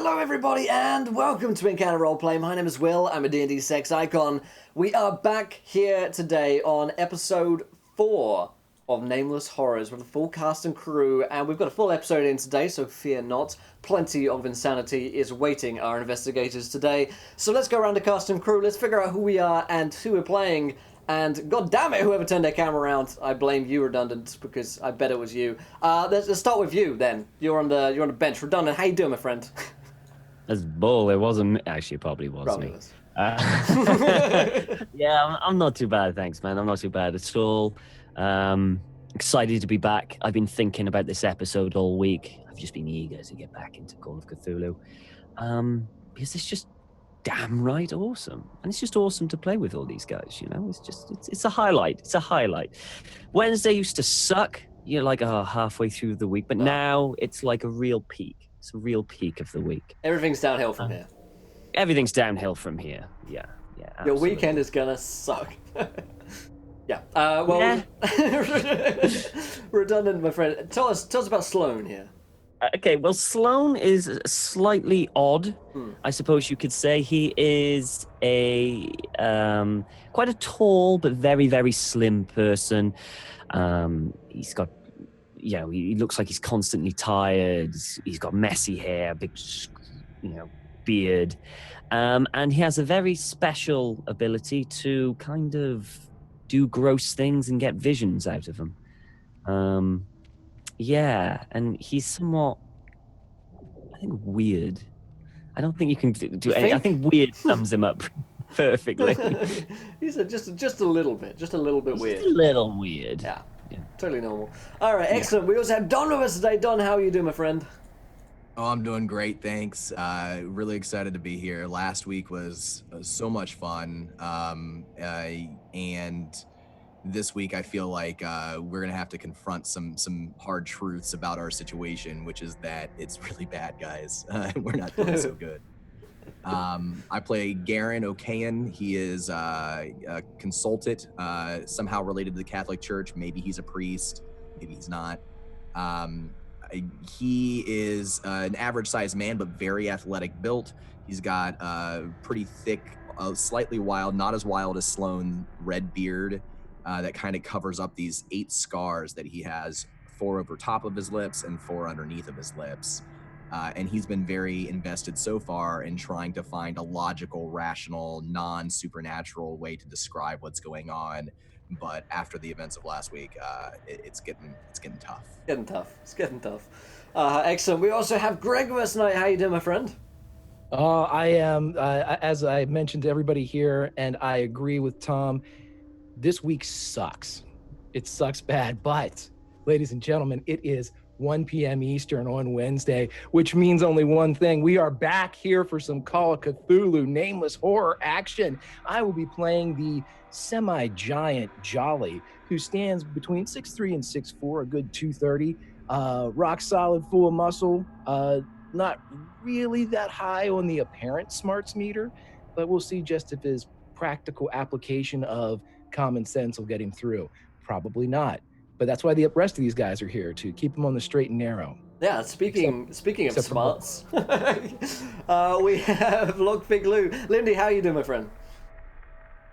Hello everybody and welcome to Encounter Roleplay. My name is Will, I'm a D&D sex icon. We are back here today on episode 4 of Nameless Horrors with a full cast and crew, and we've got a full episode in today, so fear not. Plenty of insanity is awaiting our investigators today. So let's go around the cast and crew, let's figure out who we are and who we're playing. And god damn it, whoever turned their camera around, I blame you, Redundant, because I bet it was you. Let's start with you then. You're on the bench. Redundant, how you doing, my friend? That's bull. It wasn't. Actually, it probably was Probably me. was. Yeah, I'm not too bad, thanks, man. I'm not too bad at all. Excited to be back. I've been thinking about this episode all week. I've just been eager to get back into Call of Cthulhu, because it's just damn right awesome, and it's just awesome to play with all these guys. You know, it's a highlight. It's a highlight. Wednesday used to suck. You're like halfway through the week, but now it's like a real peak. It's a real peak of the week. Everything's downhill from here. Everything's downhill from here. Yeah. Absolutely. Your weekend is gonna suck. Yeah. Redundant, my friend. Tell us about Sloan here. Okay, well, Sloan is slightly odd, I suppose you could say. He is a quite a tall but very, very slim person. He's got, he looks like he's constantly tired. He's got messy hair, big, beard, and he has a very special ability to kind of do gross things and get visions out of them. Yeah, and he's somewhat, I think, weird. I don't think you can do anything. I think weird sums him up perfectly. He's just a little bit weird. Just a little weird. Yeah, totally normal. All right, excellent. We also have Don with us today. Don, how are you doing, my friend? Oh, I'm doing great, thanks. Really excited to be here. Last week was so much fun, and this week I feel like we're gonna have to confront some hard truths about our situation, which is that it's really bad, guys. We're not doing so good. I play Garen O'Kayan. He is a consultant, somehow related to the Catholic Church. Maybe he's a priest, maybe he's not. He is an average-sized man, but very athletic built. He's got pretty thick, slightly wild, not as wild as Sloan, red beard that kind of covers up these 8 scars that he has, 4 over top of his lips and 4 underneath of his lips. And he's been very invested so far in trying to find a logical, rational, non-supernatural way to describe what's going on. But after the events of last week, it's getting tough. It's getting tough. Excellent. We also have Greg with us tonight. How you doing, my friend? I am, as I mentioned to everybody here, and I agree with Tom, this week sucks. It sucks bad, but, ladies and gentlemen, it is 1 p.m. Eastern on Wednesday, which means only one thing. We are back here for some Call of Cthulhu Nameless horror action. I will be playing the semi-giant Jolly, who stands between 6'3" and 6'4", a good 230, rock solid, full of muscle, not really that high on the apparent smarts meter, but we'll see just if his practical application of common sense will get him through. Probably not. But that's why the rest of these guys are here, to keep them on the straight and narrow. Yeah, speaking of smarts, we have Lockpick Lou. Lindy, how you doing, my friend?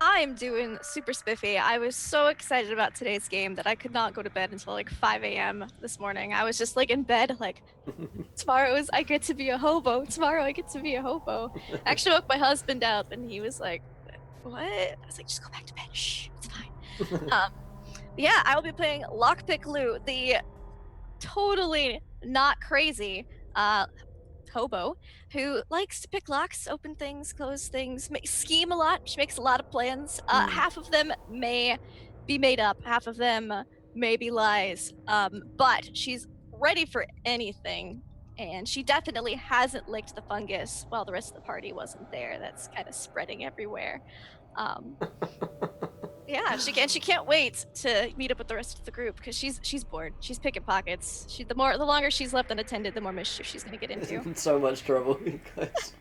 I'm doing super spiffy. I was so excited about today's game that I could not go to bed until like 5 a.m. this morning. I was just like in bed, like, tomorrow I get to be a hobo. Tomorrow I get to be a hobo. I actually woke my husband up and he was like, what? I was like, just go back to bed. Shh, it's fine. Yeah, I will be playing Lockpick Lou, the totally not crazy hobo who likes to pick locks, open things, close things, scheme a lot. She makes a lot of plans. Half of them may be made up, half of them may be lies, but she's ready for anything, and she definitely hasn't licked the fungus while the rest of the party wasn't there. That's kind of spreading everywhere. Yeah, she can't wait to meet up with the rest of the group because she's bored. She's picking pockets. The longer she's left unattended, the more mischief she's gonna get into. So much trouble, you guys.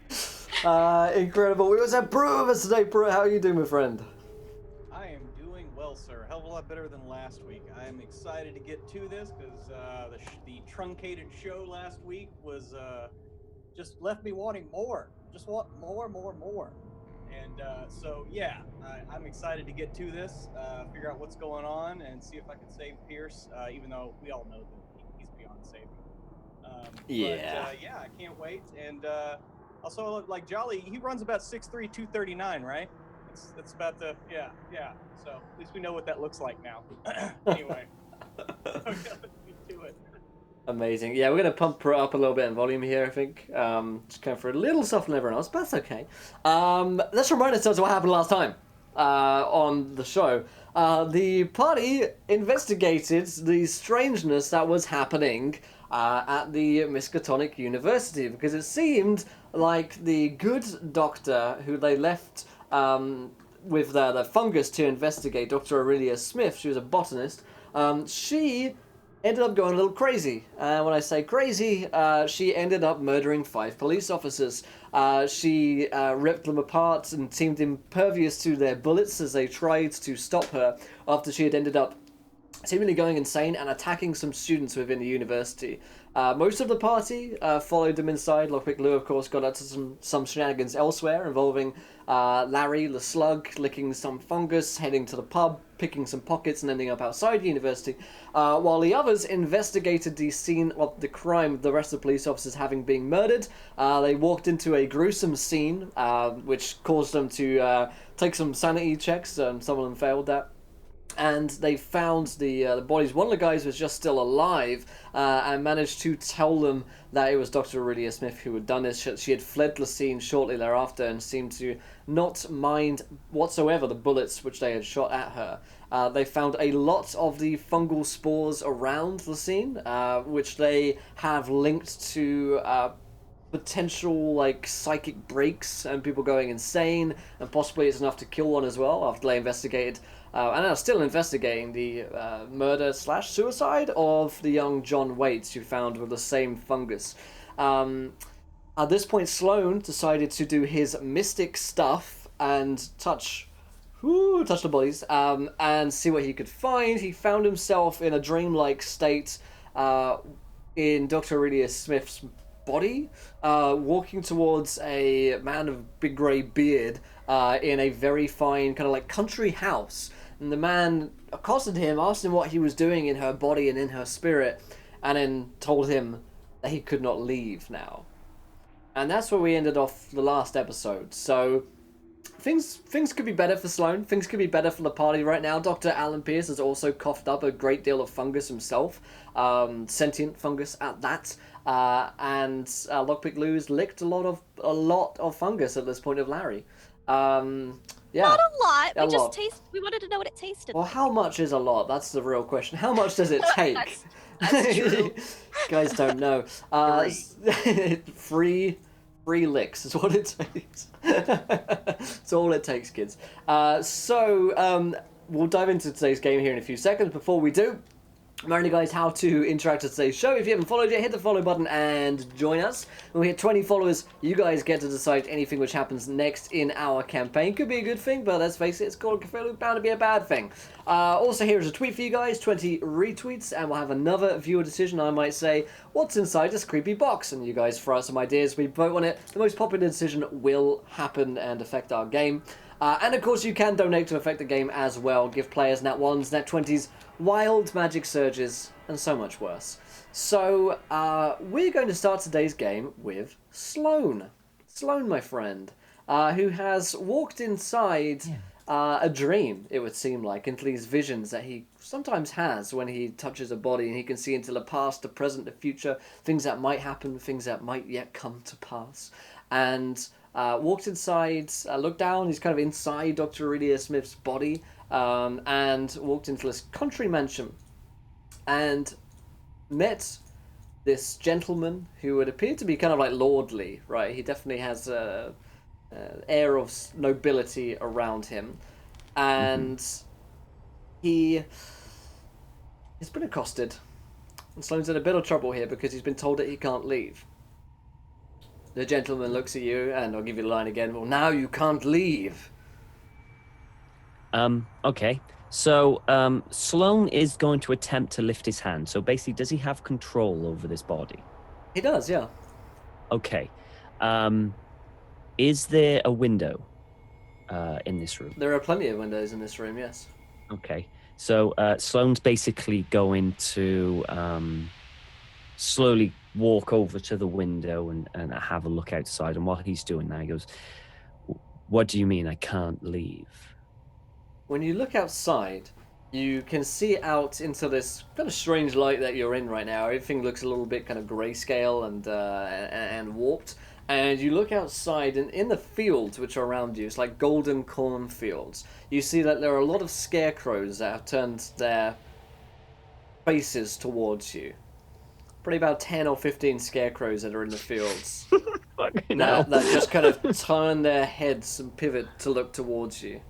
Incredible. We also have Brew with us today. Brew, how are you doing, my friend? I am doing well, sir. Hell of a lot better than last week. I am excited to get to this because the truncated show last week was just left me wanting more. Just want more. And so yeah, I'm excited to get to this, figure out what's going on, and see if I can save Pierce. Even though we all know that he's beyond saving. Yeah. But yeah, I can't wait. And also, like Jolly, he runs about 6'3", 239, right? That's about the yeah. So at least we know what that looks like now. Anyway, let's get to it. Amazing. Yeah, we're going to pump her up a little bit in volume here, I think. Just going for a little softer than everyone else, but that's okay. Let's remind ourselves what happened last time on the show. The party investigated the strangeness that was happening at the Miskatonic University, because it seemed like the good doctor who they left with the fungus to investigate, Dr. Aurelia Smith, she was a botanist, she ended up going a little crazy. When I say crazy, she ended up murdering 5 police officers. She ripped them apart and seemed impervious to their bullets as they tried to stop her after she had ended up seemingly going insane and attacking some students within the university. Most of the party followed them inside. Lockpick Lou, of course, got up to some shenanigans elsewhere involving Larry the Slug licking some fungus, heading to the pub, picking some pockets, and ending up outside the university, while the others investigated the scene of the crime, with the rest of the police officers having been murdered. They walked into a gruesome scene, which caused them to take some sanity checks. Some of them failed that. And they found the bodies. One of the guys was just still alive and managed to tell them that it was Dr. Aurelia Smith who had done this. She had fled the scene shortly thereafter and seemed to not mind whatsoever the bullets which they had shot at her. They found a lot of the fungal spores around the scene, which they have linked to potential like psychic breaks and people going insane, and possibly it's enough to kill one as well after they investigated and are still investigating the murder/suicide of the young John Waits, who found with the same fungus. At this point, Sloan decided to do his mystic stuff and touch the bodies and see what he could find. He found himself in a dreamlike state in Dr. Aurelia Smith's body, walking towards a man of big grey beard in a very fine kind of like country house. And the man accosted him, asked him what he was doing in her body and in her spirit, and then told him that he could not leave now. And that's where we ended off the last episode. So things could be better for Sloan. Things could be better for the party right now. Dr. Alan Pierce has also coughed up a great deal of fungus himself, sentient fungus at that. And Lockpick Lou's licked a lot of fungus at this point of Larry. Yeah. Not a lot. A lot. We wanted to know what it tasted Well, like. how much is a lot? That's the real question. How much does it take? That's true. Guys don't know. Free licks is what it takes. It's all it takes, kids. So we'll dive into today's game here in a few seconds. Before we do, remind you guys how to interact with today's show. If you haven't followed yet, hit the follow button and join us. When we hit 20 followers, you guys get to decide anything which happens next in our campaign. Could be a good thing, but let's face it, it's called Cthulhu, bound to be a bad thing. Also, here's a tweet for you guys, 20 retweets, and we'll have another viewer decision. I might say, what's inside this creepy box? And you guys throw out some ideas. We vote on it. The most popular decision will happen and affect our game. And of course, you can donate to affect the game as well. Give players nat 1s, nat 20s, wild magic surges, and so much worse. So, we're going to start today's game with Sloan. Sloan, my friend, who has walked inside a dream, it would seem like, into these visions that he sometimes has when he touches a body, and he can see into the past, the present, the future, things that might happen, things that might yet come to pass. And walked inside, looked down, he's kind of inside Dr. Aurelia Smith's body, and walked into this country mansion and met this gentleman who would appear to be kind of like lordly, right? He definitely has a air of nobility around him, and he's been accosted, and Sloan's in a bit of trouble here because he's been told that he can't leave. The gentleman looks at you, and I'll give you the line again. Well, now you can't leave. Okay. So, Sloan is going to attempt to lift his hand. So basically, does he have control over this body? He does, yeah. Okay. Is there a window in this room? There are plenty of windows in this room, yes. Okay. So Sloane's basically going to slowly walk over to the window and have a look outside. And while he's doing that, he goes, "What do you mean I can't leave?" When you look outside, you can see out into this kind of strange light that you're in right now. Everything looks a little bit kind of grayscale and warped. And you look outside, and in the fields which are around you, it's like golden cornfields. You see that there are a lot of scarecrows that have turned their faces towards you. Probably about 10 or 15 scarecrows that are in the fields. Fucking hell. that just kind of turn their heads and pivot to look towards you.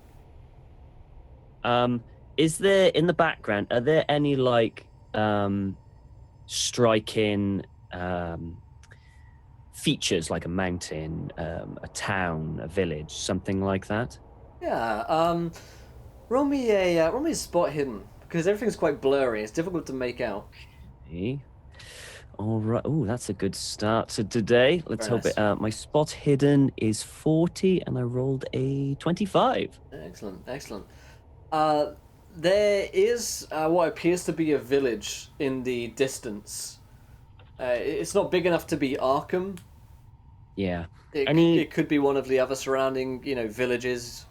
Is there in the background? Are there any like striking features, like a mountain, a town, a village, something like that? Yeah. Roll me a spot hidden because everything's quite blurry. It's difficult to make out. Okay. All right. Oh, that's a good start to today. Let's Very hope it. My spot hidden is 40, and I rolled a 25. Excellent, excellent. There is what appears to be a village in the distance. It's not big enough to be Arkham. Yeah. It could be one of the other surrounding, villages.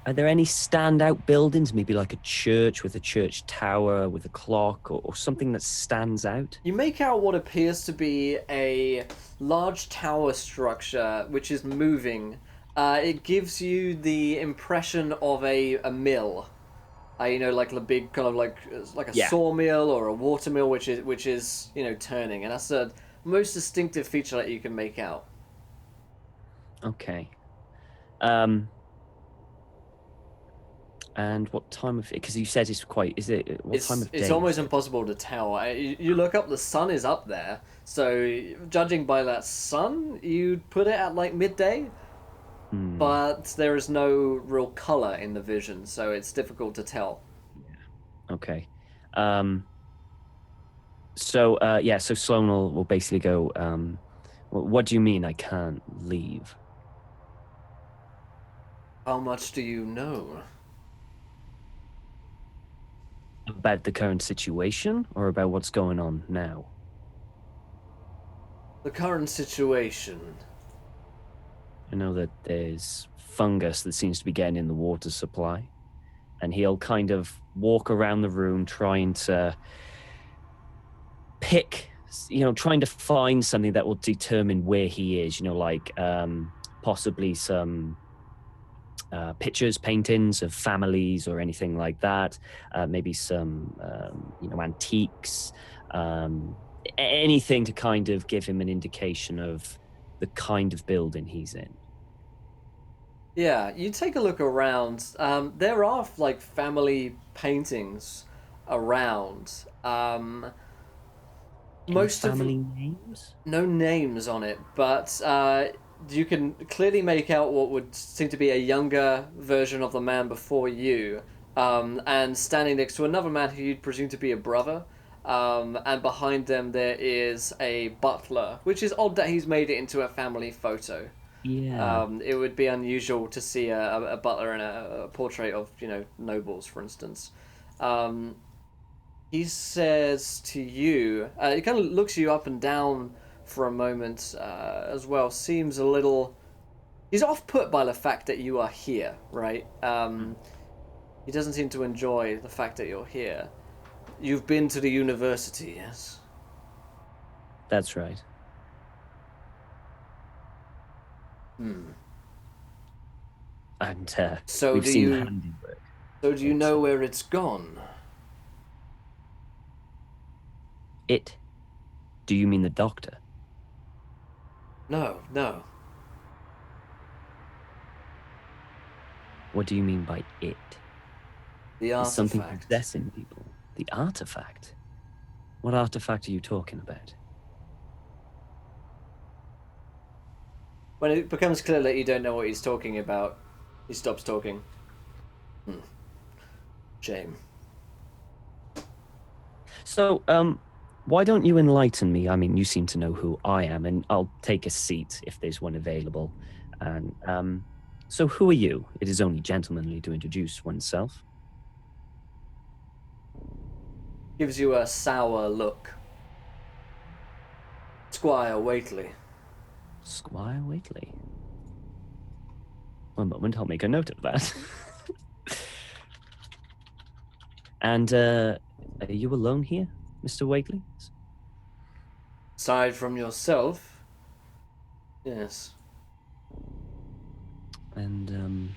Are there any standout buildings? Maybe like a church with a church tower with a clock, or something that stands out? You make out what appears to be a large tower structure which is moving. It gives you the impression of a mill. Like a big kind of like a sawmill or a watermill, which is turning, and that's the most distinctive feature that you can make out. Okay. And what time of? Because you said it's quite. Is it what time of day? It's almost impossible to tell. You look up, the sun is up there, so judging by that sun, you'd put it at like midday. But there is no real color in the vision, so it's difficult to tell. Okay. So Sloan will basically go, what do you mean I can't leave? How much do you know? About the current situation, or about what's going on now? The current situation. I know that there's fungus that seems to be getting in the water supply, and he'll kind of walk around the room trying to pick, trying to find something that will determine where he is, possibly some pictures, paintings of families or anything like that, maybe some, antiques, anything to kind of give him an indication of the kind of building he's in. Yeah, you take a look around. There are like family paintings around. Most family names? No names on it, but you can clearly make out what would seem to be a younger version of the man before you, and standing next to another man who you'd presume to be a brother. And behind them there is a butler, which is odd that he's made it into a family photo. Yeah. It would be unusual to see a butler in a portrait of, nobles, for instance. He says to you, he kind of looks you up and down for a moment as well. Seems a little... He's off-put by the fact that you are here, right? He doesn't seem to enjoy the fact that you're here. You've been to the university, yes? That's right. And we've seen handiwork. So do you know where it's gone? It? Do you mean the doctor? No. What do you mean by it? The artifact. Is something possessing people. The artifact? What artifact are you talking about? When it becomes clear that you don't know what he's talking about, he stops talking. Shame. So, Why don't you enlighten me? I mean, you seem to know who I am, and I'll take a seat if there's one available. And so who are you? It is only gentlemanly to introduce oneself. Gives you a sour look. Squire Waitley. Squire Waitley. One moment, I'll make a note of that. And are you alone here, Mr. Waitley? Aside from yourself, yes. And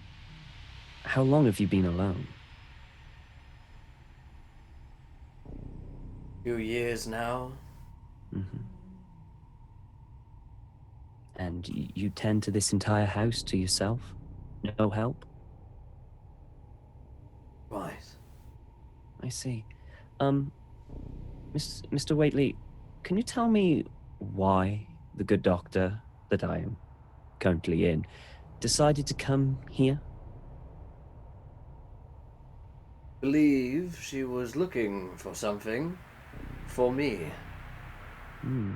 how long have you been alone? Few years now. Mm-hmm. And you tend to this entire house to yourself? No help? Right. I see. Mr. Waitley, can you tell me why the good doctor that I am currently in decided to come here? Believe she was looking for something for me. Hmm.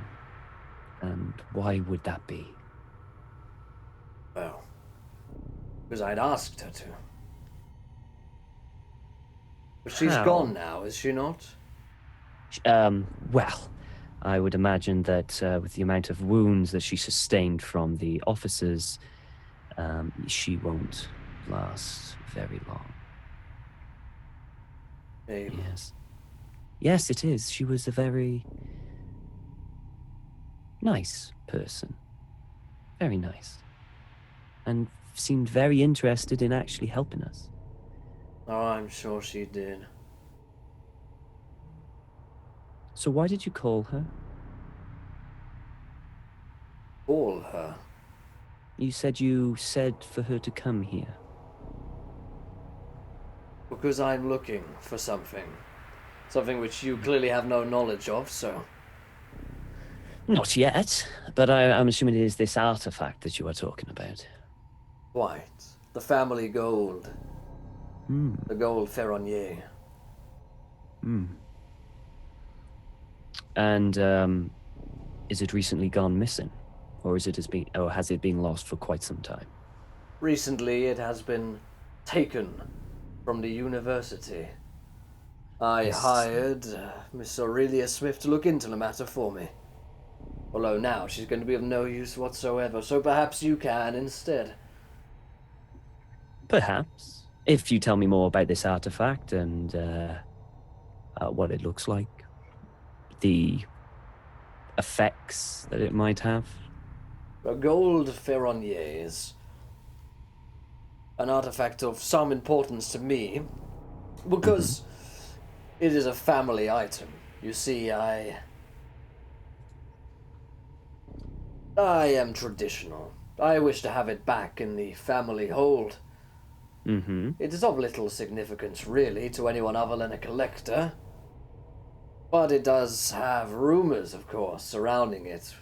And why would that be? Well, because I'd asked her to. But she's How? gone now, is she not? Well, I would imagine that with the amount of wounds that she sustained from the officers, she won't last very long. Maybe. Yes. Yes, it is. She was a very nice person. Very nice. And seemed very interested in actually helping us. Oh, I'm sure she did. So why did you call her? Call her. You said for her to come here. Because I'm looking for something. Something which you clearly have no knowledge of, so... Not yet, but I'm assuming it is this artifact that you are talking about. Quite. The family gold. Hmm. The gold Ferronnier. Hmm. And is it recently gone missing, or has it been lost for quite some time? Recently, it has been taken from the university. I hired Miss Aurelia Smith to look into the matter for me. Although now she's going to be of no use whatsoever, so perhaps you can instead. Perhaps, if you tell me more about this artifact and what it looks like, the effects that it might have. The gold Ferronnier is an artifact of some importance to me, because it is a family item. You see, I am traditional. I wish to have it back in the family hold. Mm-hmm. It is of little significance, really, to anyone other than a collector. But it does have rumors, of course, surrounding it.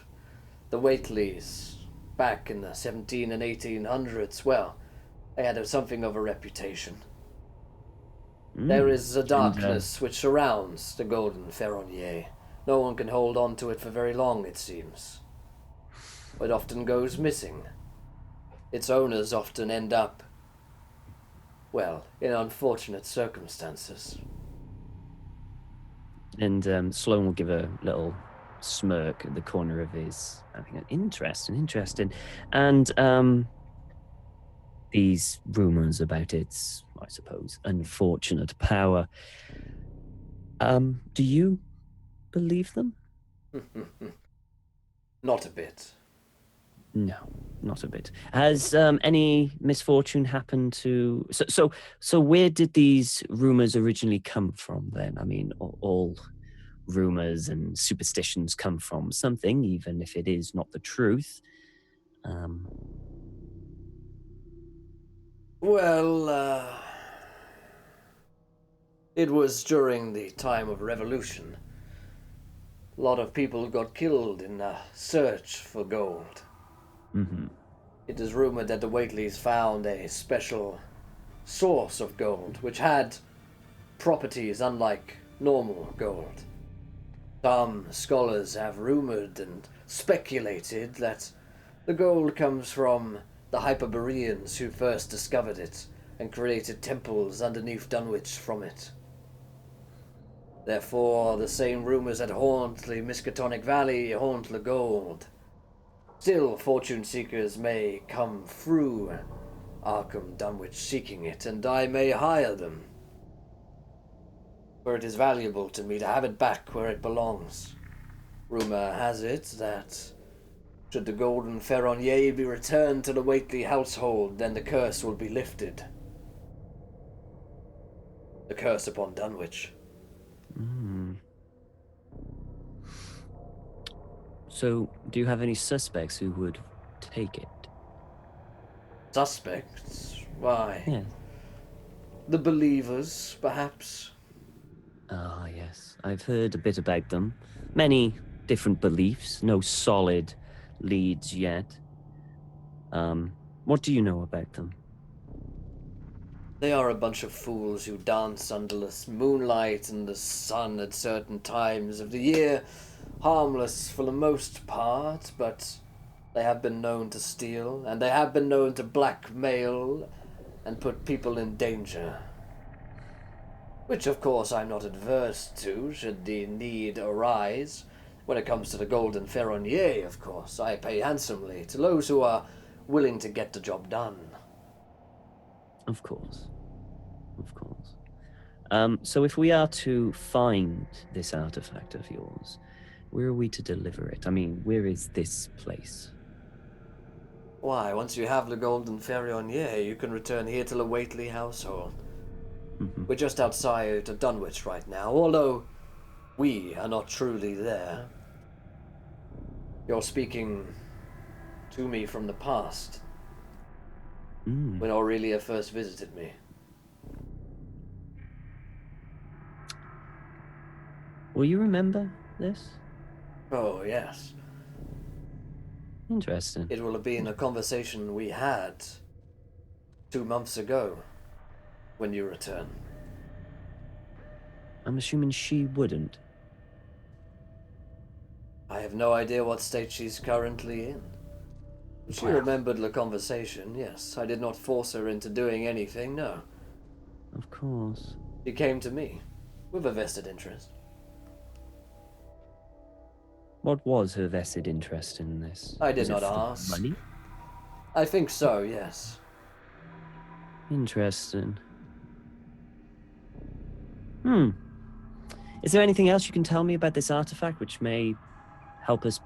The Waitleys, back in the 17 and 1800s, well, they had something of a reputation. There is a darkness which surrounds the golden Ferronnier. No one can hold on to it for very long, it seems. It often goes missing. Its owners often end up, well, in unfortunate circumstances. And Sloan will give a little smirk at the corner of his, I think, interesting. And these rumors about its, I suppose, unfortunate power. Do you believe them? Not a bit. No, not a bit. Has any misfortune happened to... So where did these rumors originally come from then? I mean, all rumors and superstitions come from something, even if it is not the truth. Well, it was during the time of revolution. A lot of people got killed in a search for gold. Mm-hmm. It is rumored that the Waitleys found a special source of gold, which had properties unlike normal gold. Some scholars have rumored and speculated that the gold comes from the Hyperboreans who first discovered it and created temples underneath Dunwich from it. Therefore, the same rumors that haunt the Miskatonic Valley haunt the gold. Still, fortune seekers may come through Arkham Dunwich seeking it, and I may hire them. For it is valuable to me to have it back where it belongs. Rumor has it that should the Golden Ferronnier be returned to the Whately household, then the curse will be lifted. The curse upon Dunwich. So, do you have any suspects who would take it? Suspects? Why? Yeah. The Believers, perhaps? Ah, yes. I've heard a bit about them. Many different beliefs, no solid leads yet. What do you know about them? They are a bunch of fools who dance under the moonlight and the sun at certain times of the year. Harmless for the most part, but they have been known to steal, and they have been known to blackmail and put people in danger. Which, of course, I'm not adverse to, should the need arise. When it comes to the Golden Ferronnier, of course, I pay handsomely to those who are willing to get the job done. Of course. Of course. So if we are to find this artifact of yours, where are we to deliver it? I mean, where is this place? Why, once you have the Golden Ferronnier, you can return here to the Whately household. Mm-hmm. We're just outside of Dunwich right now, although we are not truly there. You're speaking to me from the past, when Aurelia first visited me. Will you remember this? Oh, yes. Interesting. It will have been a conversation we had 2 months ago when you return. I'm assuming she wouldn't. I have no idea what state she's currently in. She Wow. remembered the conversation, yes. I did not force her into doing anything, no. Of course. She came to me with a vested interest. What was her vested interest in this? I did Was it not for ask. Money? I think so, yes. Interesting. Is there anything else you can tell me about this artifact which may help us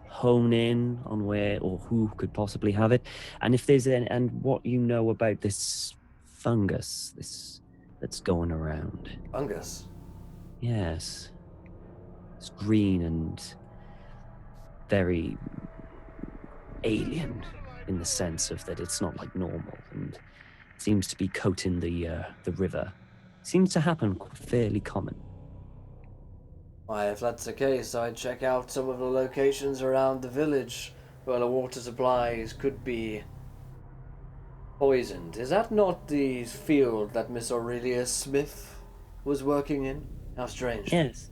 hone in on where or who could possibly have it? And if there's and what you know about this fungus, this that's going around. Fungus. Yes. It's green and very alien in the sense of that it's not like normal and seems to be coating the river. Seems to happen fairly common. Why, if that's the case, I'd check out some of the locations around the village where the water supplies could be poisoned. Is that not the field that Miss Aurelia Smith was working in? How strange. Yes.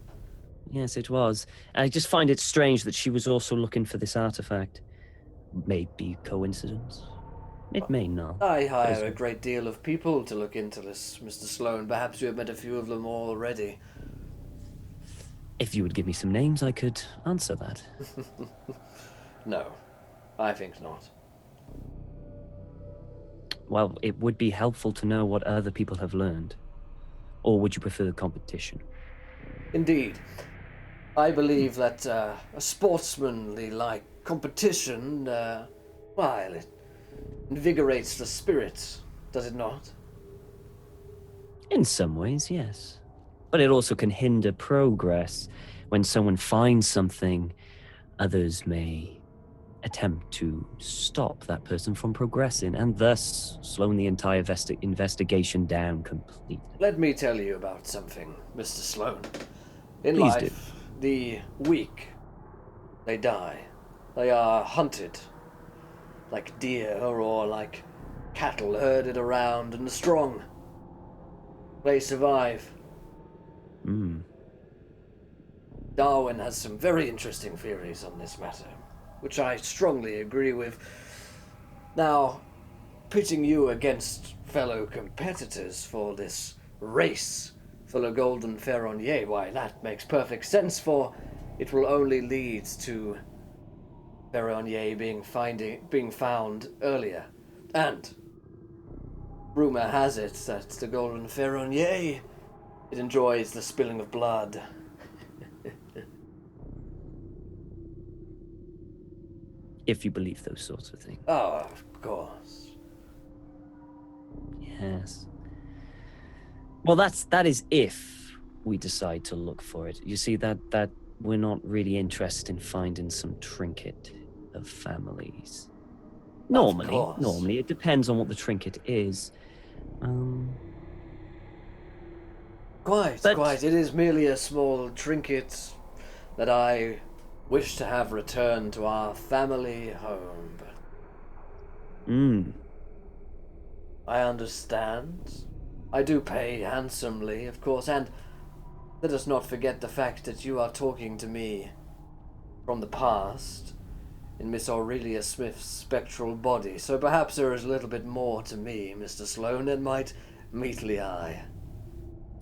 Yes, it was. I just find it strange that she was also looking for this artifact. Maybe coincidence. It may not. I hire a great deal of people to look into this, Mr. Sloan. Perhaps you have met a few of them already. If you would give me some names, I could answer that. No, I think not. Well, it would be helpful to know what other people have learned. Or would you prefer the competition? Indeed. I believe that a sportsmanly-like competition, well, it invigorates the spirit, does it not? In some ways, yes. But it also can hinder progress. When someone finds something, others may attempt to stop that person from progressing and thus slowing the entire investigation down completely. Let me tell you about something, Mr. Sloan. In Please life, the weak, they die. They are hunted like deer or like cattle herded around, and the strong, they survive. Darwin has some very interesting theories on this matter, which I strongly agree with. Now, pitting you against fellow competitors for this race for the Golden Ferronnier, why, that makes perfect sense, for it will only lead to Ferronnier being found earlier. And rumor has it that the Golden Ferronnier, it enjoys the spilling of blood. If you believe those sorts of things. Oh, of course. Yes. Well, that is if we decide to look for it. You see, that we're not really interested in finding some trinket of families. course. Normally, it depends on what the trinket is. Quite. It is merely a small trinket that I wish to have returned to our family home. I understand. I do pay handsomely, of course, and let us not forget the fact that you are talking to me from the past in Miss Aurelia Smith's spectral body, so perhaps there is a little bit more to me, Mr. Sloan, than might meet the eye.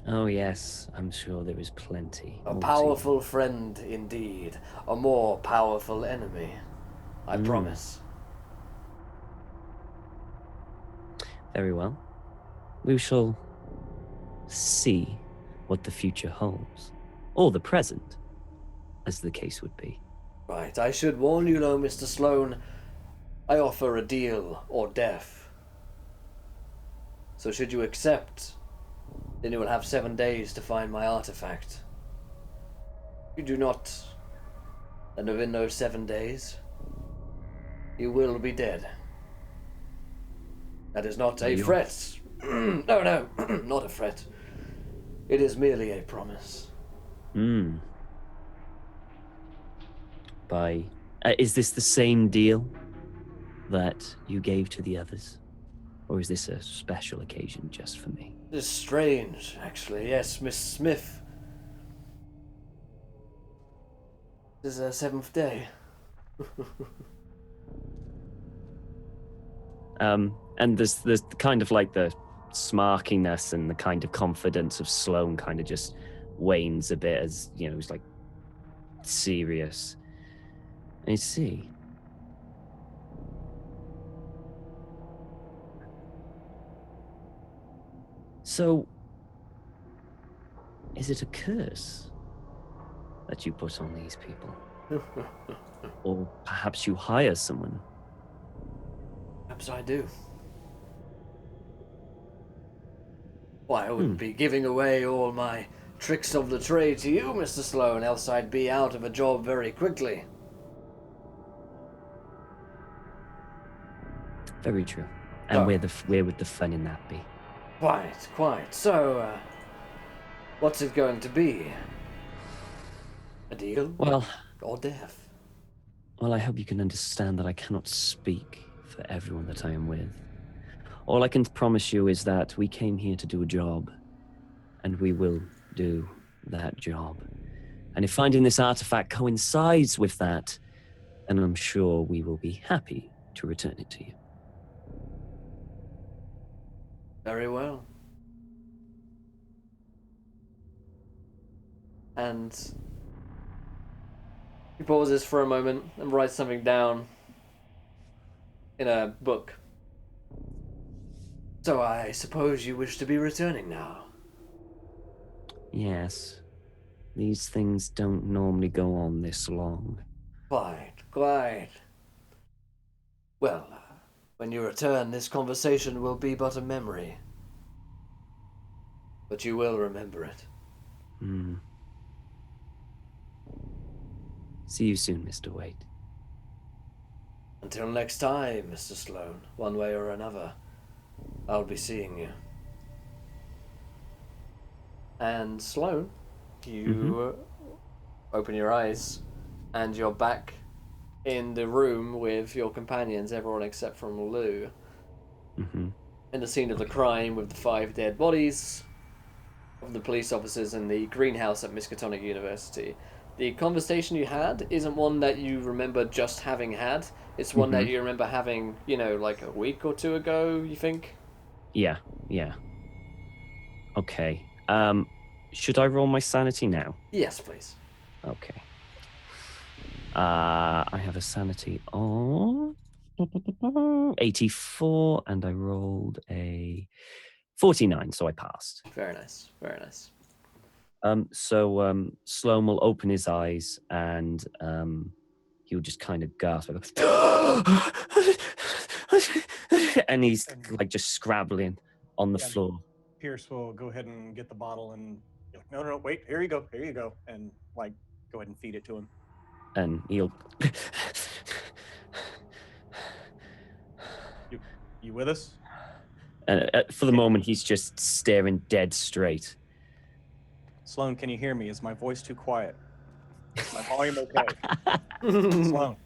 Oh yes, I'm sure there is plenty. A more to powerful friend indeed, a more powerful enemy, I promise. Very well. We shall see what the future holds, or the present, as the case would be. Right, I should warn you though, Mr. Sloan, I offer a deal or death. So should you accept, then you will have 7 days to find my artifact. If you do not, then within those 7 days, you will be dead. That is not a threat. No, not a threat. It is merely a promise. Is this the same deal that you gave to the others? Or is this a special occasion just for me? It is strange, actually. Yes, Miss Smith. This is her 7th day. And there's kind of like the smarkiness and the kind of confidence of Sloan kind of just wanes a bit as, you know, he's like serious. I see. So, is it a curse that you put on these people? Or perhaps you hire someone? Perhaps I do. Why, I wouldn't be giving away all my tricks of the trade to you, Mr. Sloan, else I'd be out of a job very quickly. Very true. And where would the fun in that be? Quite. So, what's it going to be? A deal? Well, or death? Well, I hope you can understand that I cannot speak for everyone that I am with. All I can promise you is that we came here to do a job, and we will do that job. And if finding this artifact coincides with that, then I'm sure we will be happy to return it to you. Very well. And he pauses for a moment and writes something down in a book. So I suppose you wish to be returning now? Yes. These things don't normally go on this long. Quite. Well, when you return, this conversation will be but a memory. But you will remember it. See you soon, Mr. Waite. Until next time, Mr. Sloan, one way or another, I'll be seeing you. And Sloan, you open your eyes, and you're back in the room with your companions, everyone except from Lou. In the scene of the crime with the 5 dead bodies of the police officers in the greenhouse at Miskatonic University. the conversation you had isn't one that you remember just having had. It's one that you remember having, like a week or two ago, you think? Yeah. Okay. Should I roll my sanity now? Yes, please. Okay. I have a sanity of 84, and I rolled a 49, so I passed. Very nice. Very nice. So Sloan will open his eyes, and he'll just kind of gasp, and he's like just scrabbling on the floor. Pierce will go ahead and get the bottle and be like, no, wait, here you go, and like go ahead and feed it to him. And he'll You with us? and for the moment he's just staring dead straight. Sloan, can you hear me? Is my voice too quiet? Is my volume okay? Sloan.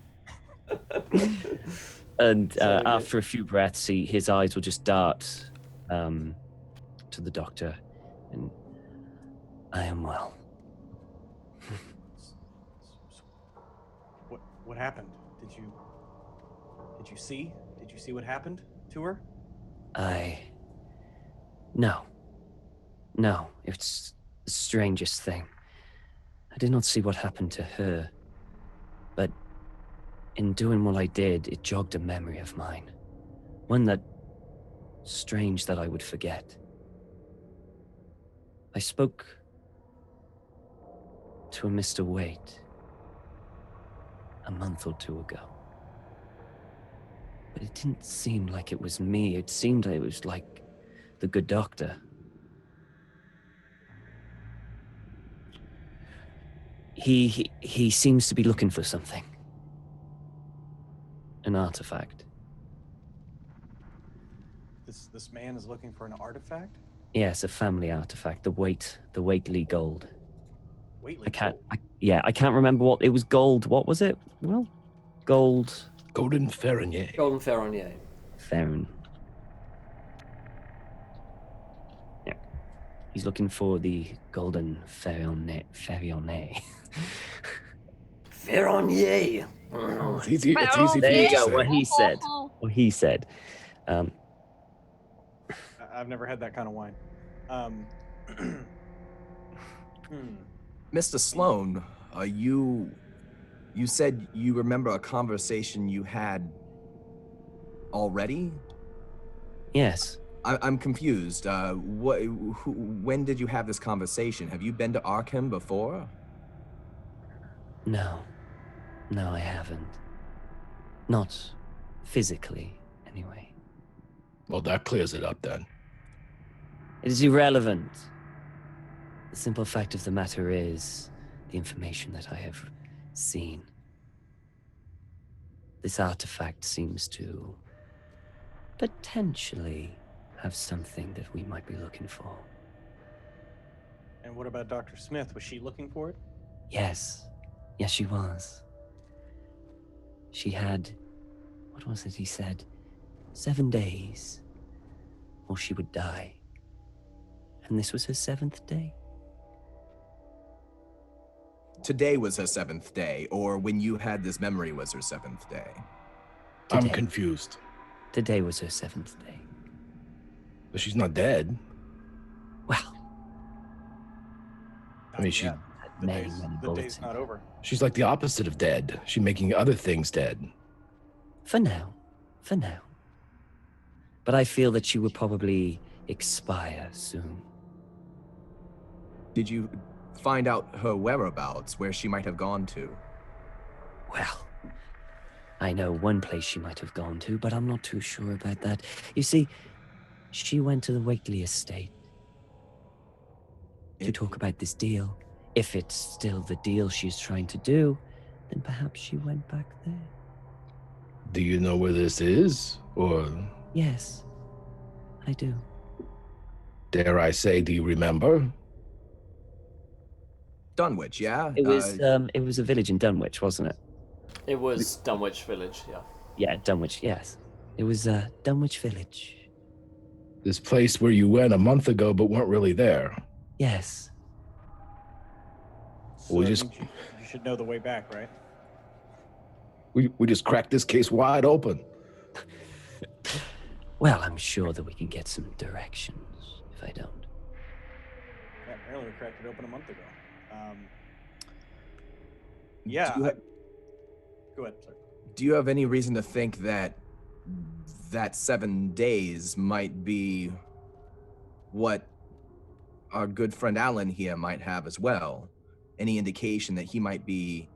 And after a few breaths, his eyes will just dart to the doctor, and I am well. What happened? Did you see? Did you see what happened to her? No, it's the strangest thing. I did not see what happened to her, but in doing what I did, it jogged a memory of mine. One that strange that I would forget. I spoke to a Mr. Waite a month or two ago. But it didn't seem like it was me. It seemed like it was like the good doctor. He seems to be looking for something. An artifact. This man is looking for an artifact? Yes, a family artifact. The Waitley gold. Waitley I can't remember what it was. Gold. What was it? Well, gold. Golden Ferronier. Golden Ferronier. Ferron. Yeah. He's looking for the golden Ferronier. Ferronier. It's easy There for you you to go. say. What he said. I've never had that kind of wine. Mr. Sloan, you said you remember a conversation you had already? Yes. I'm confused. When did you have this conversation? Have you been to Arkham before? No, I haven't. Not physically, anyway. Well, that clears it up then. It is irrelevant. The simple fact of the matter is the information that I have seen. This artifact seems to potentially have something that we might be looking for. And what about Dr. Smith? Was she looking for it? Yes, she was. She had, what was it he said? 7 days, or she would die. And this was her 7th day. Today was her 7th day, or when you had this memory was her 7th day? I'm Today. confused. Today was her 7th day. But she's not dead. Well, I mean, she Yeah, the many day's bullets. not over. she's like the opposite of dead. She's making other things dead. For now. But I feel that she will probably expire soon. Did you find out her whereabouts, where she might have gone to? Well, I know one place she might have gone to, but I'm not too sure about that. You see, she went to the Wakely estate to talk about this deal. If it's still the deal she's trying to do, then perhaps she went back there. Do you know where this is? Or, Yes, I do. dare I say, do you remember? Dunwich, yeah? It was a village in Dunwich, wasn't it? It was Dunwich Village, yeah. Yeah, Dunwich, yes. It was Dunwich Village. This place where you went a month ago but weren't really there. Yes. So We it just- means you should know the way back, right? We just cracked this case wide open. Well, I'm sure that we can get some directions if I don't. Yeah, apparently we cracked it open a month ago. Do Yeah. you, Go ahead, sorry. do you have any reason to think that 7 days might be what our good friend Alan here might have as well? Any indication that he might be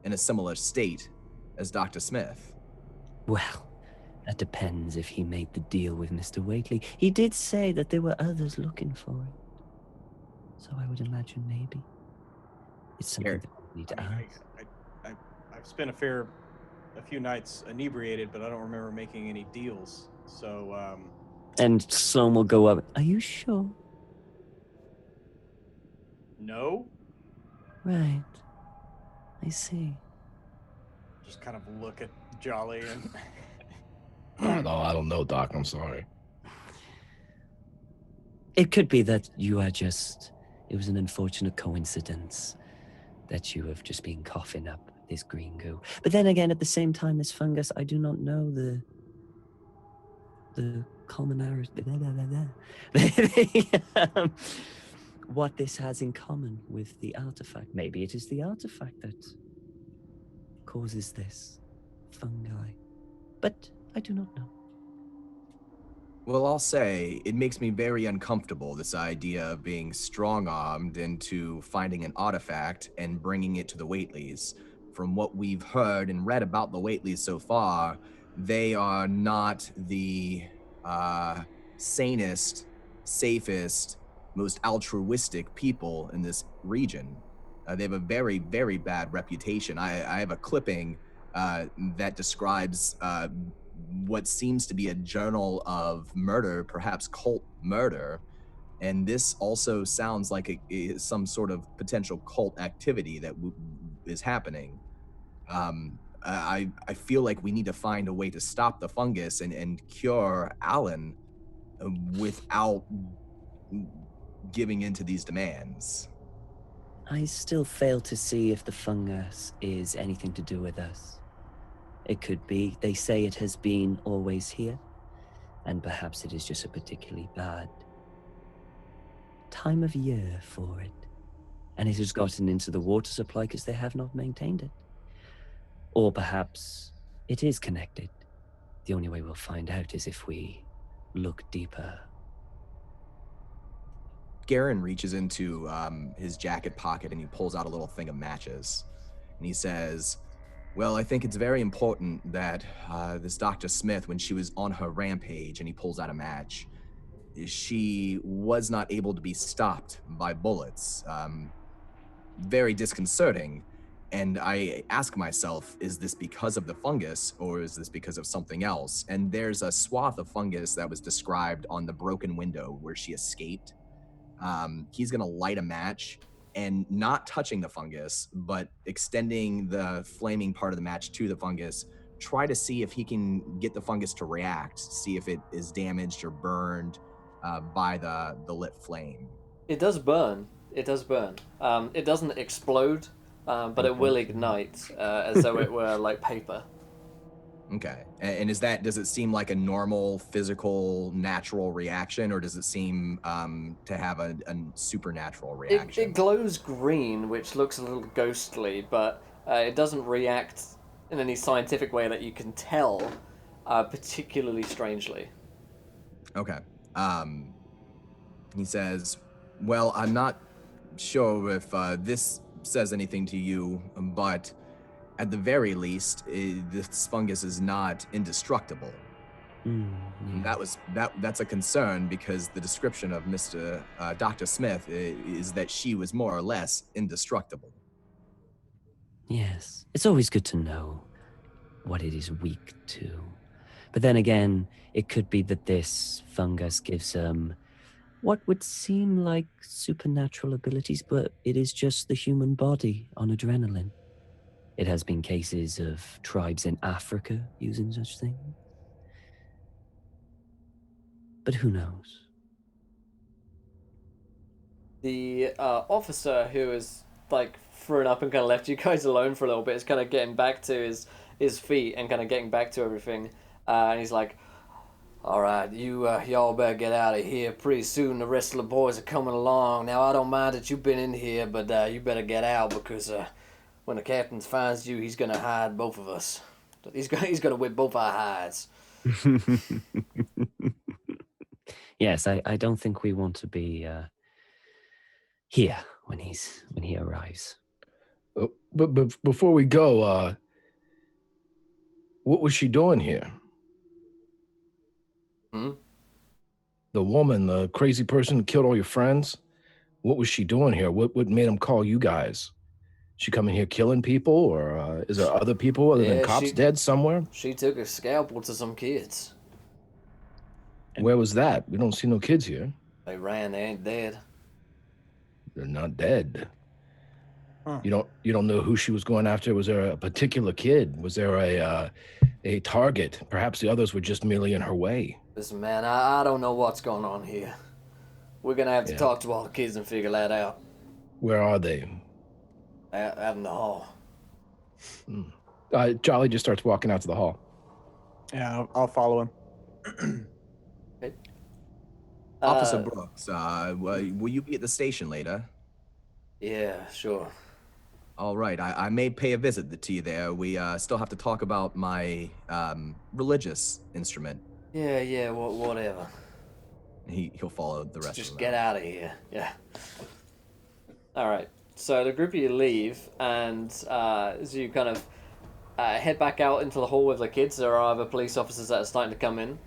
in a similar state as Dr. Smith? Well, that depends if he made the deal with Mr. Whately. He did say that there were others looking for it. So I would imagine maybe. It's something Garrett, that we need to I mean, ask. I've spent a few nights inebriated, but I don't remember making any deals. So, And Sloan will go up. Are you sure? no. Right. I see. Just kind of look at Jolly and No, I don't know, Doc. I'm sorry. It could be that you are just... It was an unfortunate coincidence that you have just been coughing up this green goo. But then again, at the same time, this fungus, I do not know the commonality... what this has in common with the artifact. Maybe it is the artifact that causes this fungi. But I do not know. Well, I'll say it makes me very uncomfortable, this idea of being strong-armed into finding an artifact and bringing it to the Whateleys. From what we've heard and read about the Whateleys so far, they are not the sanest, safest, most altruistic people in this region. They have a very, very bad reputation. I have a clipping that describes what seems to be a journal of murder, perhaps cult murder. And this also sounds like some sort of potential cult activity that is happening. I feel like we need to find a way to stop the fungus and cure Alan without giving into these demands. I still fail to see if the fungus is anything to do with us. It could be. They say it has been always here, and perhaps it is just a particularly bad time of year for it, and it has gotten into the water supply because they have not maintained it. Or perhaps it is connected. The only way we'll find out is if we look deeper. Garen reaches into his jacket pocket and he pulls out a little thing of matches. And he says, well, I think it's very important that this Dr. Smith, when she was on her rampage, and he pulls out a match, she was not able to be stopped by bullets. Very disconcerting. And I ask myself, is this because of the fungus or is this because of something else? And there's a swath of fungus that was described on the broken window where she escaped. He's going to light a match and not touching the fungus, but extending the flaming part of the match to the fungus, try to see if he can get the fungus to react, see if it is damaged or burned by the lit flame. It does burn. It does burn. It doesn't explode, but it will ignite as though it were like paper. Okay. And does it seem like a normal, physical, natural reaction, or does it seem to have a supernatural reaction? It glows green, which looks a little ghostly, but it doesn't react in any scientific way that you can tell particularly strangely. Okay. He says, well, I'm not sure if this says anything to you, but at the very least, this fungus is not indestructible. And that's a concern because the description of Dr. Smith is that she was more or less indestructible. Yes, it's always good to know what it is weak to. But then again, it could be that this fungus gives what would seem like supernatural abilities, but it is just the human body on adrenaline. It has been cases of tribes in Africa using such things. But who knows? The officer who is like thrown up and kind of left you guys alone for a little bit. It's kind of getting back to his feet and kind of getting back to everything. And he's like, "All right, y'all better get out of here pretty soon. The rest of the boys are coming along. Now I don't mind that you've been in here, but you better get out because when the captain finds you, he's gonna hide both of us. He's gonna whip both our hides." Yes, I don't think we want to be here when he arrives. But before we go, what was she doing here? The woman, the crazy person who killed all your friends? What was she doing here? What made him call you guys? She coming here killing people, or is there other people other than cops dead somewhere? She took a scalpel to some kids. Where was that? We don't see no kids here. They ran. They ain't dead. They're not dead. Huh. You don't know who she was going after? Was there a particular kid? Was there a target? Perhaps the others were just merely in her way. Listen, man, I don't know what's going on here. We're gonna have to talk to all the kids and figure that out. Where are they? Out in the hall. Jolly just starts walking out to the hall. Yeah, I'll follow him. Okay. Officer Brooks, will you be at the station later? Yeah, sure. All right, I may pay a visit to you there. We still have to talk about my religious instrument. Yeah, whatever. He'll follow the rest Just of them. get out of here. Yeah. All right. So the group of you leave, and as you kind of head back out into the hall with the kids, there are other police officers that are starting to come in.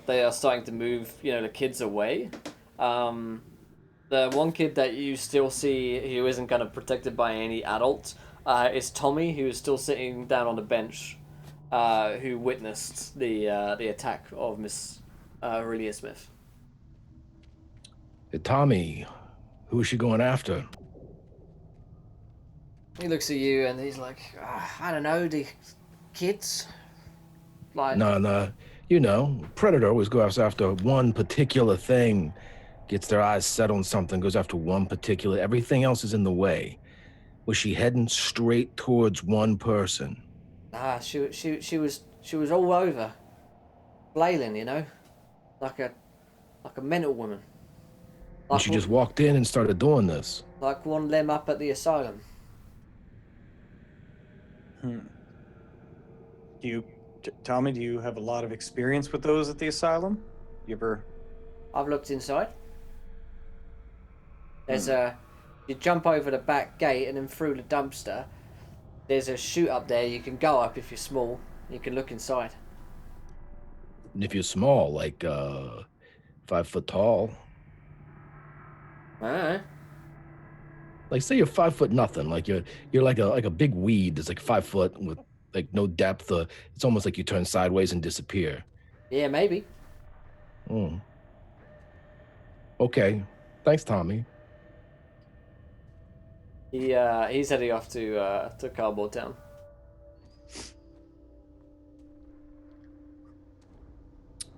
They are starting to move, the kids away. The one kid that you still see who isn't kind of protected by any adult is Tommy, who is still sitting down on the bench, who witnessed the attack of Miss Aurelia Smith. Hey, Tommy, who is she going after? He looks at you and he's like, I don't know, the kids? Like, No. Predator always goes after one particular thing, gets their eyes set on something, goes after one particular, everything else is in the way. Was she heading straight towards one person? she was all over, flailing, like a mental woman. And she just walked in and started doing this. Like one of them up at the asylum. Tommy, do you have a lot of experience with those at the asylum? You ever? I've looked inside. There's you jump over the back gate and then through the dumpster. There's a chute up there. You can go up if you're small. You can look inside. And if you're small, like 5 foot tall, Alright. like say you're 5 foot nothing, like you're like a big weed that's like 5 foot with like no depth. It's almost like you turn sideways and disappear. Yeah, maybe. Okay, thanks, Tommy. He's heading off to Cardboard Town.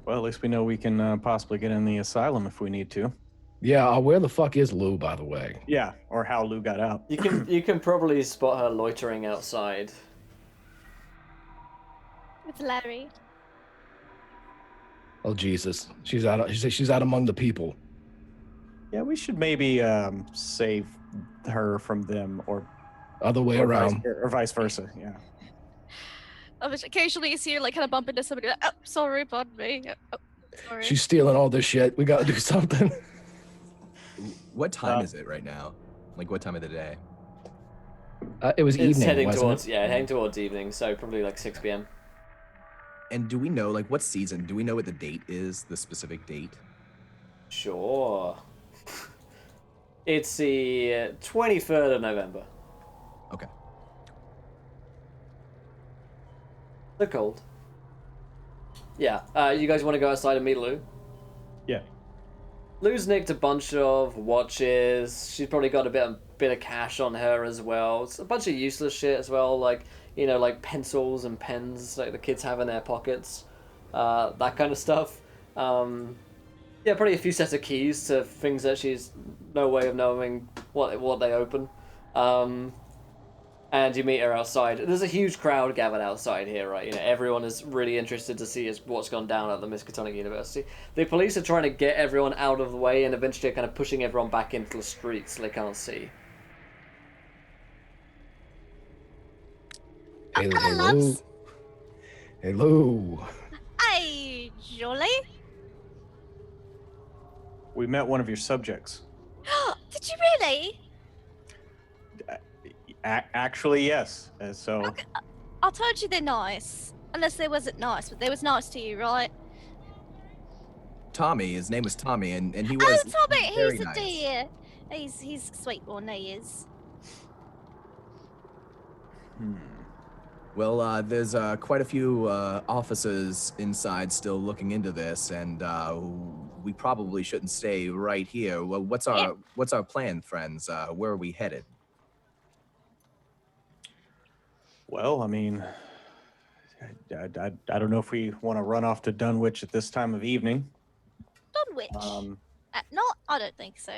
Well, at least we know we can possibly get in the asylum if we need to. Yeah, where the fuck is Lou, by the way? Yeah, or how Lou got out. You can probably spot her loitering outside. With Larry. Oh Jesus, she's out among the people. Yeah, we should maybe save her from them, or Other way around. or vice versa. Yeah. Occasionally you see her like kind of bump into somebody. Like, oh, sorry, pardon me. Oh, sorry. She's stealing all this shit. We gotta do something. What time is it right now? Like, what time of the day? It was It's evening, heading wasn't towards it? heading towards evening, so probably like 6 p.m. And do we know, like, what season? Do we know what the date is, the specific date? Sure. It's the 23rd of November. Okay. They're cold. Yeah. You guys want to go outside and meet Lou? Yeah. Lou's nicked a bunch of watches. She's probably got a bit of cash on her as well. It's a bunch of useless shit as well, like like pencils and pens like the kids have in their pockets, that kind of stuff. Yeah, probably a few sets of keys to things that she's no way of knowing what they open. And you meet her outside. There's a huge crowd gathered outside here, right? You know, everyone is really interested to see what's gone down at the Miskatonic University. The police are trying to get everyone out of the way and eventually are kind of pushing everyone back into the streets so they can't see. Hello. Hello. Hey, Jolie. We met one of your subjects. Did you really? Actually, yes. So Okay. I told you they're nice. Unless they wasn't nice, but they was nice to you, right? Tommy, his name was Tommy, and he was Oh, Tommy, very he's a nice. dear. He's a sweet one, he is. Well, there's quite a few officers inside still looking into this, and we probably shouldn't stay right here. Well, what's our plan, friends? Where are we headed? Well, I mean, I don't know if we want to run off to Dunwich at this time of evening. Dunwich? Um, No, I don't think so.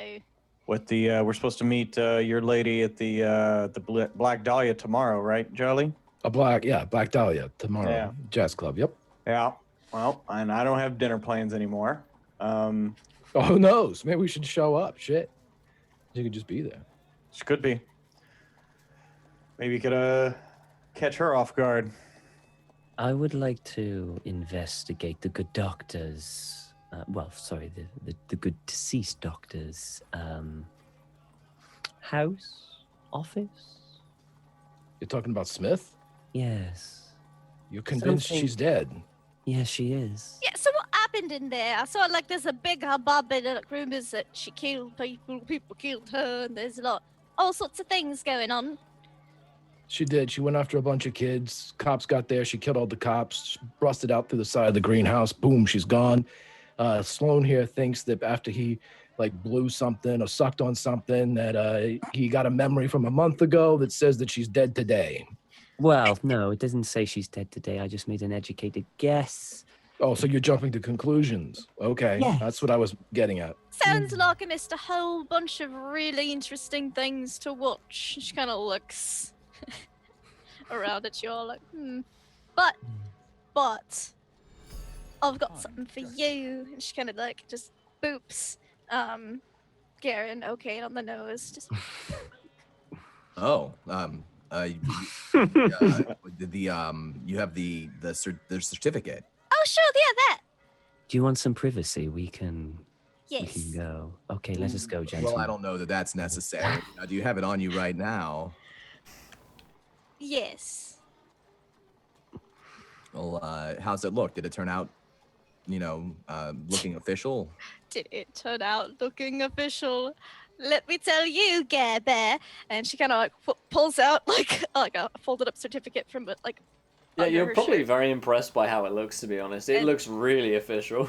With the we're supposed to meet your lady at the Black Dahlia tomorrow, right, Jolly? Black Dahlia tomorrow. Yeah. Jazz club. Yep. Yeah. Well, and I don't have dinner plans anymore. Oh, who knows? Maybe we should show up. Shit. You could just be there. Which could be. Maybe you could catch her off guard. I would like to investigate the good doctor's, the good deceased doctor's house, office. You're talking about Smith? Yes. You're convinced Something- she's dead? Yes, she is. Yeah, so what happened in there? I saw like there's a big hubbub and like rumors that she killed people killed her, and there's all sorts of things going on. She did. She went after a bunch of kids. Cops got there. She killed all the cops, busted out through the side of the greenhouse. Boom, she's gone. Sloan here thinks that after he blew something or sucked on something that he got a memory from a month ago that says that she's dead today. Well, no, it doesn't say she's dead today. I just made an educated guess. Oh, so you're jumping to conclusions. Okay, Yes. That's what I was getting at. Sounds like I missed a whole bunch of really interesting things to watch. She kind of looks around at you all like, But I've got something for you. And she kind of just boops. Garen, okay, on the nose. Just Oh, you have the certificate. oh, sure, yeah, that. Do you want some privacy? We can Yes. go. Okay, let us go, gentlemen. Well, I don't know that that's necessary. Do you have it on you right now? Yes. Well, how's it look? Did it turn out, looking official? Did it turn out looking official? Let me tell you, Gare Bear. And she kind of pulls out a folded up certificate from Yeah, under you're her probably shirt. very impressed by how it looks, to be honest. It And- looks really official.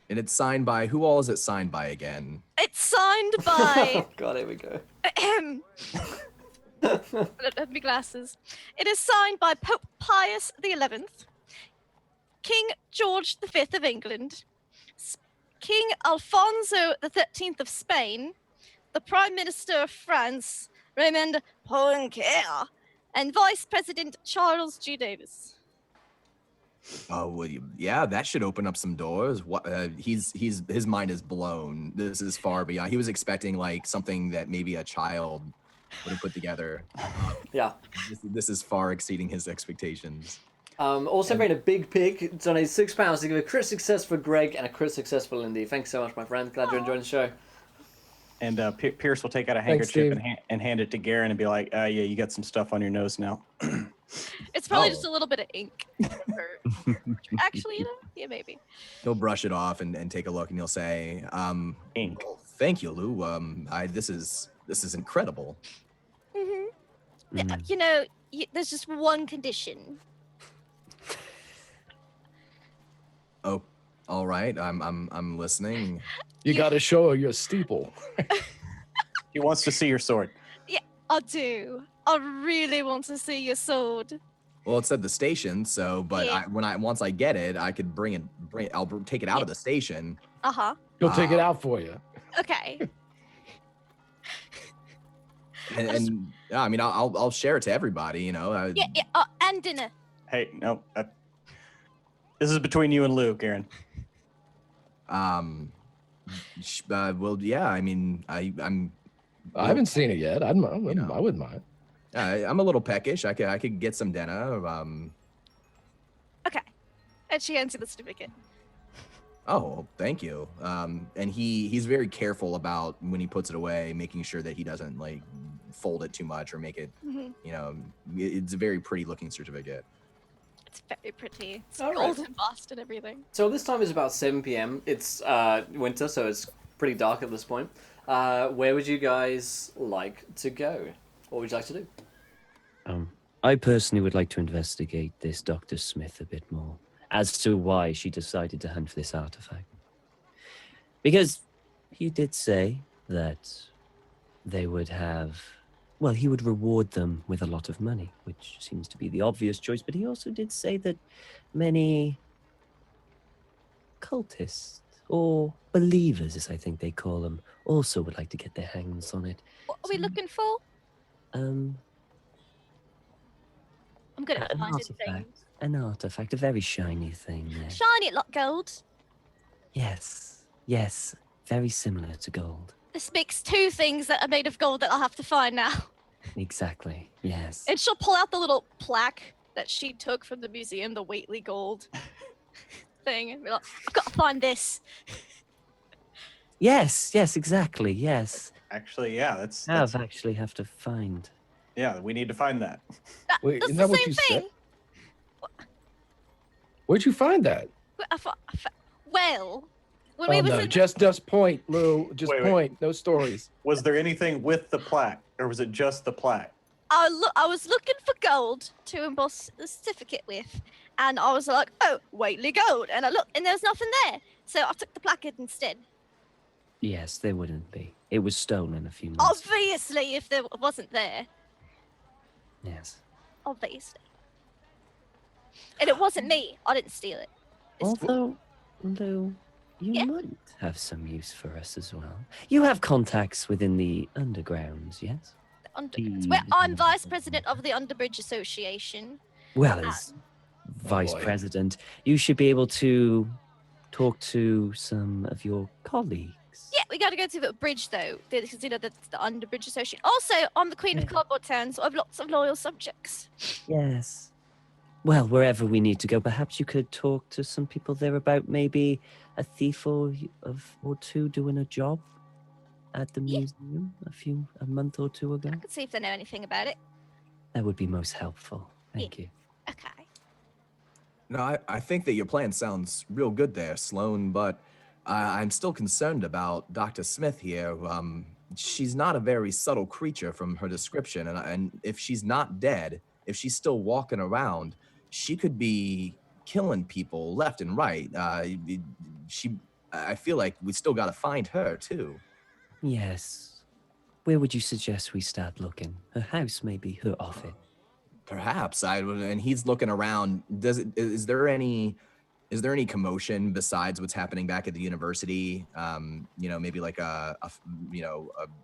And it's signed by, who all is it signed by again? It's signed by. Oh, God, here we go. I don't have my glasses. It is signed by Pope Pius XI, King George V of England, King Alfonso XIII of Spain, the Prime Minister of France, Raymond Poincaré, and Vice President Charles G. Davis. Oh, well, yeah, that should open up some doors. What? His mind is blown. This is far beyond. He was expecting something that maybe a child would have put together. Yeah. This is far exceeding his expectations. Also made a big pick. Donated £6 to give a crit success for Greg and a crit success for Lindy. Thanks so much, my friend. Glad you're enjoying the show. And Pierce will take out a Thanks, handkerchief Steve. and hand it to Garen and be like, yeah, you got some stuff on your nose now. It's probably Oh. just a little bit of ink. Actually, yeah, maybe. He'll brush it off and take a look, and he'll say, Ink. "Oh, thank you, Lou. This is incredible." Mm-hmm. There's just one condition. Oh, all right. I'm listening. You got to show her your steeple. He wants to see your sword. I do. I really want to see your sword. Well, it's at the station, so Yeah. once I get it, I could I'll take it out of the station. Uh-huh. He'll take it out for you. Okay. and I mean, I'll share it to everybody. You know. Yeah, and dinner. Hey, no. This is between you and Luke, Aaron. Well, yeah. I mean, I'm. I haven't seen it yet. I know. wouldn't mind. I'm a little peckish. I could get some dinner. Okay. And she hands you the certificate. Oh, thank you. And he's very careful about when he puts it away, making sure that he doesn't like fold it too much or make it. Mhm. You know, it's a very pretty looking certificate. It's very pretty. It's All gold right. embossed and everything. So this time is about 7 p.m. It's winter, so it's pretty dark at this point. Where would you guys like to go? What would you like to do? I personally would like to investigate this Dr. Smith a bit more as to why she decided to hunt for this artifact. Because he did say that they would have, well, he would reward them with a lot of money, which seems to be the obvious choice, but he also did say that many cultists, or believers, as I think they call them, also would like to get their hands on it. What are we looking for? I'm good at An finding artifact. things. An artifact, a very shiny thing. Yeah. Shiny it like gold. Yes, yes, very similar to gold. This makes two things that are made of gold that I'll have to find now. Exactly, yes. And she'll pull out the little plaque that she took from the museum, the Whately gold thing, and be like, I've got to find this. Yes, exactly, yes. Actually, yeah, that's Actually have to find. yeah. We need to find that. Wait, That's isn't the that what same you thing. said? Where'd you find that? Well, when Oh we was no, in just point, Lou. Just Wait. point. No stories. Was there anything with the plaque, or was it just the plaque? I was looking for gold to emboss the certificate with, and I was like, oh, Whately gold, and I looked, and there was nothing there, so I took the placard instead. Yes, there wouldn't be. It was stolen a few months ago. Obviously, if there wasn't there, Yes. obviously, and it wasn't me. I didn't steal it. Although, Lou, you Yeah. might have some use for us as well. You have contacts within the undergrounds, yes? I'm vice president of the Underbridge Association. Well, as vice boy. president, you should be able to talk to some of your colleagues. Yeah, we got to go to the bridge though, because that's the Underbridge Association. Also, I'm the Queen of Cardboard Town, so I have lots of loyal subjects. Yes. Well, wherever we need to go, perhaps you could talk to some people there about maybe a thief or two doing a job at the museum a month or two ago. I can see if they know anything about it. That would be most helpful. Thank you. Okay. No, I think that your plan sounds real good there, Sloan, but I'm still concerned about Dr. Smith here. She's not a very subtle creature from her description, and if she's not dead, if she's still walking around, she could be killing people left and right. I feel like we still got to find her too. Yes. Where would you suggest we start looking? Her house, maybe? Her office? Perhaps and he's looking around. Is there any commotion besides what's happening back at the university? Maybe like a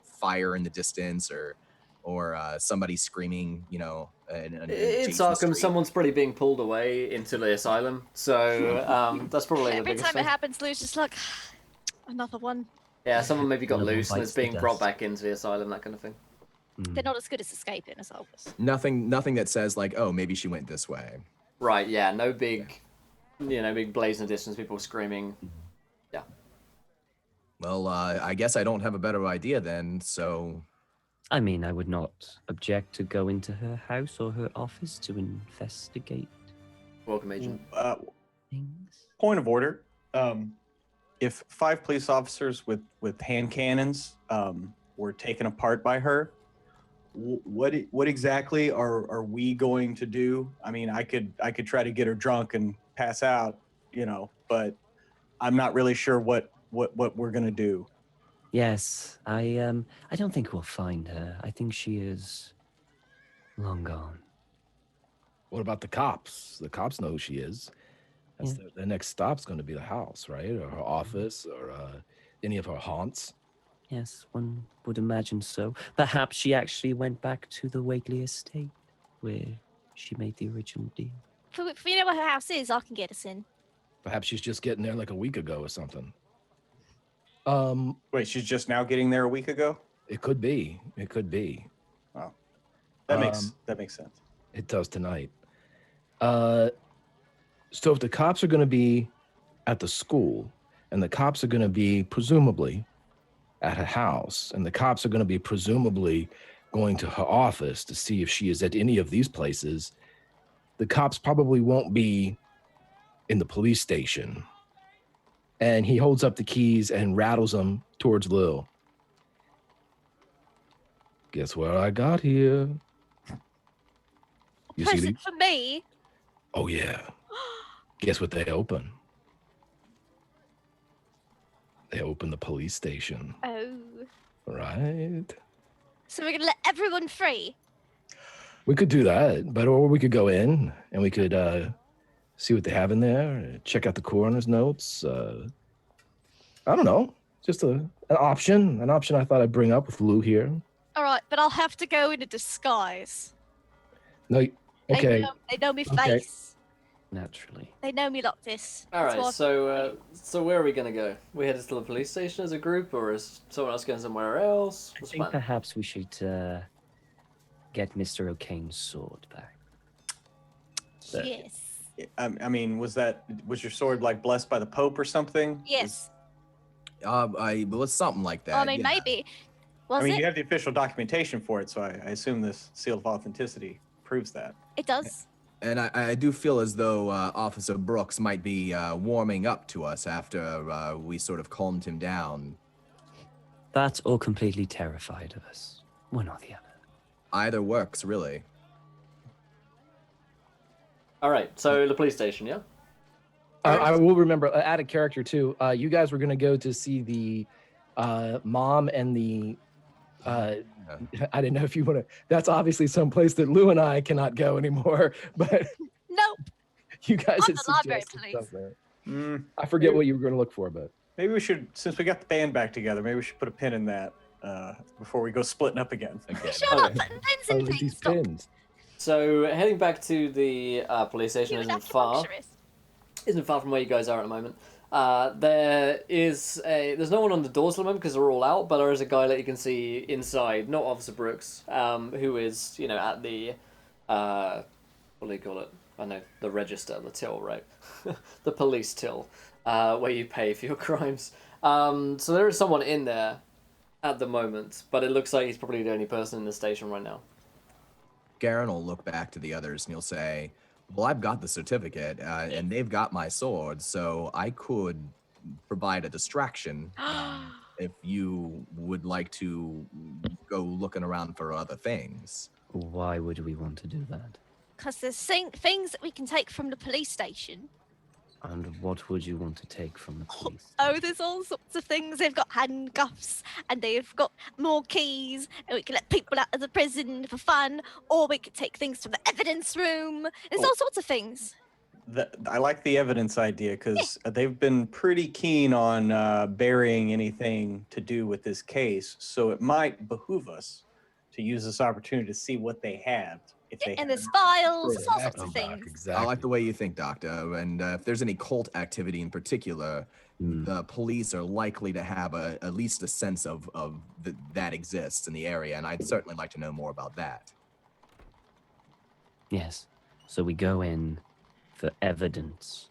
fire in the distance or somebody screaming. It's Arkham. Someone's probably being pulled away into the asylum, so that's probably the Every biggest time thing. it happens, Lou's just like, another one. Yeah, someone maybe got Another loose and bites is the being brought dust. back into the asylum, that kind of thing. They're not as good as escaping as I was. Nothing that says like, oh, maybe she went this way. Right, yeah, no big, big blaze in the distance, people screaming. Yeah. Well, I guess I don't have a better idea then, so... I mean, I would not object to go into her house or her office to investigate Welcome, Agent. things. Point of order. If 5 police officers with hand cannons were taken apart by her, what exactly are we going to do? I mean, I could try to get her drunk and pass out, but I'm not really sure what we're gonna do. Yes, I don't think we'll find her. I think she is long gone. What about the cops? The cops know who she is. That's their next stop's going to be the house, right? Or her office, or any of her haunts. Yes, one would imagine so. Perhaps she actually went back to the Wakely estate where she made the original deal. If we know where her house is, I can get us in. Perhaps she's just getting there like a week ago or something. Wait, she's just now getting there a week ago? It could be. It could be. Wow. That makes sense. It does tonight. So if the cops are going to be at the school, and the cops are going to be presumably at her house, and the cops are going to be presumably going to her office to see if she is at any of these places, the cops probably won't be in the police station. And he holds up the keys and rattles them towards Lil. Guess what I got here? You see Present these? for me. Oh, yeah. Guess what they open? They open the police station. Oh. Right? So we're gonna let everyone free. We could do that, but or we could go in and we could see what they have in there, check out the coroner's notes. I don't know. Just an option I thought I'd bring up with Lou here. All right, but I'll have to go in a disguise. No, okay. They know me Okay. face. Naturally. They know me like this. All That's right, why- so where are we gonna go? We headed to the police station as a group, or is someone else going somewhere else? I What's the think plan? perhaps we should get Mr. O'Kane's sword back. Yes. I mean, was your sword like blessed by the Pope or something? Yes. Well, it's something like that. Well, I mean, yeah. maybe. Was I mean, it? you have the official documentation for it, so I assume this seal of authenticity proves that. It does. And I do feel as though Officer Brooks might be warming up to us after we sort of calmed him down. That or completely terrified of us. One or the other. Either works, really. All right, so the police station, yeah. I will remember, add a character too. You guys were going to go to see the mom and the. I didn't know if you want to. That's obviously some place that Lou and I cannot go anymore. But Nope. you guys Not had the library, suggested please. something. I forget what you were going to look for, but Maybe we should, since we got the band back together, maybe we should put a pin in that before we go splitting up again. Shut up, putting pins in these things. Stop. pins. So heading back to the police station You isn't far. acupuncturist. From where you guys are at the moment. There's no one on the doors at the moment because they're all out, but there is a guy that you can see inside, not Officer Brooks, who is, at the, what do you call it? I know, the register, the till, right? The police till, where you pay for your crimes. So there is someone in there at the moment, but it looks like he's probably the only person in the station right now. Garen will look back to the others and he'll say, well, I've got the certificate, and they've got my sword, so I could provide a distraction if you would like to go looking around for other things. Why would we want to do that? Because there's things that we can take from the police station. And what would you want to take from the police? Oh, there's all sorts of things. They've got handcuffs and they've got more keys, and we can let people out of the prison for fun, or we could take things from the evidence room. There's all sorts of things. I like the evidence idea because they've been pretty keen on burying anything to do with this case. So it might behoove us to use this opportunity to see what they have. If they And have there's files, there's all Exactly, sorts of Doc, things. exactly. I like the way you think, Doctor. And if there's any cult activity in particular, the police are likely to have at least a sense of that exists in the area. And I'd certainly like to know more about that. Yes. So we go in for evidence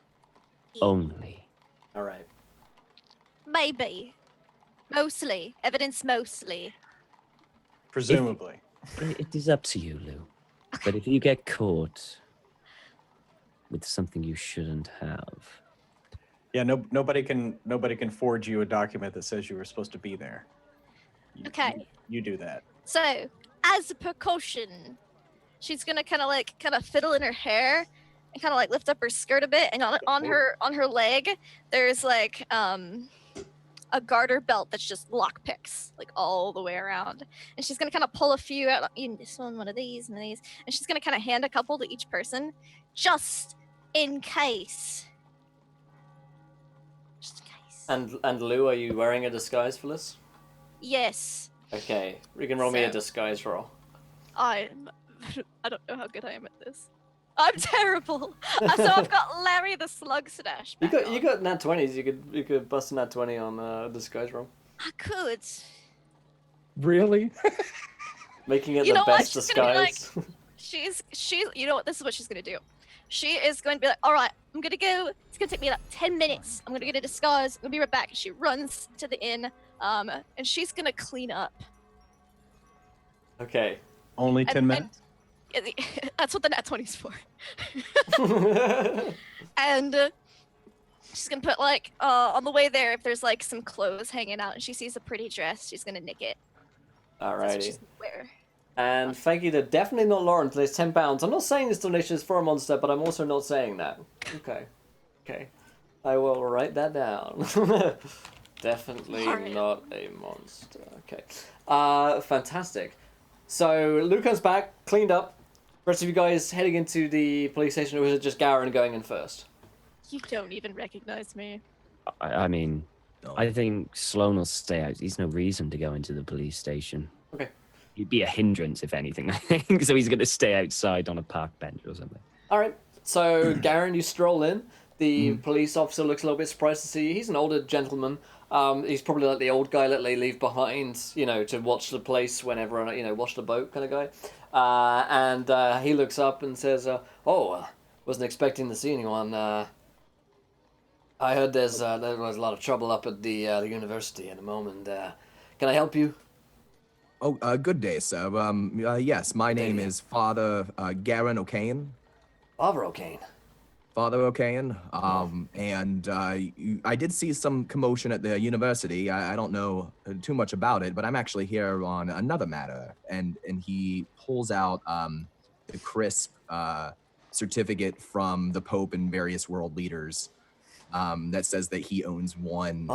only. All right. Maybe. Mostly. Evidence mostly. presumably. It is up to you, Lou. But if you get caught with something you shouldn't have, Yeah, nobody can forge you a document that says you were supposed to be there. Okay. You do that. So, as a precaution, she's gonna kind of fiddle in her hair and kind of lift up her skirt a bit, and on her leg, there's a garter belt that's just lock picks all the way around, and she's gonna kind of pull a few out. This one of these, and these, and she's gonna kind of hand a couple to each person, just in case. Just in case. And Lou, are you wearing a disguise for this? Yes. Okay, you can roll me a So- disguise roll. I don't know how good I am at this. I'm terrible. So I've got Larry the Slug Stash. You back got on. nat 20s. You could bust a nat 20 on disguise roll, I could. Really? making it You the know what? best She's gonna be like- disguise. She's. You know what? This is what she's gonna do. She is going to be like, all right, I'm gonna go. It's gonna take me like 10 minutes. I'm gonna get a disguise. I'm gonna be right back. She runs to the inn, and she's gonna clean up. Okay. Only 10 And- minutes. That's what the nat 20's for. And she's gonna put like on the way there, if there's like some clothes hanging out and she sees a pretty dress, she's gonna nick it. That's what Alrighty. she's gonna wear. And thank you to definitely not Lauren for this £10. I'm not saying this donation is for a monster, but I'm also not saying that. Okay. Okay. I will write that down. Definitely Alright. not a monster. Okay. Fantastic. So Luke comes back, cleaned up. Rest of you guys heading into the police station, or was it just Garen going in first? You don't even recognize me. I mean, No. I think Sloan will stay out. He's no reason to go into the police station. Okay. He'd be a hindrance, if anything, I think. So he's going to stay outside on a park bench or something. All right. So Garen, you stroll in. The police officer looks a little bit surprised to see you. He's an older gentleman. He's probably like the old guy that they leave behind, to watch the place whenever, watch the boat kind of guy. And he looks up and says, wasn't expecting to see anyone. I heard there was a lot of trouble up at the university at the moment. Can I help you? Oh, good day, sir. Yes, my name is Father Garen O'Kane. Father O'Kane. Father O'Kane. I did see some commotion at the university. I don't know too much about it, but I'm actually here on another matter. And he pulls out the crisp certificate from the Pope and various world leaders that says that he owns one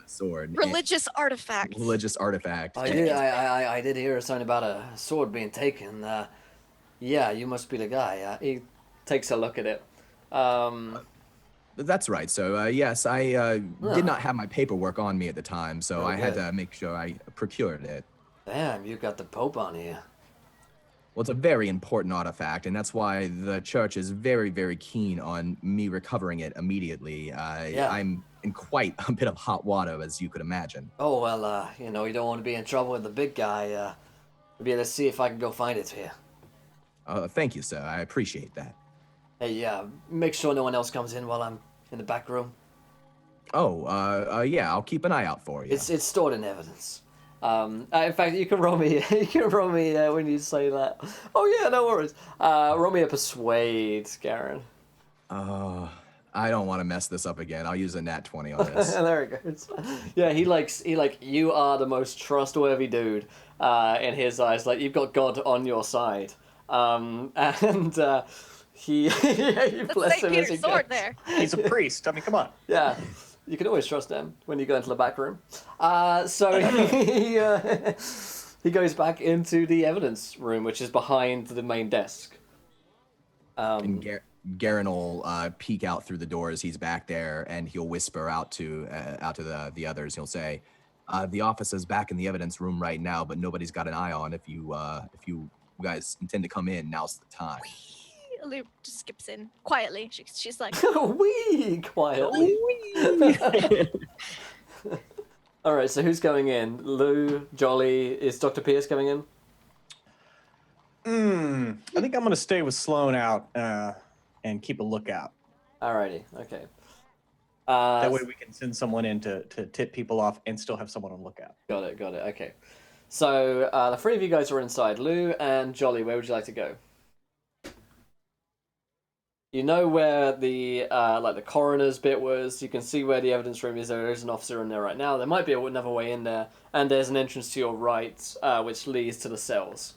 sword. Religious artifact. Religious artifact. I did hear something about a sword being taken. Yeah, you must be the guy. He takes a look at it. That's right. So yes, I did not have my paperwork on me at the time, so I had good. to make sure I procured it. Damn, you got the Pope on here. Well, it's a very important artifact, and that's why the church is very, very keen on me recovering it immediately. I'm in quite a bit of hot water, as you could imagine. Oh, well, you don't want to be in trouble with the big guy. Maybe let's see if I can go find it here. Thank you, sir. I appreciate that. Hey, make sure no one else comes in while I'm in the back room. Yeah, I'll keep an eye out for you. It's stored in evidence. In fact, you can roll me. You can roll me when you say that. Oh yeah, no worries. Roll me a persuade, Garen. I don't want to mess this up again. I'll use a nat 20 on this. There it goes. Yeah, you are the most trustworthy dude in his eyes. Like you've got God on your side. He bless him as St. Peter's he sword goes. there. He's a priest. I mean, come on. Yeah, you can always trust him when you go into the back room. So he goes back into the evidence room, which is behind the main desk. And Garen will peek out through the doors. He's back there, and he'll whisper out to the others. He'll say, "The office is back in the evidence room right now, but nobody's got an eye on. If you guys intend to come in, now's the time." Lou just skips in quietly. She's like, Wee quietly. All right, so who's going in? Lou, Jolly, is Dr. Pierce coming in? I think I'm gonna stay with Sloan out and keep a lookout. Alrighty, okay. That way we can send someone in to tip people off and still have someone on lookout. Got it, okay. So the three of you guys are inside. Lou and Jolly, where would you like to go? You know where the the coroner's bit was. You can see where the evidence room is. There is an officer in there right now. There might be another way in there, and there's an entrance to your right, which leads to the cells.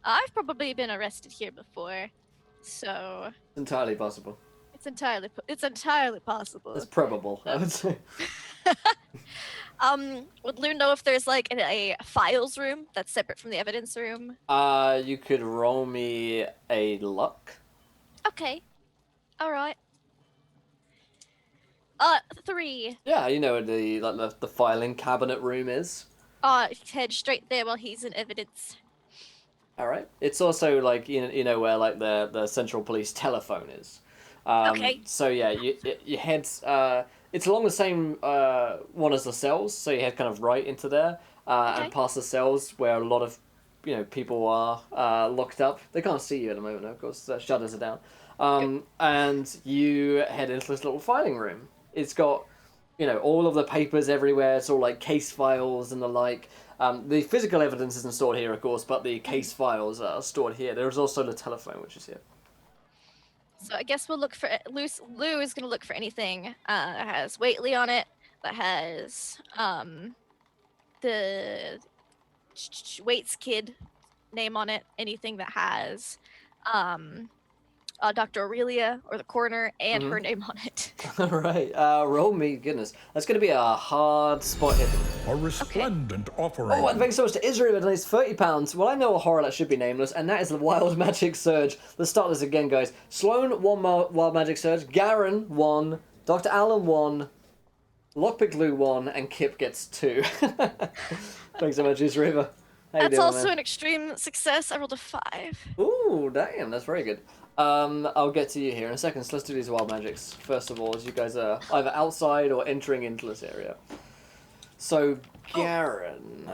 I've probably been arrested here before, so Entirely possible. it's entirely possible. It's probable, I would say. Would Lou know if there's like a files room that's separate from the evidence room? You could roll me a luck. Okay. All right. 3. Yeah, you know where the filing cabinet room is. Head straight there while he's in evidence. All right. It's also like you know where like the central police telephone is. Okay. So yeah, you head. It's along the same one as the cells, so you head kind of right into there Okay. and past the cells where a lot of people are locked up. They can't see you at the moment, of course. The shutters are down. And you head into this little filing room. It's got all of the papers everywhere. It's all like case files and the like. The physical evidence isn't stored here, of course, but the case files are stored here. There's also the telephone, which is here. So I guess we'll look for Lou is gonna look for anything that has Waitley on it, that has the Waits kid name on it, anything that has Dr. Aurelia or the coroner and her name on it. All right. Roll me. Goodness, that's going to be a hard spot hit. A resplendent offering. Oh, and thanks so much to Israel with nice £30. Well, I know a horror that should be nameless, and that is the Wild Magic Surge. Let's start this again, guys. Sloan, 1 Wild Magic Surge. Garen, 1. Dr. Allen, 1. Lockpick Lou, 1. And Kip gets 2. Thanks so much, Israel. That's also an extreme success. I rolled a 5. Ooh, damn, that's very good. I'll get to you here in a second, so let's do these wild magics. First of all, as you guys are either outside or entering into this area. So, Garen.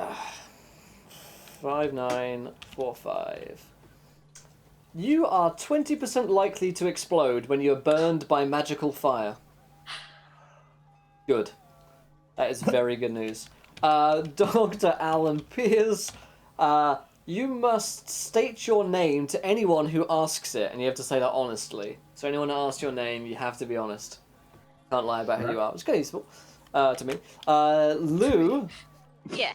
5945. You are 20% likely to explode when you're burned by magical fire. Good. That is very good news. Dr. Alan Pierce. You must state your name to anyone who asks it, and you have to say that honestly. So anyone that asks your name, you have to be honest. Can't lie about who you are. It's kind of useful to me. Lou. Yeah.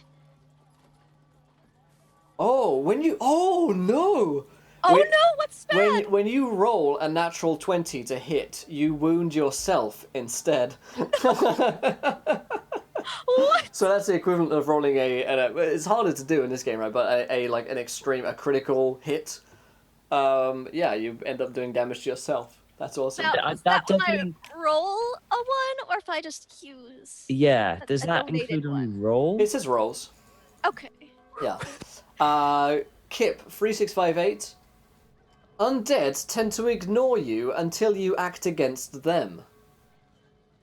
Oh, oh no! Oh no, what's bad? When you roll a natural 20 to hit, you wound yourself instead. What? So that's the equivalent of rolling it's harder to do in this game, right? But a critical hit. Yeah, you end up doing damage to yourself. That's awesome. Now, That is that when definitely- I roll a 1, or if I just use? Yeah, does a that donated include a one? roll? It says rolls. Okay. Yeah. Kip, 3658. Undead tend to ignore you until you act against them.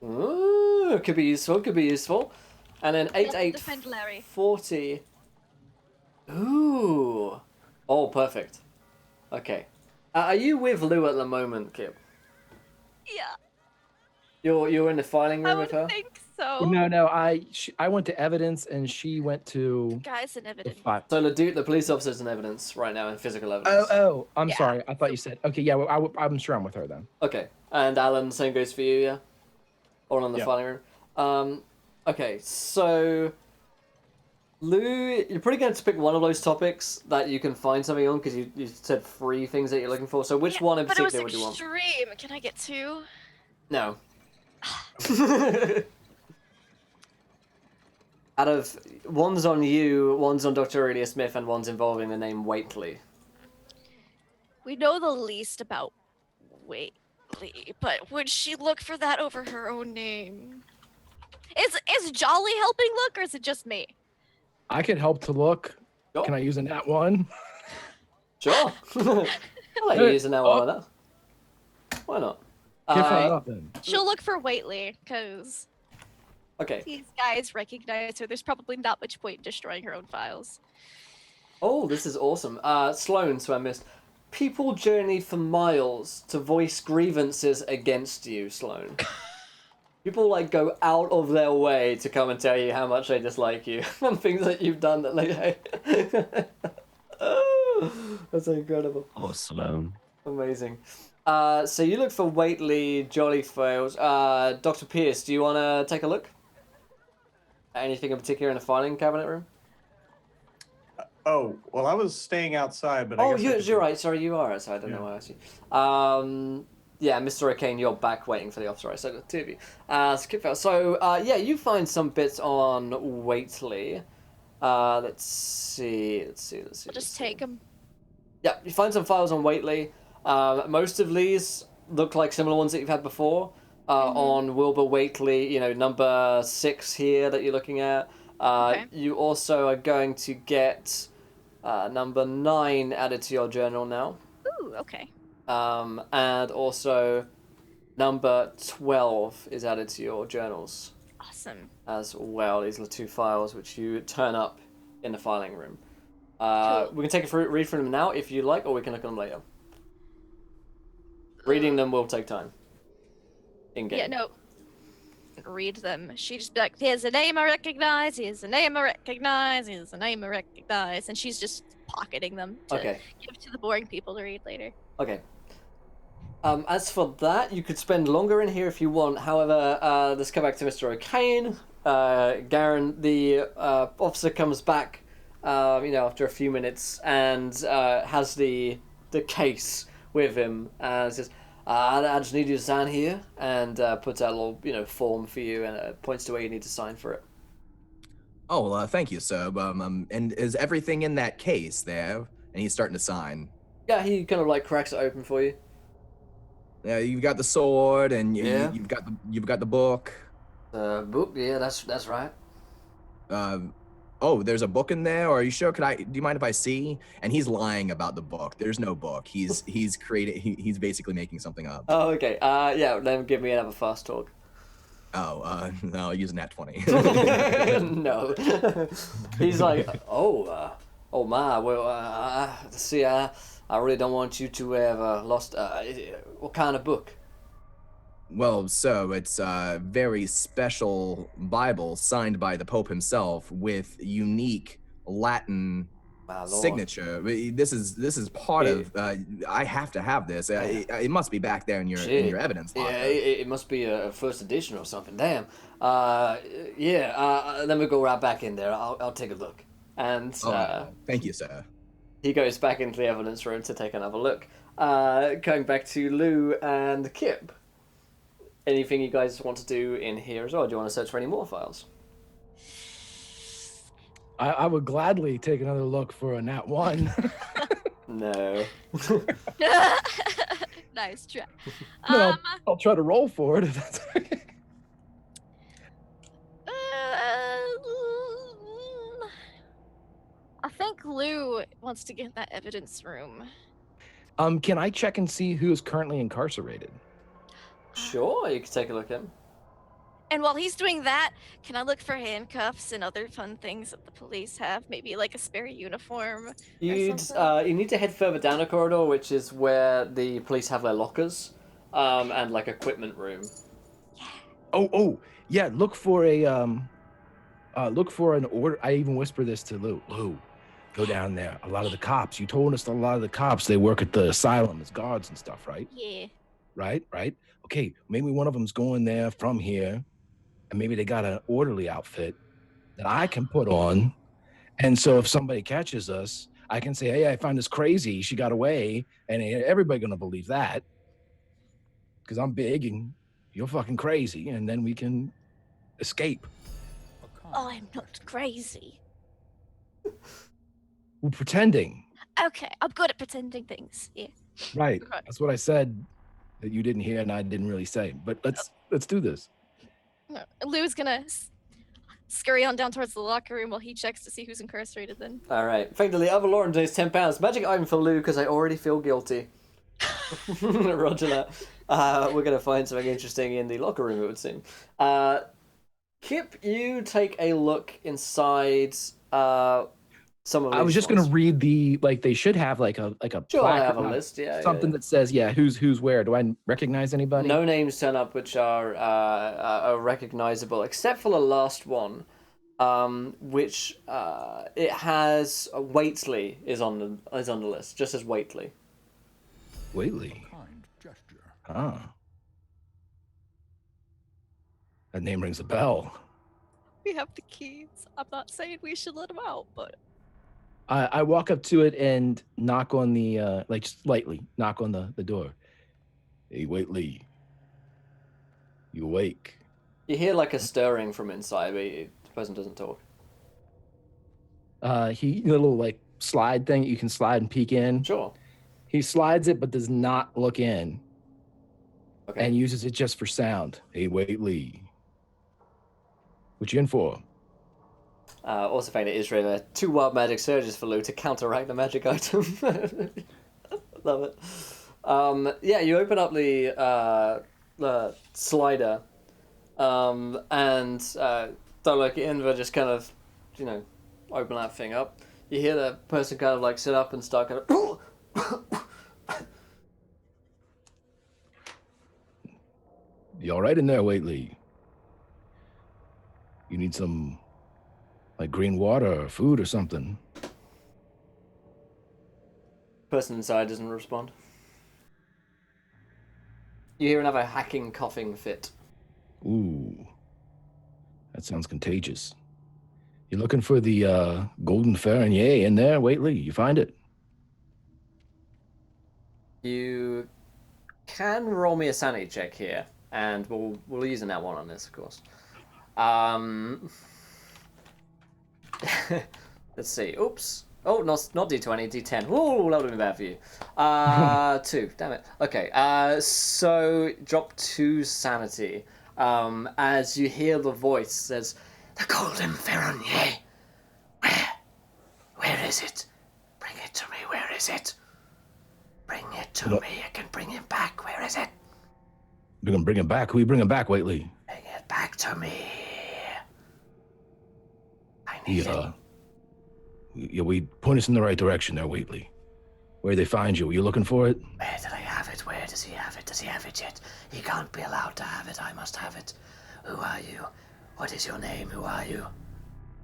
Ooh, could be useful, could be useful. And then Defend Larry. 40. Ooh. Oh, perfect. Okay. Are you with Lou at the moment, Kip? Yeah, You're in the filing I room would with her? think so. No, I went to evidence and she went to Guys in the evidence. 5. So the police officer's in evidence right now, in physical evidence. Oh, I'm Yeah. sorry. I thought you said. Okay, yeah, well, I'm sure I'm with her then. Okay. And Alan, same goes for you, yeah? All in the Yeah. filing room. Okay, so Lou, you're probably going to pick one of those topics that you can find something on, because you said 3 things that you're looking for. So which Yeah, one in but it was particular would you want? extreme. Can I get 2? No. Out of one's on you, one's on Dr. Aurelia Smith, and one's involving the name Waitley. We know the least about Waitley, but would she look for that over her own name? Is Jolly helping look, or is it just me? I could help to look. Sure. Can I use a nat 1? Sure. I'll let you use an hour like that. Why not? Give her nothing. She'll look for Waitley, because Okay. these guys recognize her. There's probably not much point in destroying her own files. Oh, this is awesome. Sloan, so I missed. People journey for miles to voice grievances against you, Sloan. People like go out of their way to come and tell you how much they dislike you and things that you've done that they hate. Oh, that's incredible. Oh, Sloan. Amazing. So you look for Waitley, Jolly fails. Dr. Pierce, do you want to take a look? Anything in particular in the filing cabinet room? Oh, well, I was staying outside, but I Oh, guess I could you're do- right. Sorry, you are outside. I don't know why I asked you. Yeah, Mr. O'Kane, you're back waiting for the officer. Right, so the 2 of you. Skip out. So, yeah, you find some bits on Waitley. Let's see. We'll just take them. Yeah, you find some files on Waitley. Most of these look like similar ones that you've had before. on Wilbur Waitley, number 6 here that you're looking at. Okay. You also are going to get number 9 added to your journal now. Ooh, okay. And also number 12 is added to your journals Awesome. as well. These are the 2 files which you turn up in the filing room. Cool. We can take a read from them now if you like, or we can look at them later. Reading them will take time. In-game. Yeah, no. Read them. She just be like, here's a name I recognize, here's a name I recognize, here's a name I recognize, and she's just pocketing them to give to the boring people to read later. Okay. As for that, you could spend longer in here if you want. However, let's come back to Mr. O'Kane. Garen, the officer comes back, after a few minutes and has the case with him and says, I just need you to sign here, and puts out a little, form for you and points to where you need to sign for it. Oh, well, thank you, sir. And is everything in that case there? And he's starting to sign. Yeah, he kind of cracks it open for you. Yeah, you've got the sword, and you've got the book. Book, yeah, that's right. Oh, there's a book in there. Or are you sure? Do you mind if I see? And he's lying about the book. There's no book. He's basically making something up. Oh, okay. Yeah, then give me another fast talk. Oh, no, I'll use a nat 20. No. He's like, oh my, well, see, I really don't want you to have lost, what kind of book? Well, so it's a very special Bible signed by the Pope himself with unique Latin signature. This is part of. I have to have this. It must be back there in your evidence locker. Yeah, it must be a first edition or something. Damn. Let me go right back in there. I'll take a look. And thank you, sir. He goes back into the evidence room to take another look. Going back to Lou and Kip. Anything you guys want to do in here as well? Do you want to search for any more files? I would gladly take another look for a nat 1. No. Nice try. No, I'll try to roll for it if that's okay. I think Lou wants to get in that evidence room. Can I check and see who is currently incarcerated? Sure, you can take a look at him. And while he's doing that, can I look for handcuffs and other fun things that the police have? Maybe like a spare uniform. You need to head further down the corridor, which is where the police have their lockers, and equipment room. Yeah. Oh, yeah. Look for an order. I even whisper this to Lou. Lou, go down there. A lot of the cops. You told us a lot of the cops. They work at the asylum as guards and stuff, right? Yeah. Right. Okay, maybe one of them's going there from here, and maybe they got an orderly outfit that I can put on. And so if somebody catches us, I can say, hey, I found this crazy. She got away. And everybody going to believe that because I'm big and you're fucking crazy. And then we can escape. I'm not crazy. We're pretending. Okay, I'm good at pretending things. Yeah. Right. That's what I said that you didn't hear and I didn't really say. But let's do this. Lou's gonna scurry on down towards the locker room while he checks to see who's incarcerated then. All right. Effectively, other Lauren pays £10. Magic item for Lou because I already feel guilty. Roger that. We're going to find something interesting in the locker room, it would seem. Kip, you take a look inside some of. I was just going to read they should have like a Sure, I plaque have a or list. Yeah, something that says who's where. Do I recognize anybody? No names turn up which are recognizable, except for the last one, which it has Waitley is on the list, just as Waitley. Waitley. Kind gesture. Ah. That name rings a bell. We have the keys. I'm not saying we should let him out, but I walk up to it and knock on the just lightly knock on the door. Hey, Waitley. You awake? You hear a stirring from inside, but the person doesn't talk. He a little slide thing you can slide and peek in. Sure. He slides it but does not look in. Okay. and uses it just for sound. Hey, Waitley. What you in for? Also found it is really 2 wild magic surges for Lou to counteract the magic item. Love it. Yeah, you open up the slider, and don't look in, but just kind of, open that thing up. You hear the person kind of like sit up and start kind of. You all right in there, Waitley? You need some, like, green water or food or something? Person inside doesn't respond. You hear another hacking, coughing fit. Ooh, that sounds contagious. You looking for the golden Ferronier in there, Waitley? You find it? You can roll me a sanity check here, and we'll use that one on this, of course. Let's see. Oops. Oh, not D20, D10. Ooh, that would have been bad for you. 2. Damn it. Okay. So drop 2 sanity. As you hear the voice says, "The golden Ferronier. Where is it? Bring it to me. Where is it? Bring it to me. I can bring him back. Where is it? You're gonna bring him back? Who you bringing back, Waitley? Bring it back to me. I need it." Yeah, we point us in the right direction there, Waitley. Where they find you? Were you looking for it? Where did I have it? Where does he have it? Does he have it yet? He can't be allowed to have it. I must have it. Who are you? What is your name? Who are you?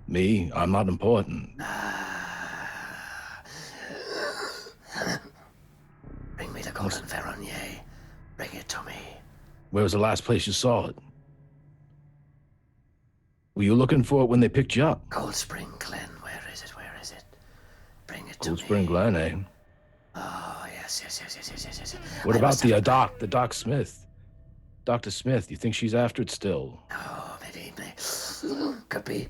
Me? I'm not important. Bring me the golden Ferronier. Bring it to me. Where was the last place you saw it? Were you looking for it when they picked you up? Cold Spring Glen. Where is it? Where is it? Bring it to Cold me. Spring Glen, eh? Oh, yes. What I about must the have- Doc Smith? Dr. Smith, you think she's after it still? Oh, maybe. Could be.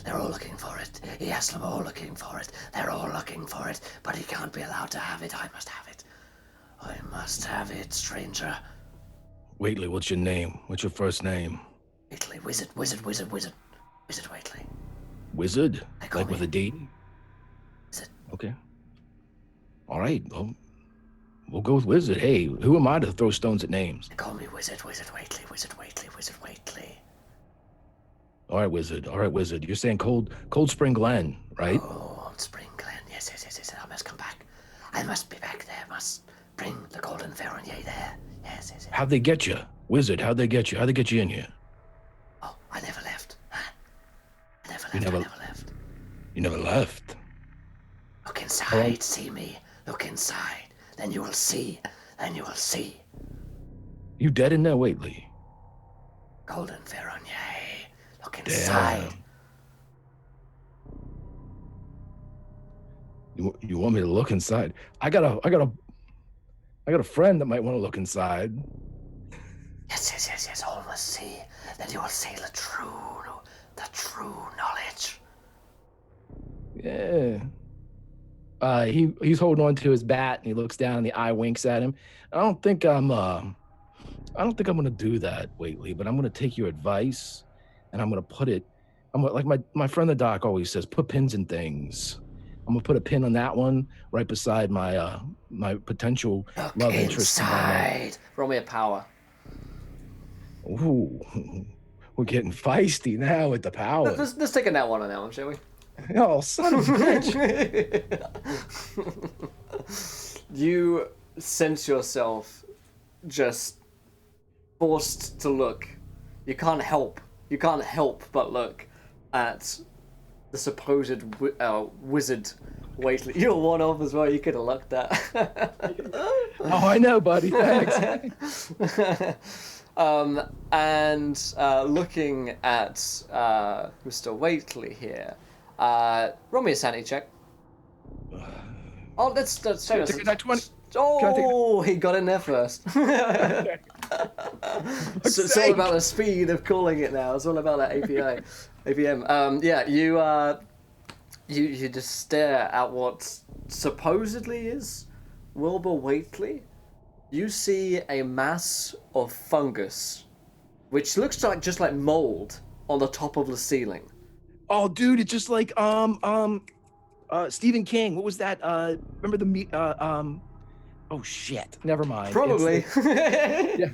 They're all looking for it. Yes, they're all looking for it. They're all looking for it. But he can't be allowed to have it. I must have it. I must have it, stranger. Waitley, what's your name? What's your first name? Waitley, wizard. Wizard Waitley. Wizard? They call Like with me a D? Wizard. Okay. All right. Well, we'll go with Wizard. Hey, who am I to throw stones at names? They call me Wizard Waitley. All right, Wizard. You're saying Cold Spring Glen, right? Oh, Spring Glen. Yes. I must come back. I must be back there. Must bring the golden Ferronier there. Yes. How'd they get you? Wizard, how'd they get you? How'd they get you in here? Oh, I never left. I never left. You never left? Look inside, see me. Look inside. Then you will see. You dead in there, Waitley? Golden Ferronier. Look inside. Damn. You want me to look inside? I got a friend that might want to look inside. Yes. All must see. Then you will see the true knowledge. Yeah. He's holding on to his bat and he looks down and the eye winks at him. I don't think I'm gonna do that, Waitley, but I'm gonna take your advice and I'm gonna put it. Like my friend the doc always says, put pins in things. I'm gonna put a pin on that one right beside my my potential Look love interest. inside. Roll me a power. Ooh, we're getting feisty now with the power. Let's take a nat one on that one, shall we? Oh, son of a bitch. You sense yourself just forced to look. You can't help but look at the supposed wizard Waitley. You're one of as well. You could have looked at. Oh, I know, buddy. Thanks. And looking at Mr. Waitley here, roll me a sanity check. Oh, let's show us. Take that 20. Oh, he got in there first. So it's all about the speed of calling it now. It's all about that APM. Yeah, you just stare at what supposedly is Wilbur Waitley, you see a mass of fungus, which looks like just like mold on the top of the ceiling. Oh, dude, it's just like Stephen King. What was that? Remember oh shit. Never mind. Probably. Yeah.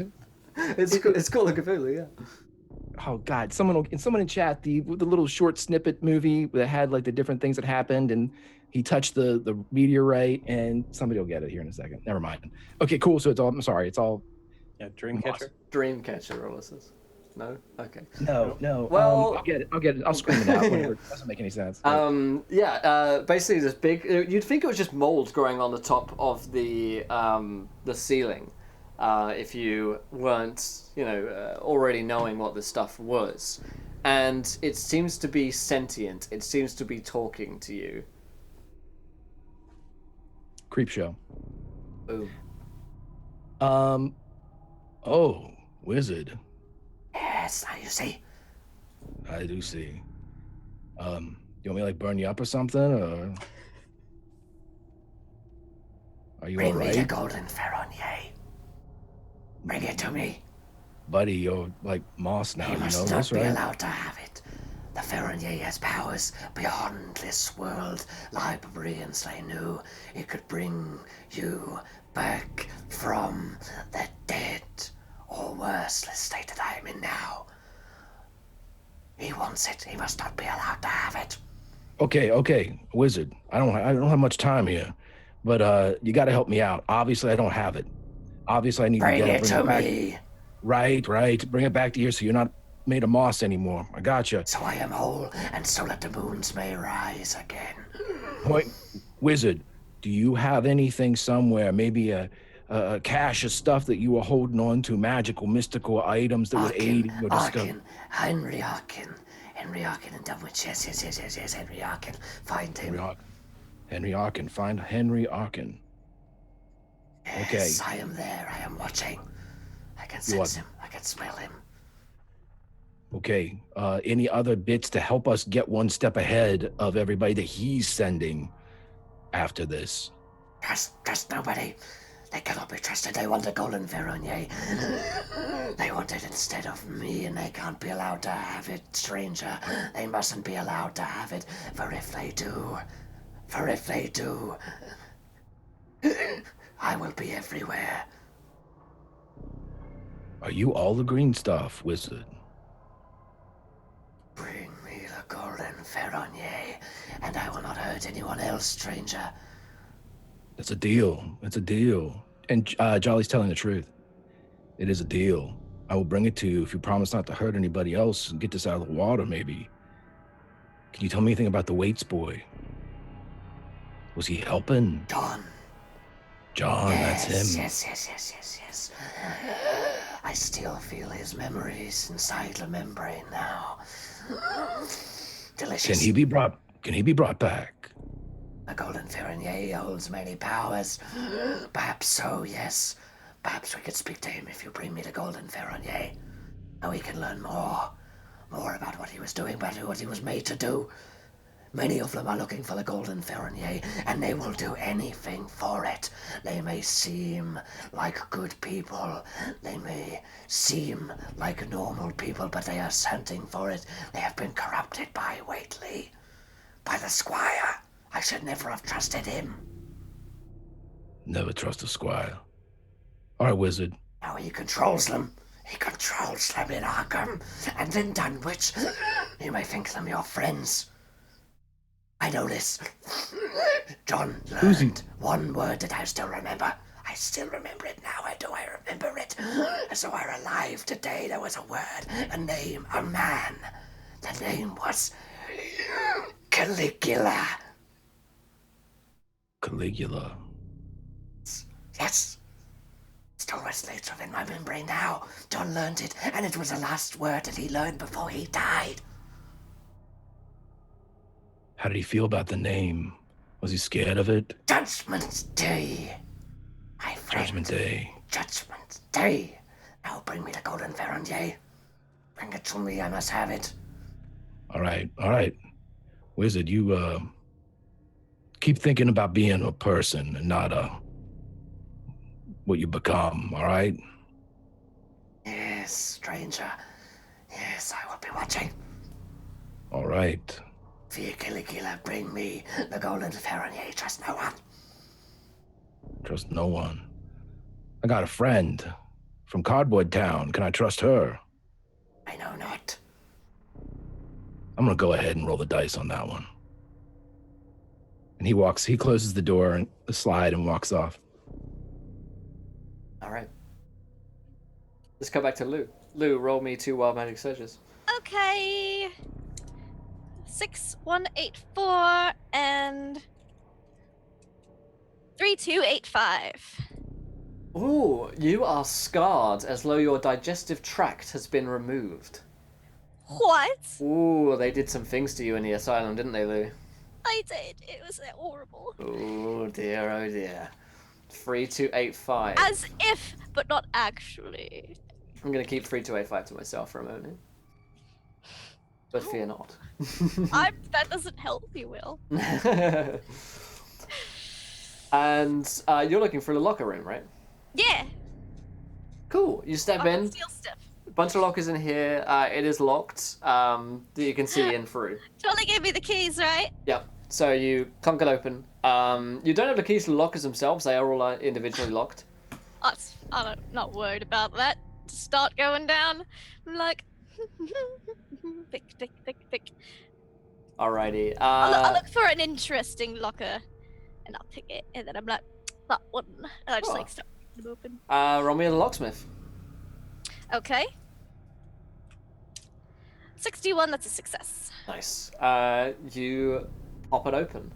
It's called a Cthulhu, yeah. Oh God, someone in chat, the little short snippet movie that had like the different things that happened, and he touched the meteorite, and somebody will get it here in a second. Never mind. Okay, cool. So I'm sorry. It's all Yeah, Dreamcatcher. Dreamcatcher, Ulysses. No? Okay. no. Well- I'll get it. I'll scream it out. Whatever. It doesn't make any sense. Basically this big. You'd think it was just mold growing on the top of the ceiling, if you weren't, already knowing what this stuff was, and it seems to be sentient. It seems to be talking to you. Creep show. Boom. Oh, wizard. Yes, now you see. I do see. You want me to like burn you up or something, or are you all Bring me the right, golden ferronnier. Bring it to me. buddy? You're like moss now. He You know must not this, be right? allowed to have it. The Ferronnier has powers beyond this world. Librarians, they knew it could bring you back from the dead, or worse, the state that I am in now. He wants it. He must not be allowed to have it. Okay, wizard. I don't have much time here, but you got to help me out. Obviously, I don't have it. Obviously, I need Bring to it to back. me. Right. Bring it back to here so you're not made of moss anymore. I gotcha. So I am whole, and so that the moons may rise again. Wait, wizard, do you have anything somewhere? Maybe a cache of stuff that you were holding on to, magical, mystical items that would aid in your discovery? Henry Arkin, and Dunwich. Yes, Henry Arkin. Find him. Henry Arkin. Find Henry Arkin. Yes, I am there. I am watching. I can sense him. I can smell him. Okay. Any other bits to help us get one step ahead of everybody that he's sending after this? Trust nobody. They cannot be trusted. They want the golden Ferronnier. They want it instead of me, and they can't be allowed to have it, stranger. They mustn't be allowed to have it, for if they do, I will be everywhere. Are you all the green stuff, wizard? Bring me the golden Ferronnier, and I will not hurt anyone else, stranger. It's a deal. And Jolly's telling the truth. It is a deal. I will bring it to you if you promise not to hurt anybody else and get this out of the water, maybe. Can you tell me anything about the Waits boy? Was he helping? John, Yes, that's him. Yes. I still feel his memories inside the membrane now. Delicious. Can he be brought back? The golden Ferronnier holds many powers. Perhaps so, yes. Perhaps we could speak to him if you bring me the golden Ferronnier. Now we can learn more about what he was doing, about what he was made to do. Many of them are looking for the golden Ferronnier, and they will do anything for it. They may seem like good people. They may seem like normal people, but they are hunting for it. They have been corrupted by Waitley, by the Squire. I should never have trusted him. Never trust a squire. All right, wizard. Now he controls them. He controls them in Arkham, and in Dunwich. You may think them your friends. I know this. John learned one word that I still remember. I still remember it now. How do I remember it? As though I were alive today, there was a word, a name, a man. The name was Caligula. Caligula. Yes. Still resonates within my membrane now. John learned it, and it was the last word that he learned before he died. How did he feel about the name? Was he scared of it? Judgment Day. My friend. Judgment Day. Judgment Day. Now bring me the golden Ferronnier. Bring it to me, I must have it. All right. Wizard, you keep thinking about being a person and not what you become, all right? Yes, stranger. Yes, I will be watching. All right. Fear killer, bring me the golden Fahrenheit. Trust no one. Trust no one. I got a friend from Cardboard Town. Can I trust her? I know not. I'm gonna go ahead and roll the dice on that one. And he closes the door and the slide and walks off. All right. Let's go back to Lou. Lou, roll me 2 wild magic surges. Okay. 6, 1, 8, 4, and 3, 2, 8, 5. Ooh, you are scarred as though your digestive tract has been removed. What? Ooh, they did some things to you in the asylum, didn't they, Lou? I did. It was horrible. Oh dear, oh dear. 3285. As if, but not actually. I'm gonna keep 3285 to myself for a moment. But fear not. That doesn't help you, Will. And you're looking for the locker room, right? Yeah. Cool. You step in. Steal stuff. Bunch of lockers in here. It is locked. That you can see in through. Totally gave me the keys, right? Yep. So you clunk it open. You don't have the keys to the lockers themselves. They are all individually locked. I'm not worried about that. To start going down, I'm like, pick. Alrighty. I'll look for an interesting locker, and I'll pick it, and then I'm like, that one, and I just like start them open. Roll me the locksmith. Okay. 61. That's a success. Nice. You pop it open.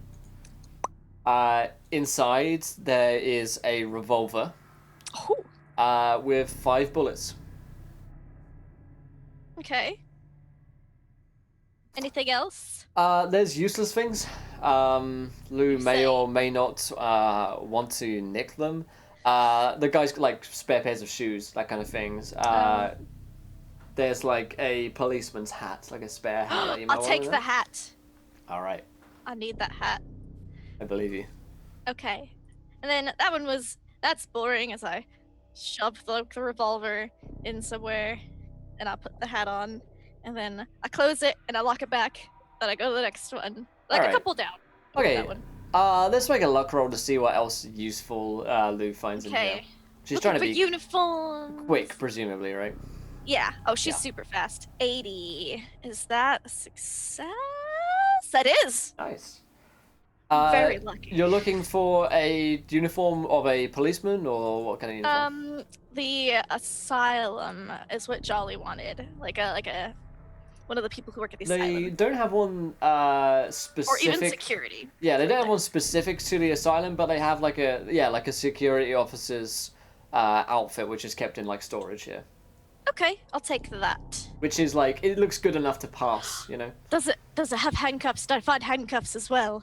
Inside there is a revolver. Oh. With 5 bullets. Okay. Anything else? There's useless things. Lou may or may not want to nick them. The guy's got, like, spare pairs of shoes, that kind of things. There's like a policeman's hat, like a spare hat that you might I'll take the hat. All right. I need that hat. I believe you. Okay. And then that's boring as I shove the revolver in somewhere and I put the hat on and then I close it and I lock it back. Then I go to the next one. Like Alright. a couple down. Okay. That one. Let's make a luck roll to see what else useful Lou finds in here. Okay. She's Looking trying to for be uniforms. quick, presumably, right? Yeah. Oh, she's Yeah. super fast. 80. Is that a success? That is. Nice. Very lucky. You're looking for a uniform of a policeman, or what kind of uniform? The asylum is what Jolly wanted. Like a one of the people who work at the They asylum. don't have one specific. Or even security. Yeah, they don't have one specific to the asylum, but they have like a security officer's outfit, which is kept in like storage here. Okay, I'll take that. Which is like, it looks good enough to pass, you know. Does it have handcuffs? Did I find handcuffs as well?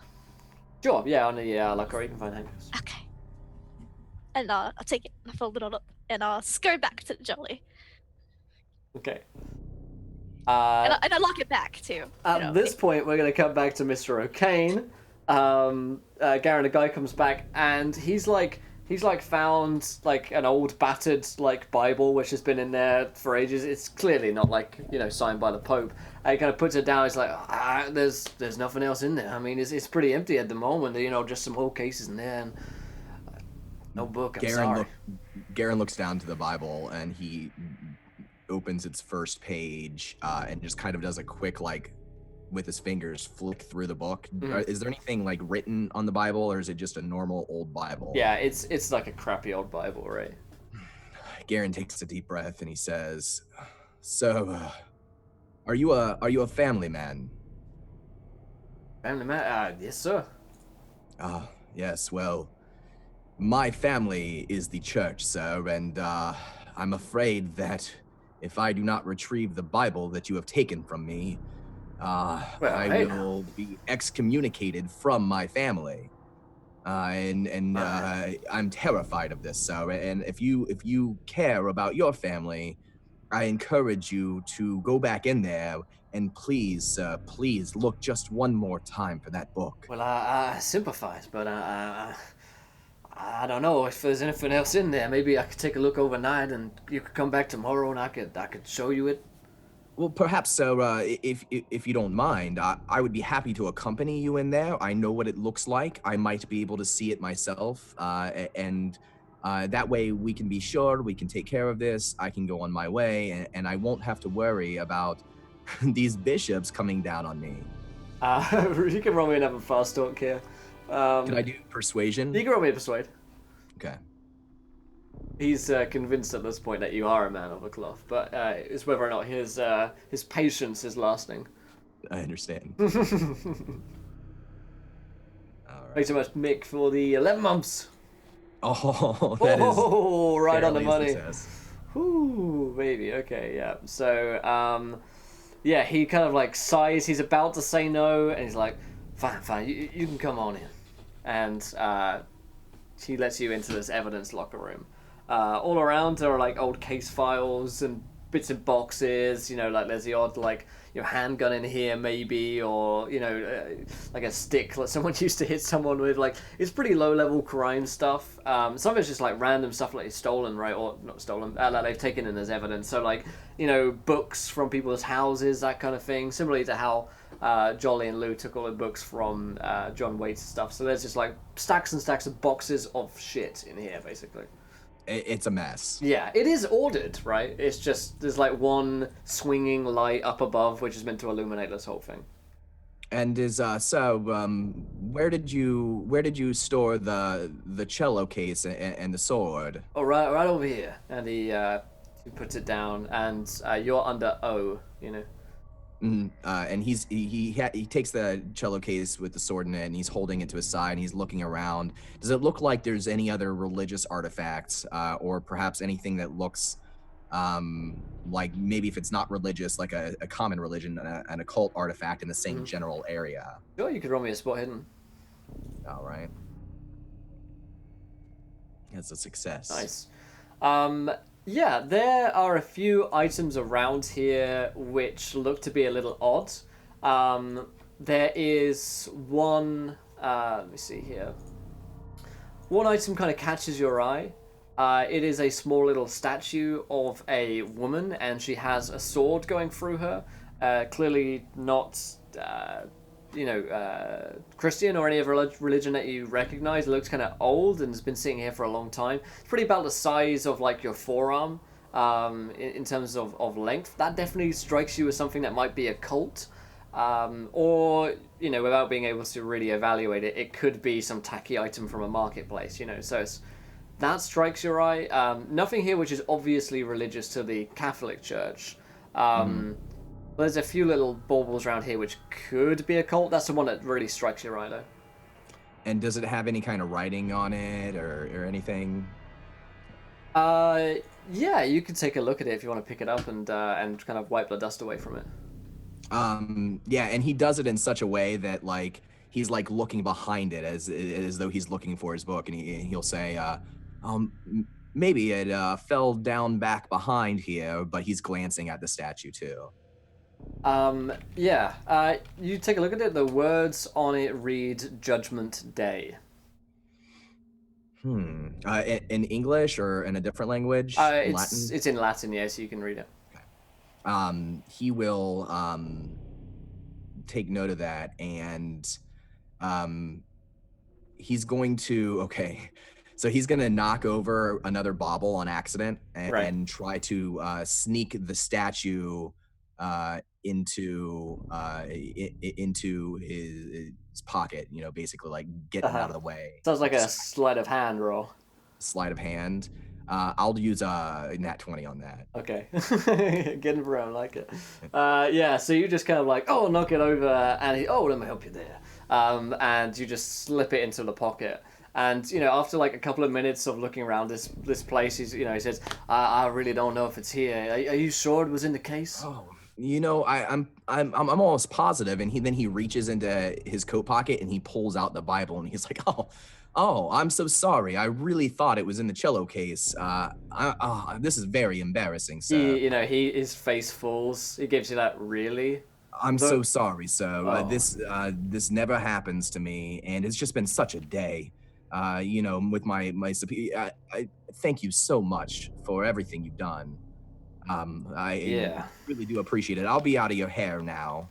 Sure, yeah, on the locker you can find handcuffs. Okay. And I'll take it, and I fold it all up, and I'll scurry back to the Jolly. Okay. And I lock it back too. At this point, we're going to come back to Mr. O'Kane. Garen, a guy comes back, and he's found like an old battered like Bible which has been in there for ages. It's clearly not like, you know, signed by the Pope. And he kind of puts it down. He's like, there's nothing else in there. I mean, it's pretty empty at the moment. You know, just some old cases in there and no book. I'm sorry. Garen looks down to the Bible and he opens its first page and just kind of does a quick, like, with his fingers flick through the book. Is there anything like written on the Bible, or is it just a normal old Bible? Yeah, it's like a crappy old Bible, right? Garen takes a deep breath and he says, "So, are you a family man?" Family man? Yes, sir. Yes. Well, my family is the church, sir, and I'm afraid that if I do not retrieve the Bible that you have taken from me, I will be excommunicated from my family, and I'm terrified of this, sir. And if you care about your family, I encourage you to go back in there and please look just one more time for that book. Well, I sympathize, but I I don't know if there's anything else in there. Maybe I could take a look overnight, and you could come back tomorrow, and I could show you it. Well, perhaps so. If you don't mind, I would be happy to accompany you in there. I know what it looks like. I might be able to see it myself, and that way we can be sure we can take care of this. I can go on my way, and I won't have to worry about these bishops coming down on me. You can roll me another fast talk here. Can I do persuasion? You can roll me a persuade. Okay. He's convinced at this point that you are a man of the cloth, but it's whether or not his patience is lasting. I understand. All right. Thanks so much, Mick, for the 11 months. Oh, that is right on the barely a money. success. Whoo, baby. Okay, yeah. So, yeah, he kind of like sighs. He's about to say no, and he's like, "Fine, you can come on in." And he lets you into this evidence locker room. All around there are like old case files and bits and boxes. You know, like there's the odd like handgun in here maybe, or like a stick that someone used to hit someone with. Like it's pretty low level crime stuff. Some of it's just like random stuff like stolen, right, or not stolen, that they've taken in as evidence. So like books from people's houses, that kind of thing. Similarly to how Jolly and Lou took all the books from John Waite's stuff. So there's just like stacks and stacks of boxes of shit in here basically. It's a mess. Yeah, it is ordered, right? It's just there's like one swinging light up above, which is meant to illuminate this whole thing. And where did you store the cello case and the sword? Oh, right over here. And he puts it down, and you're under O, And he takes the cello case with the sword in it, and he's holding it to his side, and he's looking around. Does it look like there's any other religious artifacts, or perhaps anything that looks like maybe if it's not religious, like a common religion, an occult artifact in the same general area? Sure, you could roll me a spot hidden. All right. That's a success. Nice. Yeah, there are a few items around here which look to be a little odd. There is one, let me see here. One item kind of catches your eye. It is a small little statue of a woman, and she has a sword going through her. Clearly not, Christian or any other religion that you recognize. It looks kind of old and has been sitting here for a long time. It's pretty about the size of like your forearm in terms of length. That definitely strikes you as something that might be a cult. Or, without being able to really evaluate it, it could be some tacky item from a marketplace, so that strikes your eye. Nothing here which is obviously religious to the Catholic Church. There's a few little baubles around here which could be a cult. That's the one that really strikes your eye, though. And does it have any kind of writing on it or anything? Yeah, you could take a look at it if you want to pick it up and kind of wipe the dust away from it. Yeah, and he does it in such a way that like he's like looking behind it as though he's looking for his book, and he'll say, maybe it fell down back behind here, but he's glancing at the statue too. You take a look at it. The words on it read Judgment Day. In English or in a different language? Latin? Latin? It's in Latin, yeah, so you can read it. Okay. He will take note of that, and he's going to so he's going to knock over another bauble on accident and try to sneak the statue into his pocket, basically like getting out of the way. Sounds like a sleight of hand roll. Sleight of hand. I'll use a nat 20 on that. Okay. Getting around, like it. So you just kind of like, knock it over, and let me help you there. And you just slip it into the pocket. And, after like a couple of minutes of looking around this place, he says, I really don't know if it's here. Are you sure it was in the case? I'm almost positive. And then he reaches into his coat pocket and he pulls out the Bible, and he's like, oh, I'm so sorry. I really thought it was in the cello case. This is very embarrassing, sir. His face falls. He gives you that really. I'm so sorry, sir. This never happens to me, and it's just been such a day. with my I thank you so much for everything you've done. I Yeah. really do appreciate it. I'll be out of your hair now.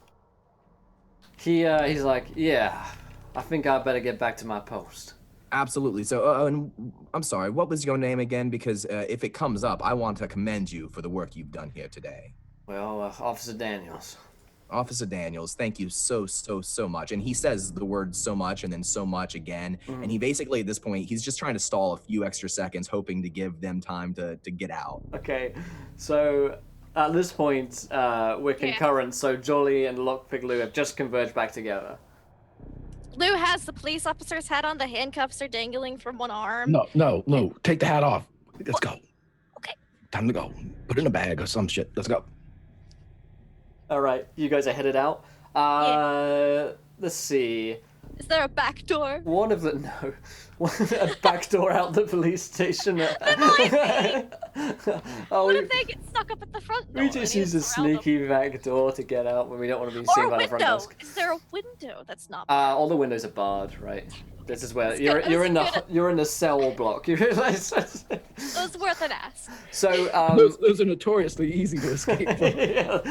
He's like, yeah, I think I better get back to my post. Absolutely. So, and I'm sorry, what was your name again? Because if it comes up, I want to commend you for the work you've done here today. Well, Officer Daniels. Officer Daniels, thank you so much. And he says the word so much and then so much again. And he basically, at this point, he's just trying to stall a few extra seconds, hoping to give them time to get out. Okay, so at this point, we're concurrent, so Jolly and Lockpick Lou have just converged back together. Lou has the police officer's hat on. The handcuffs are dangling from one arm. No, take the hat off. Let's go. Okay. Time to go. Put it in a bag or some shit. Let's go. All right, you guys are headed out. Let's see. Is there a back door? A back door out the police station. What if they get stuck up at the front door? We just use a sneaky back door to get out when we don't want to be Or seen a by the front window. desk. Is there a window that's not? All the windows are barred, right? This is where It's you're good. you're in the cell block. You realize? It was worth an ask. So Those are notoriously easy to escape from.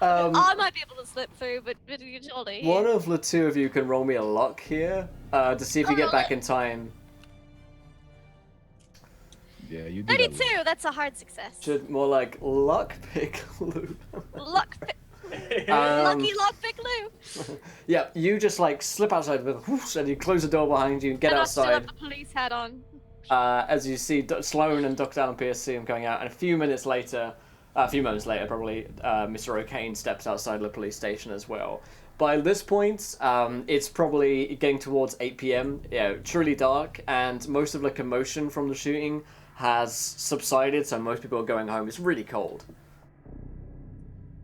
I might be able to slip through, but you're Jolly. One of the two of you can roll me a luck here to see if you get back in time. Yeah, you do. 32. That's a hard success. Should more like luck pick Lou. Lucky lockpick Lou. Yeah, you just like slip outside with whoosh, and you close the door behind you and get and outside. I still have the police hat on. As you see Sloan and Dr. Alan Pierce see him coming out, and a few moments later, probably, Mr. O'Kane steps outside the police station as well. By this point, it's probably getting towards 8 p.m., truly dark, and most of the commotion from the shooting has subsided, so most people are going home. It's really cold.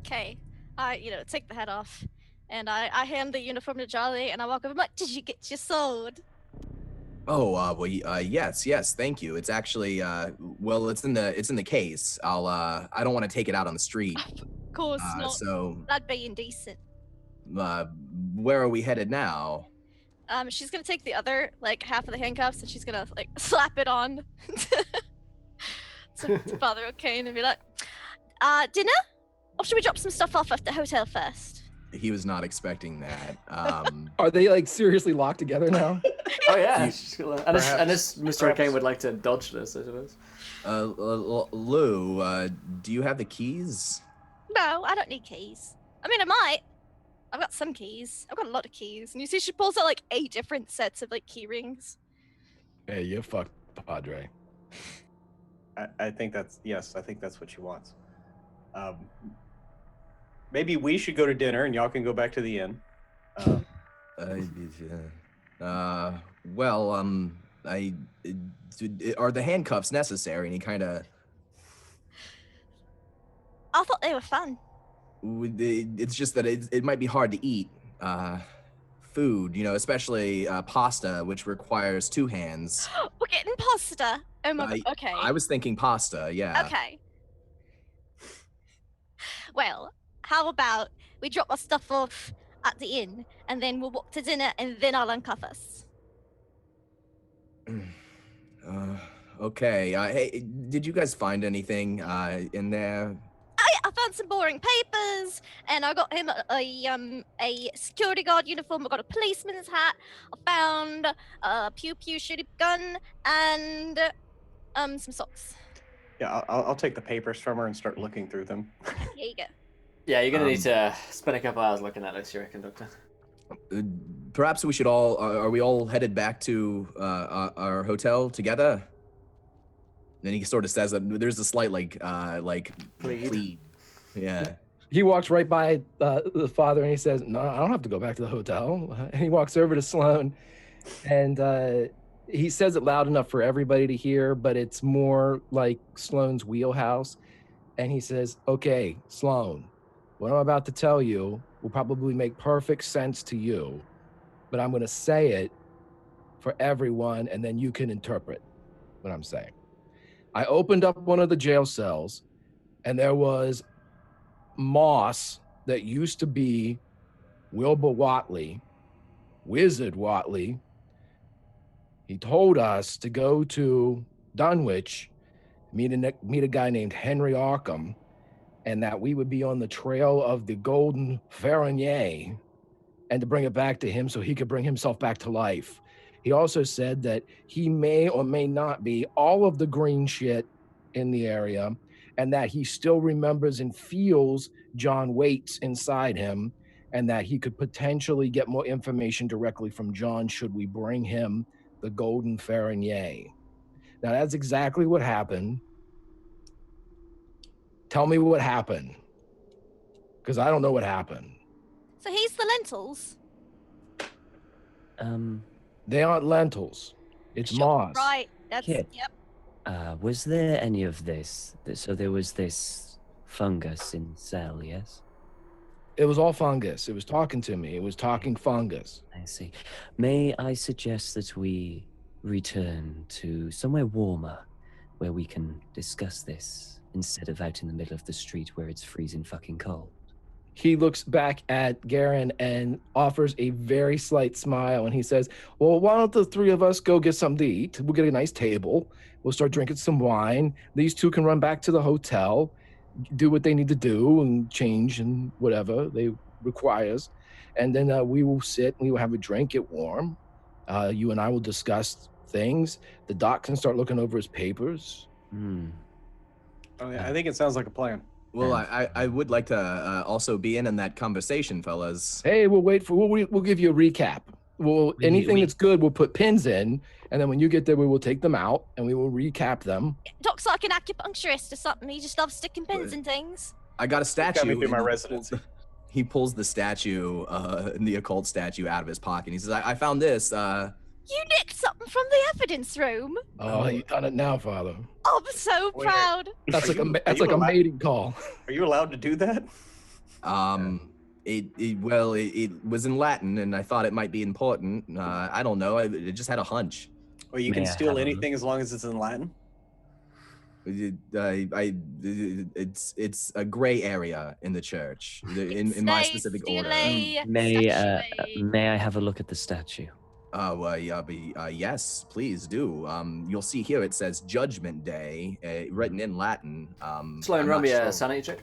Okay. I take the hat off, and I hand the uniform to Jolly, and I walk over. I'm like, did you get your sword? Oh, yes, thank you. It's actually, it's in the case. I don't want to take it out on the street. Of course not. So, that'd be indecent. where are we headed now? She's gonna take the other, half of the handcuffs, and she's gonna, slap it on to Father O'Kane and be like, dinner? Or should we drop some stuff off at the hotel first? He was not expecting that. Are they seriously locked together now? Oh yeah, unless Mr. O'Kane would like to dodge this, I suppose. Lou, do you have the keys? No, I don't need keys. I mean, I might. I've got some keys. I've got a lot of keys. And you see she pulls out 8 different sets of key rings. Hey, you're fucked, Padre. I think that's what she wants. Maybe we should go to dinner and y'all can go back to the inn. Are the handcuffs necessary? And he kind of... I thought they were fun. It's just that it might be hard to eat food, especially pasta, which requires 2 hands. We're getting pasta. Oh my god, okay. I was thinking pasta, yeah. Okay. Well, how about we drop our stuff off at the inn, and then we'll walk to dinner, and then I'll uncuff us. Okay. Hey, did you guys find anything in there? I found some boring papers, and I got him a security guard uniform. I got a policeman's hat. I found a pew shooting gun and some socks. Yeah, I'll take the papers from her and start looking through them. Here you go. Yeah, you're gonna need to spend a couple hours looking at this, you reckon, Doctor? Perhaps we should all... Are we all headed back to our hotel together? Then he sort of says that there's a slight plead. Yeah. He walks right by the father and he says, "No, I don't have to go back to the hotel." And he walks over to Sloan, and he says it loud enough for everybody to hear, but it's more like Sloan's wheelhouse. And he says, "Okay, Sloan, what I'm about to tell you will probably make perfect sense to you, but I'm going to say it for everyone, and then you can interpret what I'm saying. I opened up one of the jail cells, and there was moss that used to be Wilbur Watley, Wizard Watley, He told us to go to Dunwich, meet a guy named Henry Arkham, and that we would be on the trail of the Golden Ferronier, and to bring it back to him so he could bring himself back to life. He also said that he may or may not be all of the green shit in the area, and that he still remembers and feels John Waits inside him, and that he could potentially get more information directly from John should we bring him the Golden Ferronier. Now, that's exactly what happened. Tell me what happened, because I don't know what happened. So he's the lentils. They aren't lentils. It's Sure, moss. Right. That's Kit. yep. Was there any of this? So there was this fungus in the cell, yes? It was all fungus. It was talking to me. It was talking fungus. I see. May I suggest that we return to somewhere warmer where we can discuss this instead of out in the middle of the street where it's freezing fucking cold? He looks back at Garen and offers a very slight smile, and he says, well, why don't the three of us go get something to eat? We'll get a nice table. We'll start drinking some wine. These two can run back to the hotel, do what they need to do, and change and whatever they requires. And then we will sit and we will have a drink, get warm. You and I will discuss things. The doc can start looking over his papers. Oh, yeah, I think it sounds like a plan. Well, I would like to also be in that conversation, fellas. Hey, we'll give you a recap. Anything that's good, we'll put pins in, and then when you get there, we will take them out and we will recap them. Doc's like an acupuncturist or something. He just loves sticking pins in things. I got a statue. Got me through my and residency. He pulls the statue, the occult statue, out of his pocket. He says, "I found this." You nicked something from the evidence room. Oh, you done it now, Father. I'm so Wait. proud. That's like Are you a allowed- mating call. Are you allowed to do that? It was in Latin, and I thought it might be important. I don't know. I just had a hunch. Or you May can I steal have a anything as long as it's in Latin? It's a gray area in the church, in my specific order. May I have a look at the statue? Yes, please do. You'll see here it says Judgment Day, written in Latin. Sloan, I'm run not me a sure. sanity check.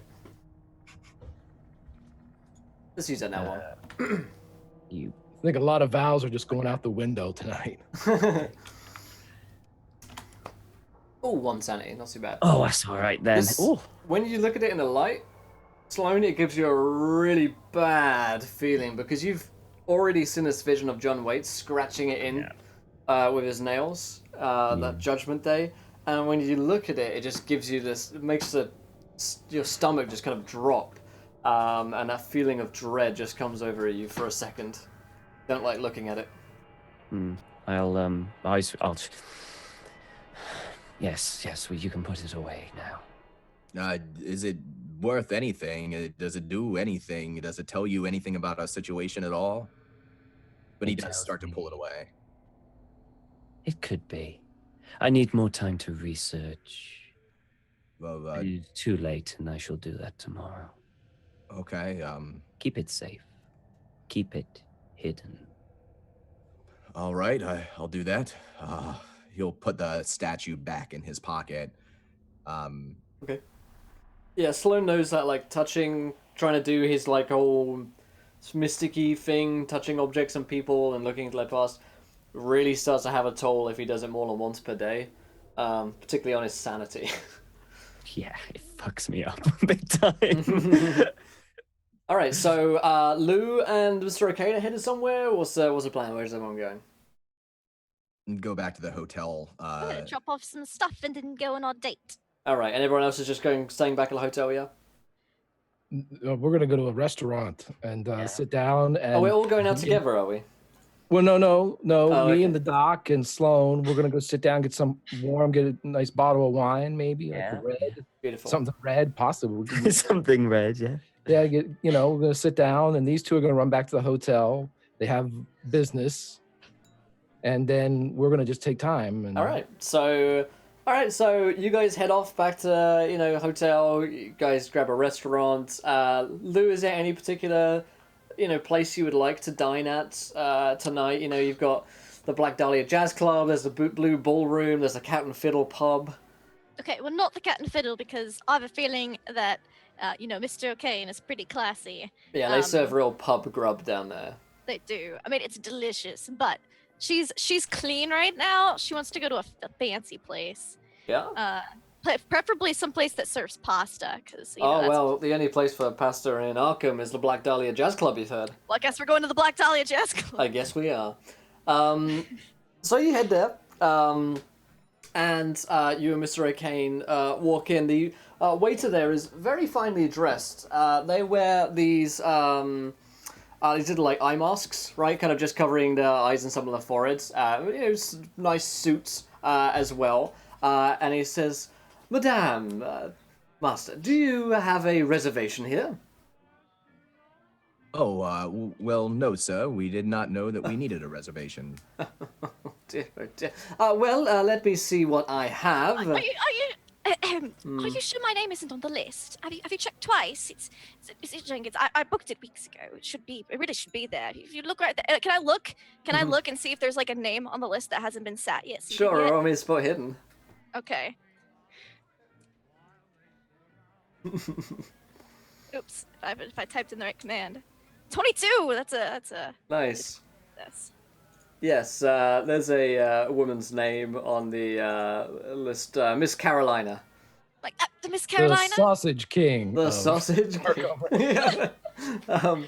Let's use that now one. You I think a lot of vows are just going out the window tonight. Oh, one sanity, not too bad. Oh, that's all right then. This- when you look at it in the light, Sloan, it gives you a really bad feeling because you've already seen this vision of John Waits scratching it in with his nails that Judgment Day, and when you look at it, it just gives you this. It makes your stomach just kind of drop, and that feeling of dread just comes over you for a second. Don't like looking at it. I'll Yes, well, you can put it away now. Is it worth anything? Does it do anything? Does it tell you anything about our situation at all? But he It does tells start to pull it me. away. It could be. I need more time to research. Well, It's too late, and I shall do that tomorrow. okay. Keep it safe. Keep it hidden. All right. I'll do that. He'll put the statue back in his pocket. Okay. Yeah, Sloan knows that, like, trying to do his, like, whole mysticky thing, touching objects and people and looking into their past, really starts to have a toll if he does it more than once per day, particularly on his sanity. Yeah, it fucks me up big time. All right, so Lou and Mr. Arcade are headed somewhere. What's the plan? Where's everyone going? Go back to the hotel. We're gonna drop off some stuff and then go on our date. All right, and everyone else is just staying back at the hotel, yeah? We're gonna go to a restaurant and sit down. And Oh, we're all going out together, are we? Well, no. Oh, Me okay. and the doc and Sloan. We're gonna go sit down, get some warm, get a nice bottle of wine, maybe like Yeah. a red, Beautiful. something red, possible. Something red, yeah. Yeah, we're gonna sit down, and these two are gonna run back to the hotel. They have business, and then we're gonna just take time. And All right, so you guys head off back to hotel. You guys grab a restaurant. Lou, is there any particular place you would like to dine at tonight? You've got the Black Dahlia Jazz Club. There's the Blue Ballroom. There's the Cat and Fiddle pub. Okay, well, not the Cat and Fiddle, because I have a feeling that, Mr. O'Kane is pretty classy. Yeah, they serve real pub grub down there. They do. I mean, it's delicious, but she's clean right now. She wants to go to a fancy place. Yeah. Preferably some place that serves pasta, because the only place for pasta in Arkham is the Black Dahlia Jazz Club. You've heard. Well, I guess we're going to the Black Dahlia Jazz Club. I guess we are. So you head there, and you and Mr. O'Kane walk in. The waiter there is very finely dressed. They wear these little like eye masks, right? Kind of just covering their eyes and some of their foreheads. Nice suits as well. And he says, "Madame, Master, do you have a reservation here?" Oh, well, no, sir. We did not know that we needed a reservation. Dear, oh dear. Let me see what I have. Are you sure my name isn't on the list? Have you checked twice? It's Jenkins. I booked it weeks ago. It really should be there. If you look right there, can I look? Can I look and see if there's like a name on the list that hasn't been sat yet? Sure, roll me a spot hidden. Okay. Oops! If I typed in the right command. 22. That's a nice. Yes. Yes, there's a woman's name on the list, Miss Carolina. Like the Miss Carolina. The Sausage King. The Sausage King. Yeah. Oh,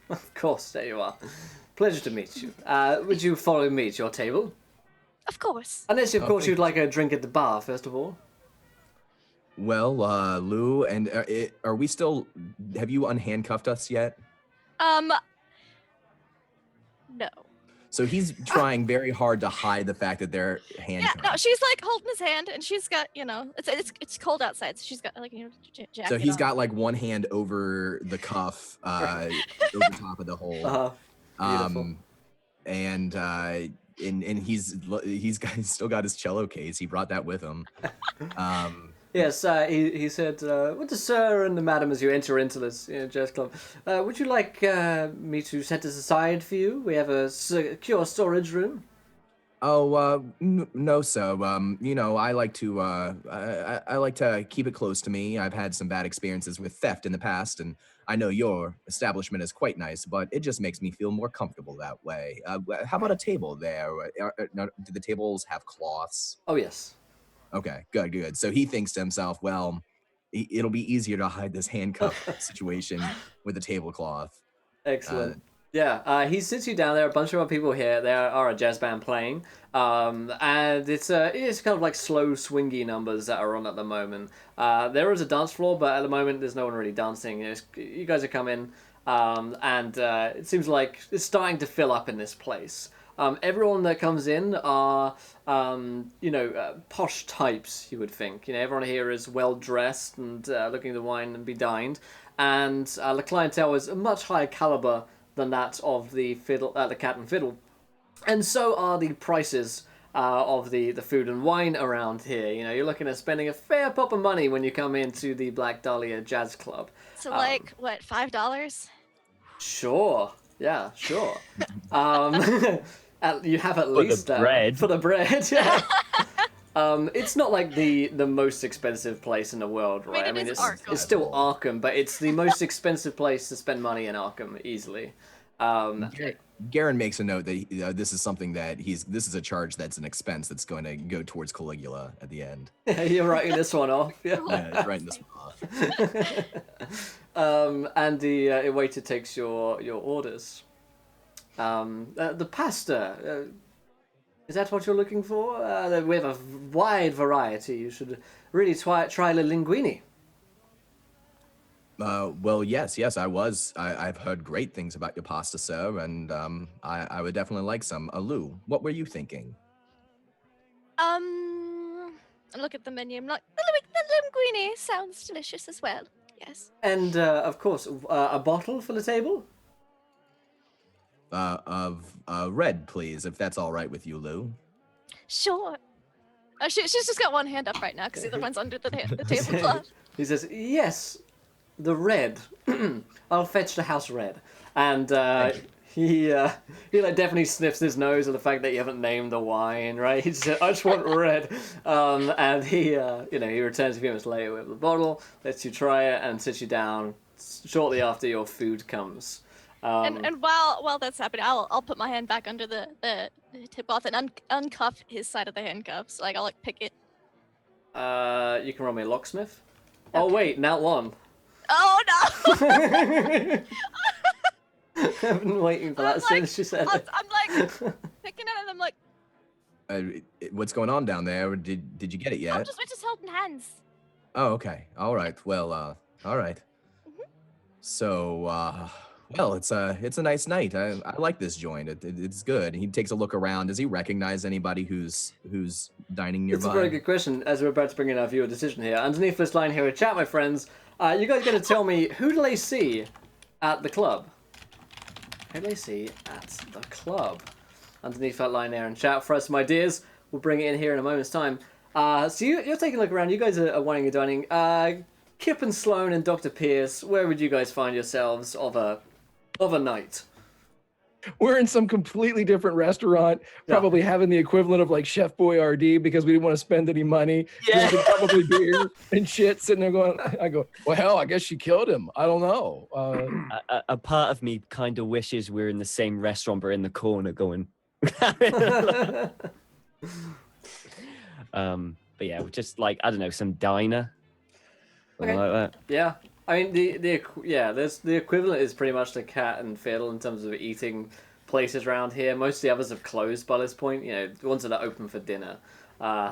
of course, there you are. Pleasure to meet you. Would you follow me to your table? Of course. Unless, of course, you'd like a drink at the bar, first of all. Well, Lou, and are we still... Have you unhandcuffed us yet? No. So he's trying very hard to hide the fact that they're handcuffed. Yeah, no, she's like holding his hand, and she's got, it's cold outside, so she's got like jacket So he's on. got like one hand over the cuff, over top of the hole. Beautiful. And he's still got his cello case. He brought that with him. Yes, he said, "With the sir and the madam as you enter into this jazz club, would you like me to set this aside for you? We have a secure storage room." Oh, no, sir. I like to I like to keep it close to me. I've had some bad experiences with theft in the past, and I know your establishment is quite nice, but it just makes me feel more comfortable that way. How about a table there? Do the tables have cloths? Oh, yes. Okay, good. So he thinks to himself, well, it'll be easier to hide this handcuff situation with a tablecloth. Excellent. He sits you down. There are a bunch of other people here. There are a jazz band playing, and it's kind of like slow swingy numbers that are on at the moment. There is a dance floor, but at the moment there's no one really dancing. You guys are coming, and it seems like it's starting to fill up in this place. Everyone that comes in are, posh types, you would think. Everyone here is well dressed and looking to wine and be dined, and the clientele is a much higher caliber than that of the Cat and Fiddle, and so are the prices of the food and wine around here. You're looking at spending a fair pop of money when you come into the Black Dahlia Jazz Club. So what, $5? Sure. Yeah, sure. You have at least the bread. For the bread, yeah. It's not like the most expensive place in the world, right? It's still Arkham, but it's the most expensive place to spend money in Arkham easily. Garen makes a note that this is something that this is a charge that's an expense that's going to go towards Caligula at the end. You're writing this one off. Yeah, he's writing this one off. And the waiter takes your orders. The pasta. Is that what you're looking for? We have a wide variety. You should really try the linguine. Well, yes, I've heard great things about your pasta, sir, and I would definitely like some. Lou, what were you thinking? I look at the menu. I'm like, the linguine sounds delicious as well. Yes. And of course, a bottle for the table. Of red, please, if that's all right with you, Lou. Sure. She's just got one hand up right now because the other one's under the tablecloth. He says, "Yes, the red. I'll fetch the house red." And he like definitely sniffs his nose at the fact that you haven't named the wine, right? He said, "I just want red," and he he returns a few minutes later with the bottle, lets you try it, and sits you down shortly after your food comes. And while that's happening, I'll put my hand back under the tip cloth and uncuff his side of the handcuffs. Like I'll like pick it. You can roll me a locksmith. Oh Okay. wait, nat 1. Oh no! I've been waiting for that since you said it. I'm like picking at it. I'm like, What's going on down there? Did you get it yet? we're just holding hands. Oh, okay. All right. Well, all right. So, well, it's a nice night. I like this joint. It's good. He takes a look around. Does he recognize anybody who's dining nearby? It's a very good question, as we're about to bring in our viewer decision here. Underneath this line here, chat, my friends, you guys are going to tell me, who do they see at the club? Who do they see at the club? Underneath that line there in chat for us, my dears. We'll bring it in here in a moment's time. So you're taking a look around. You guys are wanting and dining. Kip and Sloan and Dr. Pierce, where would you guys find yourselves of a night? We're in some completely different restaurant, probably having the equivalent of like Chef Boyardee because we didn't want to spend any money. Yeah. Drinking probably beer and shit, sitting there going, I go, well, hell, I guess she killed him. I don't know. A part of me kind of wishes we're in the same restaurant, but in the corner going. But yeah, just like, I don't know, some diner. Something like that. Yeah. I mean, the equivalent is pretty much the Cat and Fiddle in terms of eating places around here. Most of the others have closed by this point. The ones that are open for dinner.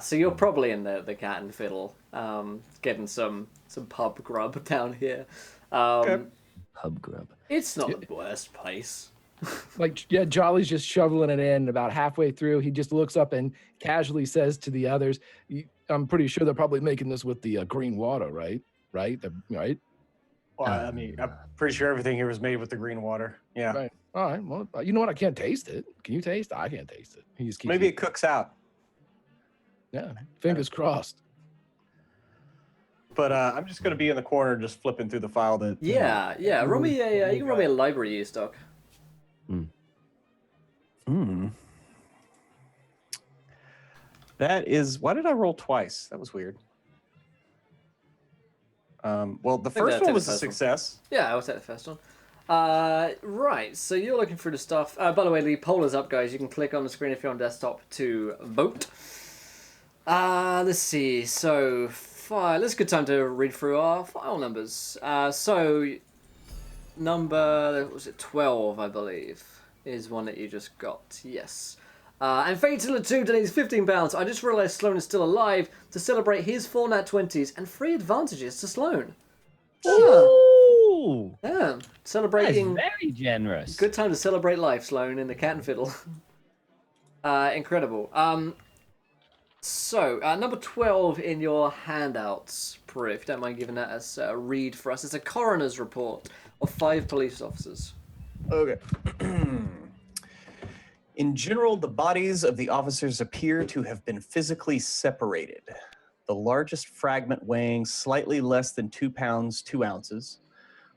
So you're probably in the Cat and Fiddle, getting some pub grub down here. Pub grub. It's not the worst place. Jolly's just shoveling it in. About halfway through, he just looks up and casually says to the others, I'm pretty sure they're probably making this with the green water, right? Right? Well, I mean, I'm pretty sure everything here was made with the green water. Yeah. Right. All right. Well, you know what? I can't taste it. Can you taste? I can't taste it. He just keeps Maybe it cooks out. Yeah. Fingers crossed. But I'm just going to be in the corner just flipping through the file that... Yeah. Roll me you can roll me a library use, Doc. That is... Why did I roll twice? That was weird. Well, the first one was a success. Yeah, I will take the first one. Right, so you're looking through the stuff. By the way, the poll is up, guys. You can click on the screen if you're on desktop to vote. Let's see. So, this is a good time to read through our file numbers. So, number, was it 12, I believe, is one that you just got. Yes. And Fatal 2 donates £15. I just realised Sloan is still alive to celebrate his 4 nat 20s and 3 advantages to Sloan. Ooh! Yeah, celebrating. That is very generous. Good time to celebrate life, Sloan, in the Cat and Fiddle. Incredible. So, number 12 in your handouts, Prue, if you don't mind giving that as a read for us. It's a coroner's report of 5 police officers. Okay. In general, the bodies of the officers appear to have been physically separated. The largest fragment weighing slightly less than 2 pounds, 2 ounces,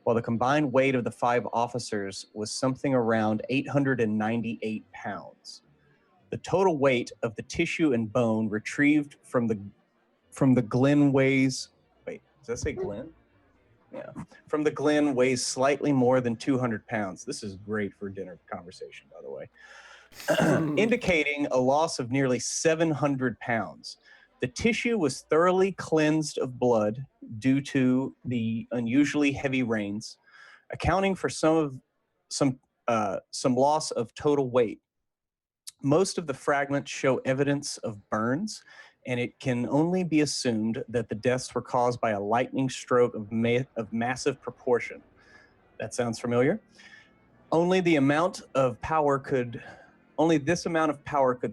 while the combined weight of the 5 officers was something around 898 pounds. The total weight of the tissue and bone retrieved from the Glen weighs... Wait, does that say Glen? Yeah. From the Glen weighs slightly more than 200 pounds. This is great for dinner conversation, by the way. Indicating a loss of nearly 700 pounds. The tissue was thoroughly cleansed of blood due to the unusually heavy rains, accounting for some loss of total weight. Most of the fragments show evidence of burns, and it can only be assumed that the deaths were caused by a lightning stroke of massive proportion. That sounds familiar? Only this amount of power could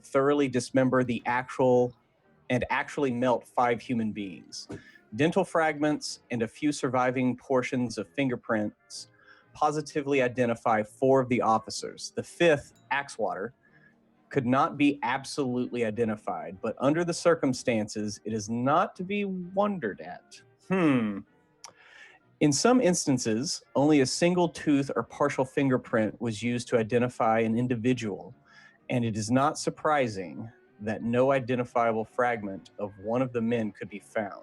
thoroughly dismember the actually melt 5 human beings. Dental fragments and a few surviving portions of fingerprints positively identify 4 of the officers. The 5th, Axewater, could not be absolutely identified, but under the circumstances, it is not to be wondered at. In some instances, only a single tooth or partial fingerprint was used to identify an individual, and it is not surprising that no identifiable fragment of one of the men could be found.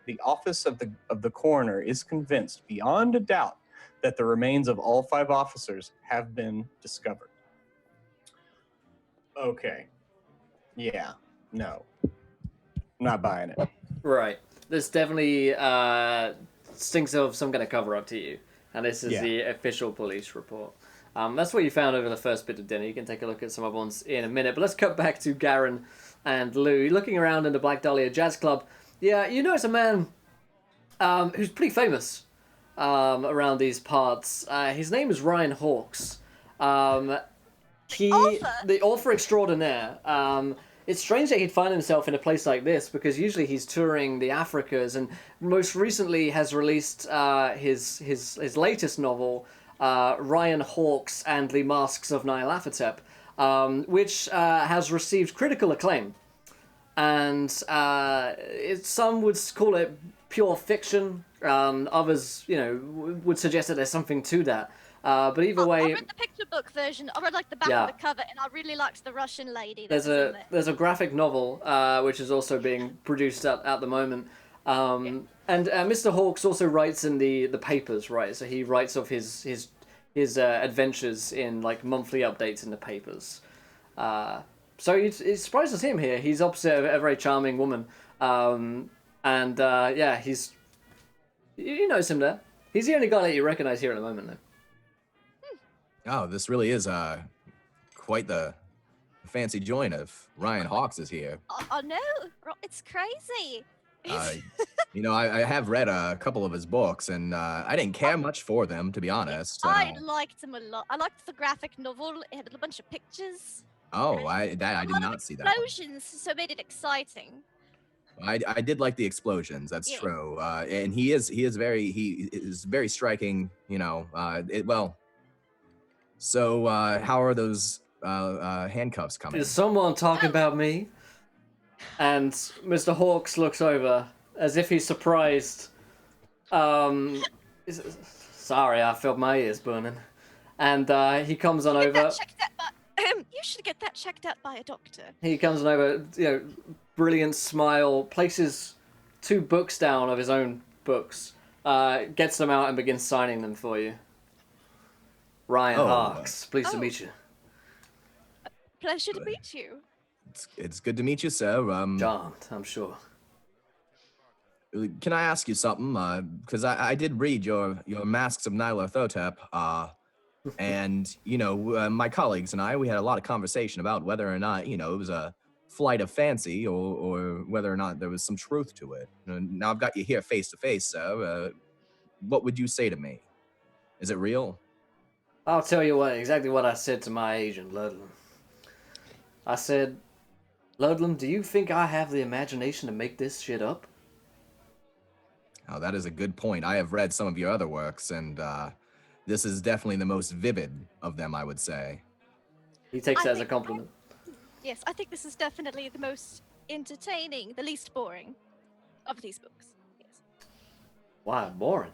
The office of the coroner is convinced beyond a doubt that the remains of all 5 officers have been discovered. Okay. Yeah. No. Not buying it. Right. This definitely stinks of some kind of cover-up to you. And this is the official police report. That's what you found over the first bit of dinner. You can take a look at some other ones in a minute. But let's cut back to Garen and Lou. You're looking around in the Black Dahlia Jazz Club. Yeah, you notice a man who's pretty famous around these parts. His name is Ryan Hawkes. The author extraordinaire. It's strange that he'd find himself in a place like this, because usually he's touring the Africas, and most recently has released his latest novel, Ryan Hawkes and the Masks of Nyarlathotep, which has received critical acclaim. And some would call it pure fiction. Others, would suggest that there's something to that. But either way, I read the picture book version. I read like the back of the cover, and I really liked the Russian lady. There's a graphic novel which is also being produced at the moment. And Mr. Hawkes also writes in the papers, right? So he writes of his adventures in like monthly updates in the papers. So it's surprised to see him here. He's opposite a very charming woman. He's... You notice him there. He's the only guy that you recognize here at the moment, though. Oh, this really is quite the fancy joint of Ryan Hawkes is here. Oh no, it's crazy. I have read a couple of his books, and I didn't care much for them, to be honest. I liked them a lot. I liked the graphic novel. It had a bunch of pictures. Oh, I did not see that one. Explosions, so it made it exciting. I did like the explosions. That's true. And he is very striking. So how are those handcuffs coming? Is someone talking about me? And Mr. Hawkes looks over as if he's surprised. Sorry, I felt my ears burning. And he comes on over. You should get that checked out by a doctor. He comes on over, brilliant smile, places 2 books down of his own books, gets them out and begins signing them for you. Ryan Hawkes, pleased to meet you. Pleasure to meet you. It's good to meet you, sir. John, I'm sure. Can I ask you something? Because I did read your Masks of Nyarlathotep, and my colleagues and we had a lot of conversation about whether or not it was a flight of fancy or whether or not there was some truth to it. Now I've got you here face to face, sir. What would you say to me? Is it real? I'll tell you exactly what I said to my agent, Ludlam. I said, Ludlam, do you think I have the imagination to make this shit up? Oh, that is a good point. I have read some of your other works, and this is definitely the most vivid of them, I would say. He takes it as a compliment. Yes, I think this is definitely the most entertaining, the least boring of these books. Yes. Why, boring?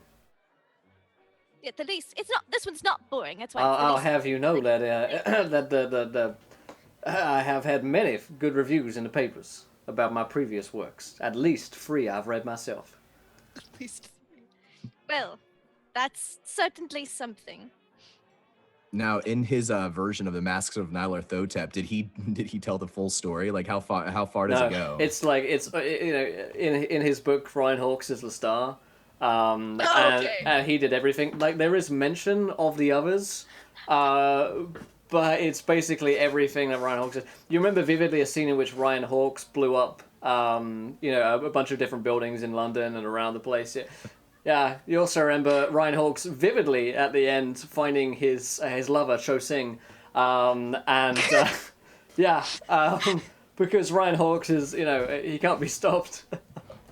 Yeah, the least. It's not. This one's not boring. That's why. I'll have you know that I have had many good reviews in the papers about my previous works. At least 3 I've read myself. At least 3. Well, that's certainly something. Now, in his version of the Masks of Nyarlathotep, did he tell the full story? Like how far does it go? It's like in his book Ryan Hawkes is the star. And he did everything. Like there is mention of the others, but it's basically everything that Ryan Hawkes did. You remember vividly a scene in which Ryan Hawkes blew up, a bunch of different buildings in London and around the place. Yeah. You also remember Ryan Hawkes vividly at the end finding his lover Cho Sing, because Ryan Hawkes is he can't be stopped.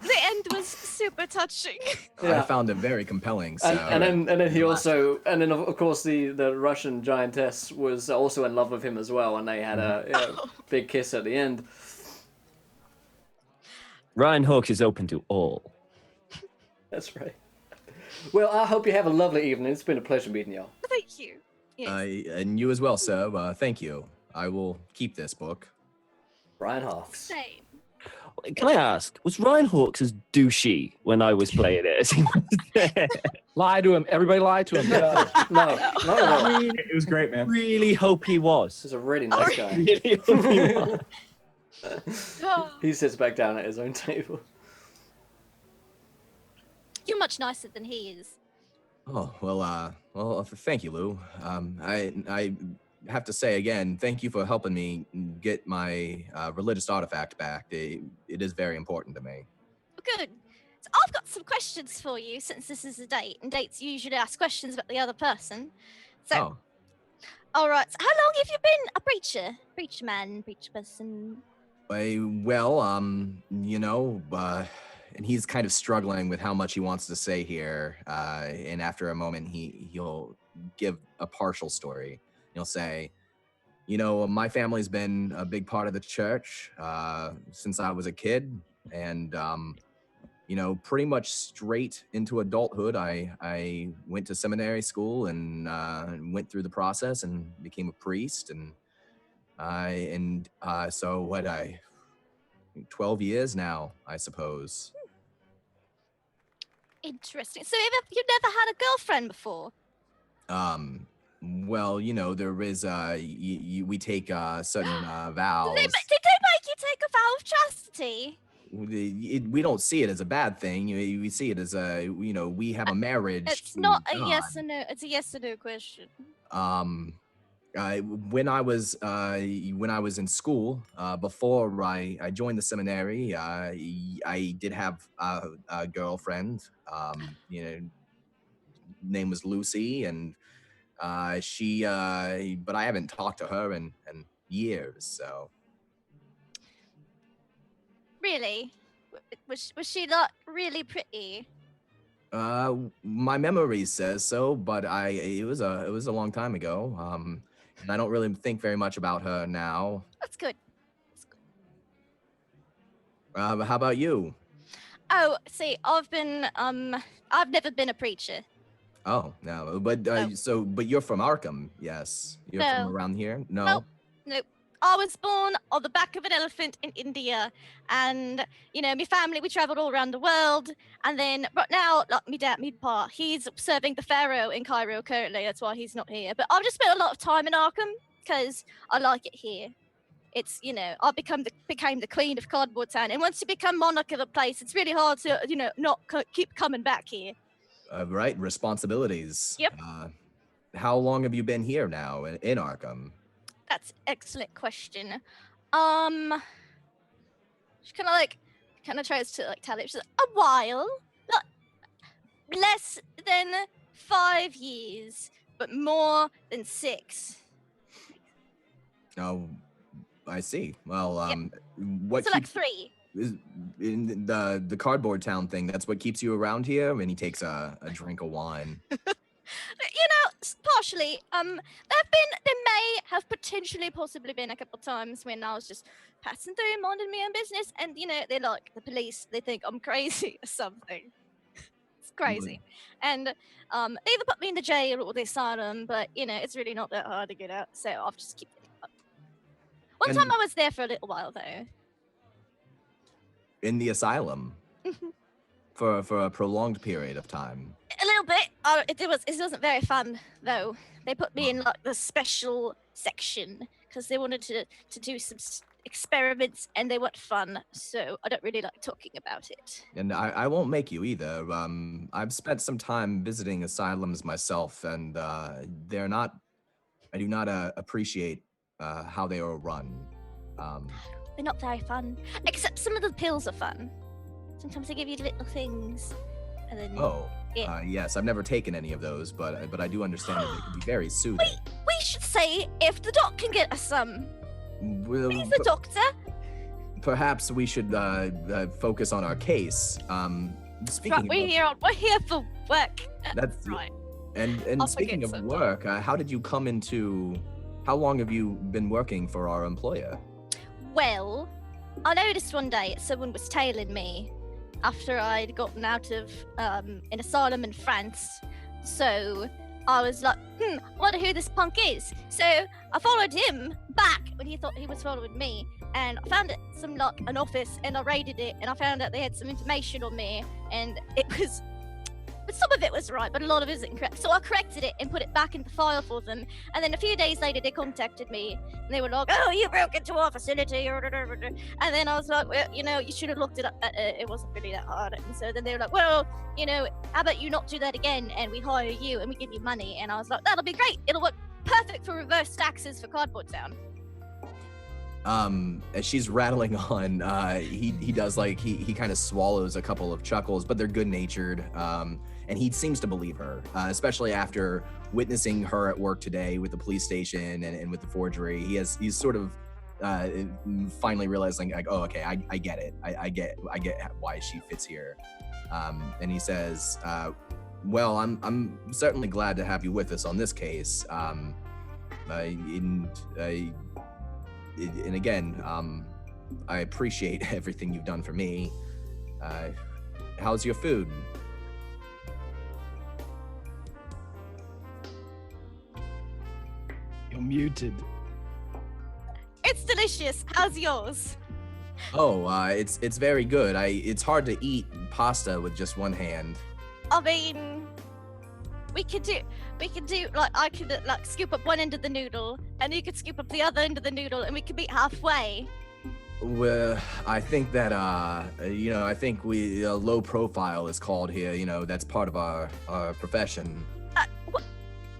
The end was super touching. Yeah. I found it very compelling. So and then he also of course the Russian giantess was also in love with him as well, and they had a big kiss at the end. Ryan Hawkes is open to all. That's right. Well, I hope you have a lovely evening. It's been a pleasure meeting y'all. Thank you. Yes. And you as well, sir. Thank you. I will keep this book. Brian Hawks. Same. Can I ask, was Ryan Hawks as douchey when I was playing it as he was there? Lie to him. Everybody lie to him. No. It was great, man. Really hope he was. This is a really nice guy. Really hope he was. He sits back down at his own table. You're much nicer than he is. Oh, well, thank you, Lou. I have to say again, thank you for helping me get my religious artifact back. It is very important to me. Good. So I've got some questions for you since this is a date, and dates usually ask questions about the other person. So, all right. So how long have you been a preacher? Preacher man, preacher person? And he's kind of struggling with how much he wants to say here. And after a moment, he'll give a partial story. He'll say, my family's been a big part of the church since I was a kid. And, pretty much straight into adulthood, I went to seminary school and went through the process and became a priest. And 12 years now, I suppose. Interesting. So you've never had a girlfriend before? Well, there is we take certain vows. Did they make you take a vow of chastity? We don't see it as a bad thing. We see it as we have a marriage. It's to not a God. yes or no. It's a yes or no question. When I was in school, before I joined the seminary, I did have a girlfriend. Name was Lucy, and but I haven't talked to her in years. So Really, was she not really pretty? my memory says so, but it was a long time ago. And I don't really think very much about her now. That's good. How about you? Oh, see, I've never been a preacher. Oh, no, but but you're from Arkham, yes? You're No. from around here? No. Nope. I was born on the back of an elephant in India, and my family, we traveled all around the world. And then, but now, like me pa, he's serving the pharaoh in Cairo currently. That's why he's not here. But I've just spent a lot of time in Arkham because I like it here. It's I became the queen of Cardboard Town, and once you become monarch of a place, it's really hard to not keep coming back here. Right, responsibilities. Yep. How long have you been here now in Arkham? That's an excellent question. She kind of tries to tell it. She's like, a while, not less than 5 years, but more than 6. Oh, I see. Well, what So like keeps 3. is in the Cardboard Town thing? That's what keeps you around here? And he takes a drink of wine. Partially. There may have possibly been a couple of times when I was just passing through, minding my own business, and they're like the police. They think I'm crazy or something. It's crazy, and they either put me in the jail or the asylum. But it's really not that hard to get out, so I've just keep it up. One time I was there for a little while though. In the asylum? For a prolonged period of time? A little bit. It wasn't very fun though. They put me in the special section because they wanted to do some experiments and they weren't fun. So I don't really like talking about it. And I won't make you either. I've spent some time visiting asylums myself, and I do not appreciate how they are run. They're not very fun. Except some of the pills are fun. Sometimes they give you little things. And then, yes, I've never taken any of those, but I do understand that they can be very soothing. We should say if the doc can get us some. Well, He's the doctor. Perhaps we should focus on our case. Speaking Right, we're here for work. That's right. And I'll speaking forget of some. work, how long have you been working for our employer? Well, I noticed one day someone was tailing me, after I'd gotten out of an asylum in France. So I was like, I wonder who this punk is. So I followed him back when he thought he was following me, and I found some like an office, and I raided it, and I found out they had some information on me, and but some of it was right, but a lot of it isn't correct. So I corrected it and put it back in the file for them. And then a few days later, they contacted me, and they were like, "Oh, you broke into our facility." And then I was like, "Well, you should have looked it up. It wasn't really that hard." And so then they were like, "Well, how about you not do that again, and we hire you, and we give you money." And I was like, "That'll be great. It'll work perfect for reverse taxes for Cardboard Town." As she's rattling on, he does he kind of swallows a couple of chuckles, but they're good-natured. And he seems to believe her, especially after witnessing her at work today with the police station and with the forgery. He's sort of finally realizing, like, oh, okay, I get it. I get why she fits here. And he says, well, I'm certainly glad to have you with us on this case. And again, I appreciate everything you've done for me. How's your food? You're muted. It's delicious. How's yours? Oh, it's very good. It's hard to eat pasta with just one hand. I mean, we could do like I could scoop up one end of the noodle, and you could scoop up the other end of the noodle, and we could meet halfway. Well, I think that I think we low profile is called here. That's part of our profession. What?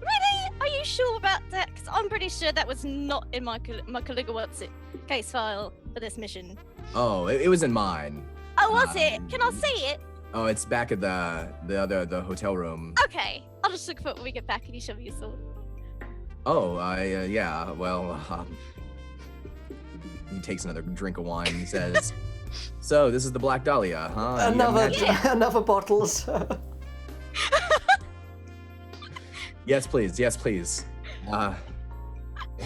Really? Are you sure about that? Because I'm pretty sure that was not in my Caligula case file for this mission. Oh, it was in mine. Oh, was it? Can I see it? Oh, it's back at the hotel room. Okay, I'll just look for it when we get back and you show me your sword. Oh, yeah. Well, he takes another drink of wine and says, "So this is the Black Dahlia, huh? Another bottles. Yes, please. Yes, please.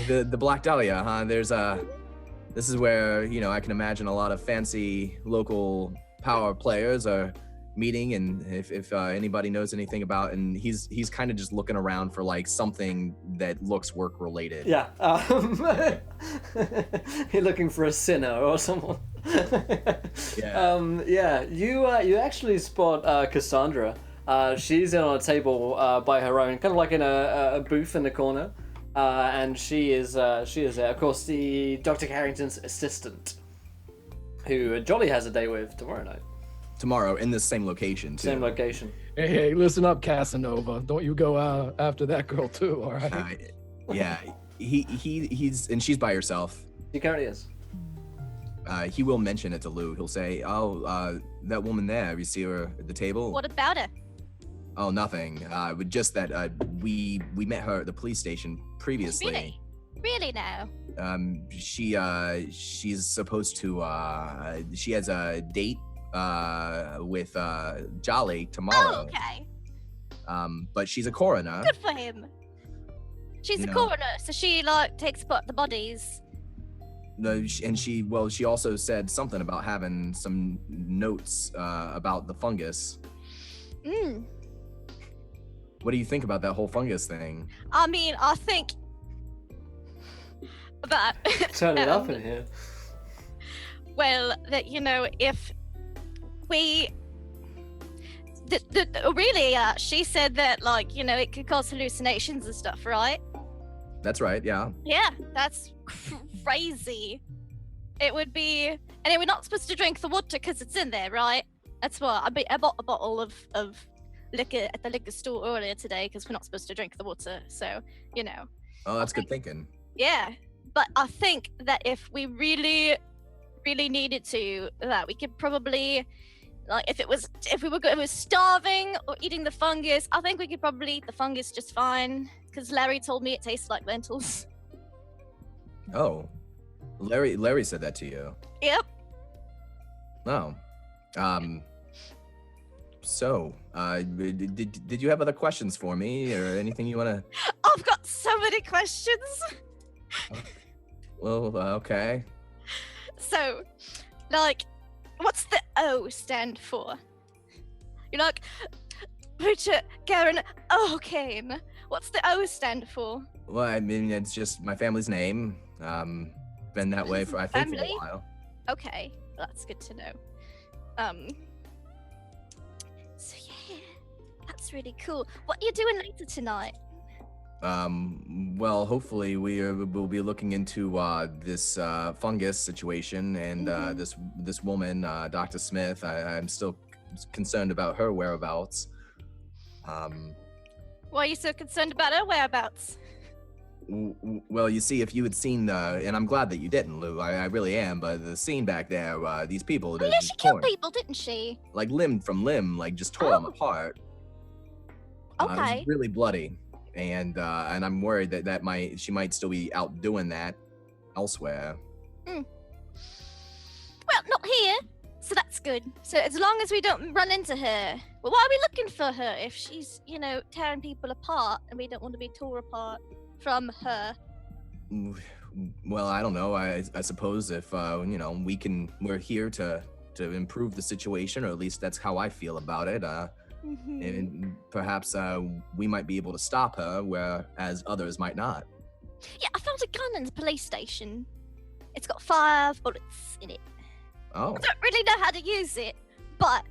The Black Dahlia, huh? This is where I can imagine a lot of fancy local power players are meeting, and if anybody knows anything about, and he's kind of just looking around for like something that looks work related. Yeah. You're looking for a sinner or someone. Yeah. You actually spot Cassandra. She's in on a table by her own, kind of like in a booth in the corner, and she is of course the Dr. Carrington's assistant, who Jolly has a day with tomorrow night. Tomorrow in the same location too. Same location. Hey, listen up, Casanova. Don't you go after that girl too, all right? Yeah. He's and she's by herself. She currently is. He will mention it to Lou. He'll say, "Oh, that woman there. You see her at the table?" What about her? Oh, nothing. Just that we met her at the police station previously. Really now? She's supposed to. She has a date with Jolly tomorrow. Oh, okay. But she's a coroner. Good for him. She's a coroner, so she takes apart the bodies. No, and she also said something about having some notes about the fungus. What do you think about that whole fungus thing? I mean, I think that Turn it up in here. well, that if we really she said that it could cause hallucinations and stuff, right? That's right, yeah. Yeah, that's crazy. It would be, and we're not supposed to drink the water because it's in there, right? That's what I bought a bottle of liquor at the liquor store earlier today because we're not supposed to drink the water. So Oh, that's good thinking. Yeah, but I think that if we really needed to, that we could probably, if we were starving or eating the fungus, I think we could probably eat the fungus just fine. Because Larry told me it tastes like lentils. Oh, Larry said that to you. Yep. Oh, so did you have other questions for me or anything you want to? I've got so many questions. Well, okay. So, What's the O stand for? You're like, Preacher Garen O'Kane. What's the O stand for? Well, I mean, it's just my family's name. Been that way for, I think, for a Family? while. Okay, that's good to know. So yeah, that's really cool. What are you doing later tonight? Well, hopefully we'll be looking into this fungus situation and this woman, Dr. Smith. I'm still concerned about her whereabouts. Why are you so concerned about her whereabouts? Well, you see, if you had seen and I'm glad that you didn't, Lou. I really am. But the scene back there, these people, Oh they're yeah, she just killed torn, people, didn't she? like limb from limb, like just tore them Oh. apart. It Okay. was really bloody, and I'm worried that she might still be out doing that elsewhere. Well, not here, so that's good. So as long as we don't run into her. Well, why are we looking for her if she's, tearing people apart and we don't want to be torn apart from her? Well, I don't know. I suppose if we're here to improve the situation, or at least that's how I feel about it. And perhaps we might be able to stop her, whereas others might not. Yeah, I found a gun in the police station. It's got 5 bullets in it. Oh, I don't really know how to use it, but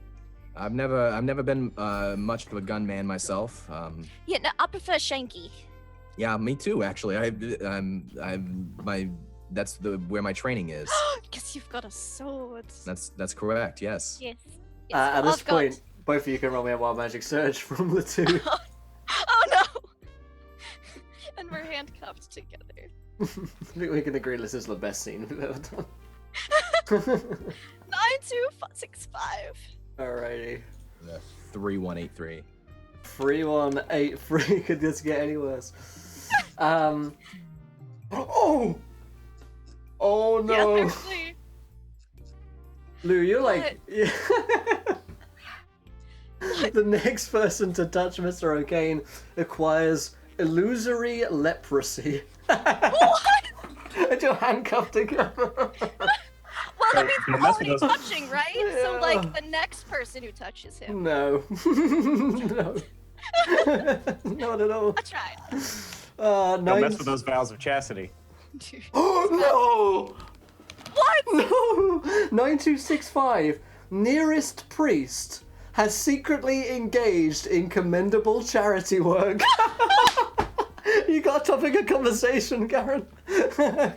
I've never been much of a gunman myself. yeah, no, I prefer Shanky. Yeah, me too. Actually, that's where my training is. Because you've got a sword. That's correct. Yes. Yes. At this I've got- point, both of you can roll me a wild magic surge from the two. Oh no! And we're handcuffed together. I think we can agree this is the best scene we've ever done. 92565. Alrighty. 3183. 3183. Could this get any worse? Oh! Oh no! Yeah, actually. Lou, you're like... The next person to touch Mr. O'Kane acquires illusory leprosy. What? And you're handcuffed together. Well, that means we're mess with already those- touching, right? So, Yeah. like, the next person who touches him. No. No. Not at all. I tried. Don't Nine... mess with those vows of chastity. Oh What? no! No! 9265. Nearest priest has secretly engaged in commendable charity work. You got a topic of conversation, Karen. Yeah,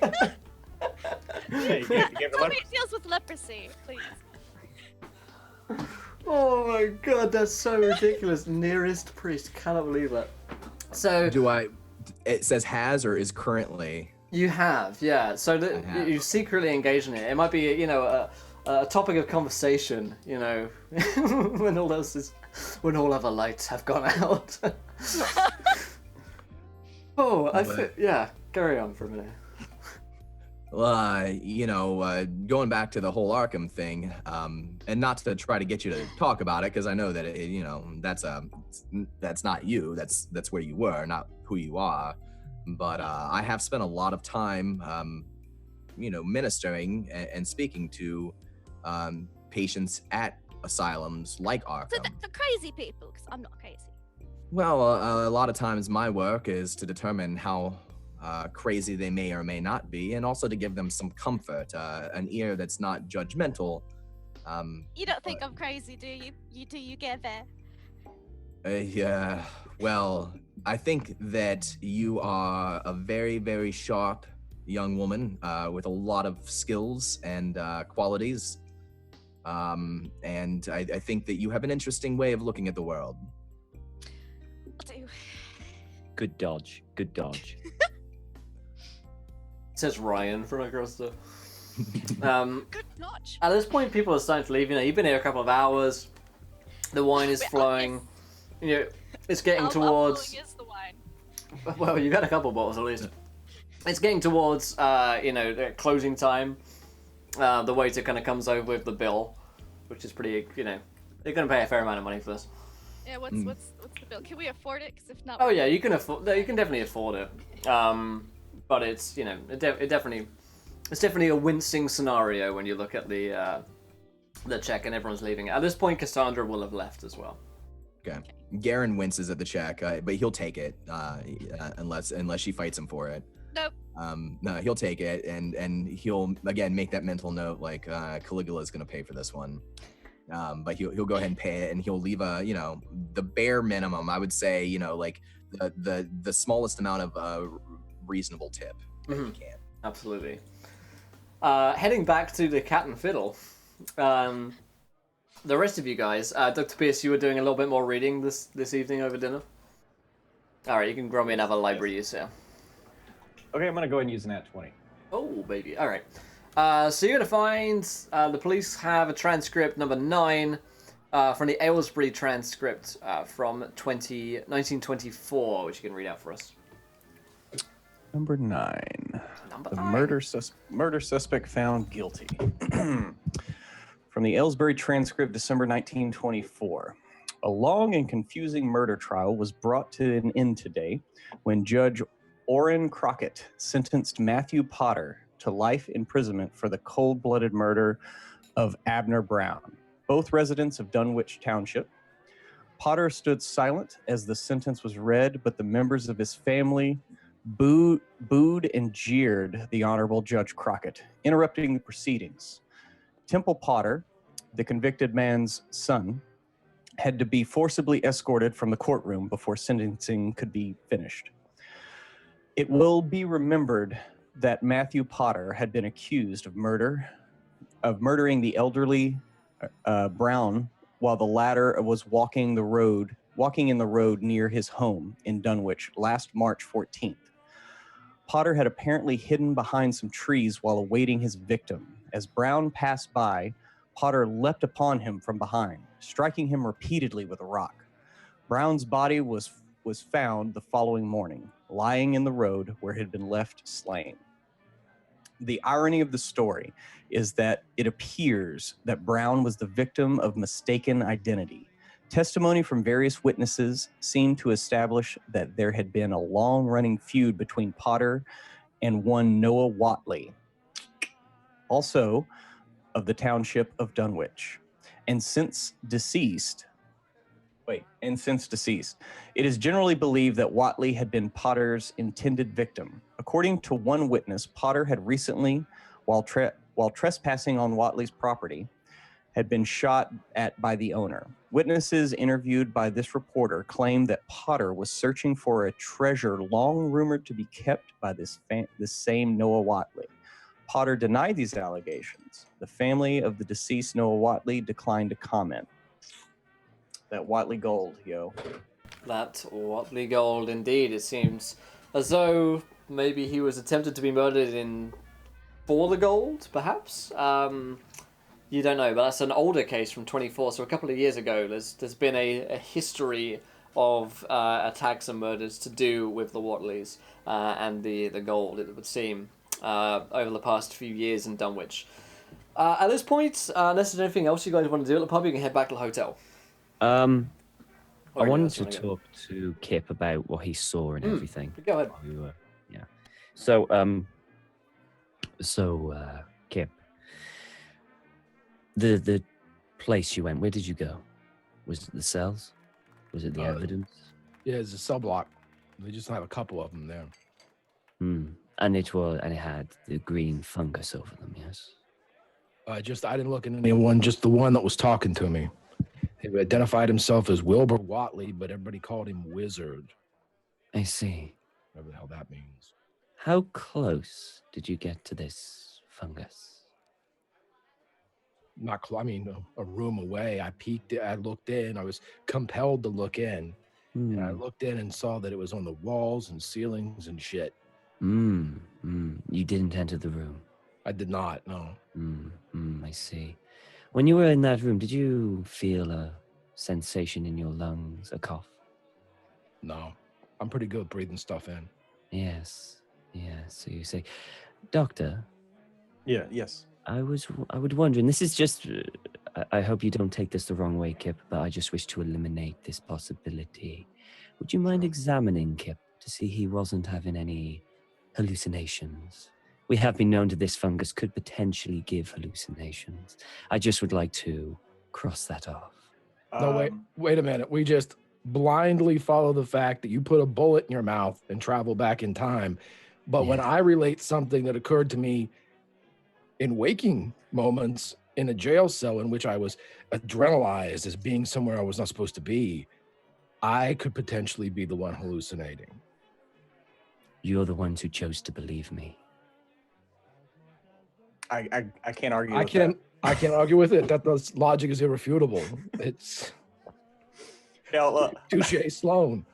you gave her Tell me it deals with leprosy, please. Oh my god, that's so ridiculous. Nearest priest, cannot believe that. So It says has or is currently. you have, yeah. So I have. you secretly engaged in it. It might be, a topic of conversation. When all other lights have gone out. Yeah. Carry on for a minute. Going back to the whole Arkham thing, and not to try to get you to talk about it, because I know that that's not you. That's where you were, not who you are. But I have spent a lot of time, ministering and speaking to patients at asylums like So Arkham. the crazy people, because I'm not crazy. Well, a lot of times my work is to determine how crazy they may or may not be, and also to give them some comfort, an ear that's not judgmental. You don't think I'm crazy, do you? Do you get there? Yeah, well, I think that you are a very, very sharp young woman with a lot of skills and qualities. And I think that you have an interesting way of looking at the world. I do. Good dodge. Good dodge. It says Ryan from across the... Good notch. At this point, people are starting to leave. You've been here a couple of hours. The wine is Wait, flowing. It's getting How towards... bubbling is the wine? Well, you've had a couple of bottles at least. It's getting towards, the closing time. The waiter kind of comes over with the bill, which is pretty, they're going to pay a fair amount of money for this. Yeah, what's the bill? Can we afford it? Because if not, Oh yeah, you can definitely afford it. But it's, it's definitely a wincing scenario when you look at the the check and everyone's leaving. At this point, Cassandra will have left as well. Okay. Garen winces at the check, but he'll take it unless she fights him for it. Nope. No, he'll take it, and he'll again make that mental note like Caligula is going to pay for this one. But he'll go ahead and pay it, and he'll leave the bare minimum. I would say like the smallest amount of reasonable tip that he can. Absolutely. Heading back to the Cat and Fiddle. The rest of you guys, Dr. Pierce, you were doing a little bit more reading this evening over dinner. All right, you can grow me another library use here. Okay, I'm gonna go ahead and use an at 20. Oh, baby. All right. So you're going to find the police have a transcript number 9 from the Aylesbury transcript from 1924, which you can read out for us. Number 9. Number The 9. murder suspect found guilty. From the Aylesbury transcript, December 1924. A long and confusing murder trial was brought to an end today when Judge Orrin Crockett sentenced Matthew Potter to life imprisonment for the cold-blooded murder of Abner Brown, both residents of Dunwich Township. Potter stood silent as the sentence was read, but the members of his family booed and jeered the Honorable Judge Crockett, interrupting the proceedings. Temple Potter, the convicted man's son, had to be forcibly escorted from the courtroom before sentencing could be finished. It will be remembered that Matthew Potter had been accused of murdering the elderly Brown while the latter was walking in the road near his home in Dunwich last March 14th. Potter had apparently hidden behind some trees while awaiting his victim. As Brown passed by, Potter leapt upon him from behind, striking him repeatedly with a rock. Brown's body was found the following morning, lying in the road where it had been left slain. The irony of the story is that it appears that Brown was the victim of mistaken identity. Testimony from various witnesses seemed to establish that there had been a long-running feud between Potter and one Noah Watley, also of the township of Dunwich, and since deceased, it is generally believed that Watley had been Potter's intended victim. According to one witness, Potter had recently, while trespassing on Watley's property, had been shot at by the owner. Witnesses interviewed by this reporter claimed that Potter was searching for a treasure long rumored to be kept by this same Noah Watley. Potter denied these allegations. The family of the deceased Noah Watley declined to comment. That Watley gold, yo. That Watley gold, indeed. It seems as though maybe he was attempted to be murdered for the gold, perhaps. You don't know, but that's an older case from 24. So a couple of years ago, there's been a history of attacks and murders to do with the Watleys and the gold. It would seem over the past few years in Dunwich. At this point, unless there's anything else you guys want to do at the pub, you can head back to the hotel. I Or wanted anything to else you wanna talk to Kip about what he saw and everything. Go ahead. while we were- yeah. So, Kip, the place you went, where did you go? Was it the cells? Was it the evidence? Yeah, it's a cell block. They just have a couple of them there. And it had the green fungus over them, yes? I didn't look at anyone, just the one that was talking to me. He identified himself as Wilbur Watley, but everybody called him Wizard. I see. Whatever the hell that means. How close did you get to this fungus? Not close. I mean, a room away. I peeked. I looked in. I was compelled to look in. And I looked in and saw that it was on the walls and ceilings and shit. You didn't enter the room? I did not, no. I see. When you were in that room, did you feel a sensation in your lungs, a cough? No. I'm pretty good breathing stuff in. Yes. So you say, Doctor? Yeah, yes. I was wondering, this is just, I hope you don't take this the wrong way, Kip, but I just wish to eliminate this possibility. Would you mind examining Kip to see he wasn't having any hallucinations, we have been known that this fungus could potentially give hallucinations. I just would like to cross that off. No, wait a minute. We just blindly follow the fact that you put a bullet in your mouth and travel back in time. But when I relate something that occurred to me in waking moments in a jail cell in which I was adrenalized as being somewhere I was not supposed to be, I could potentially be the one hallucinating. You're the ones who chose to believe me. I can't argue. I can't argue with it. That the logic is irrefutable. It's touche, Sloan.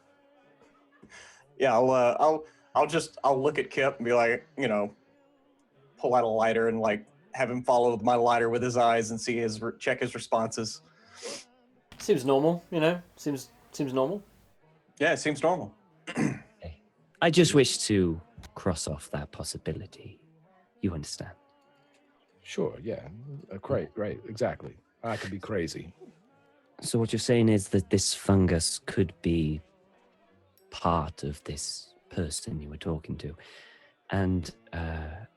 Yeah, I'll look at Kip and be like, pull out a lighter and like have him follow my lighter with his eyes and see check his responses. Seems normal, Seems normal. Yeah, it seems normal. I just wish to cross off that possibility. You understand? Sure, yeah. Right, exactly. I could be crazy. So what you're saying is that this fungus could be part of this person you were talking to. And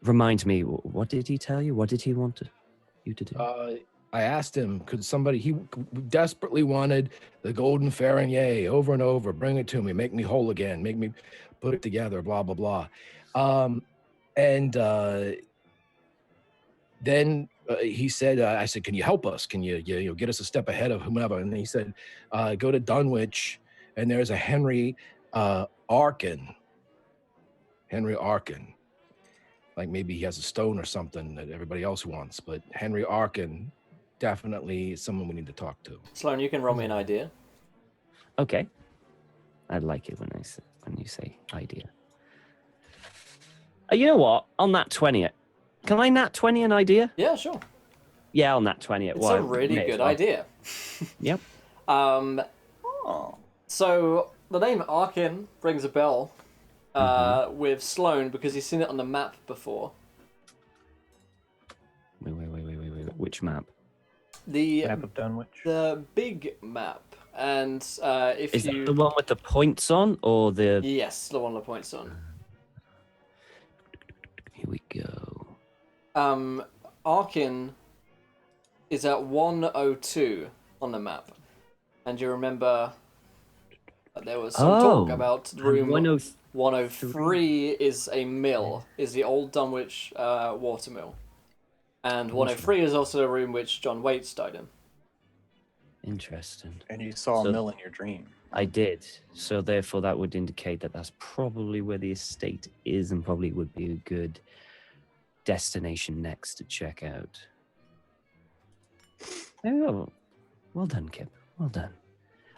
remind me, what did he tell you? What did he want you to do? I asked him, he desperately wanted the golden Ferrigny over and over, bring it to me, make me whole again, make me put it together, blah, blah, blah. Then he said, I said, can you help us? Can you get us a step ahead of whomever? And he said, go to Dunwich, and there's a Henry Arkin. Henry Arkin. Like maybe he has a stone or something that everybody else wants, but Henry Arkin definitely is someone we need to talk to. Sloan, you can roll me an idea. Okay. I like it when you say idea. You know what? I'll nat 20 it. Can I nat 20 an idea? Yeah, sure. Yeah, I'll nat 20 it. It's a really good idea. Yep. So the name Arkin rings a bell with Sloan because he's seen it on the map before. Wait. Which map? The Map of Dunwich. The big map. And if Is you... that the one with the points on, or the... Yes, the one with the points on. Here we go. Arkin is at 102 on the map. And you remember there was some talk about room 103 is a mill, is the old Dunwich water mill. And 103 is also the room which John Waits died in. Interesting. And you saw a mill in your dream. I did. So therefore that would indicate that that's probably where the estate is and probably would be a good destination next to check out. There we go. Well done, Kip. Well done.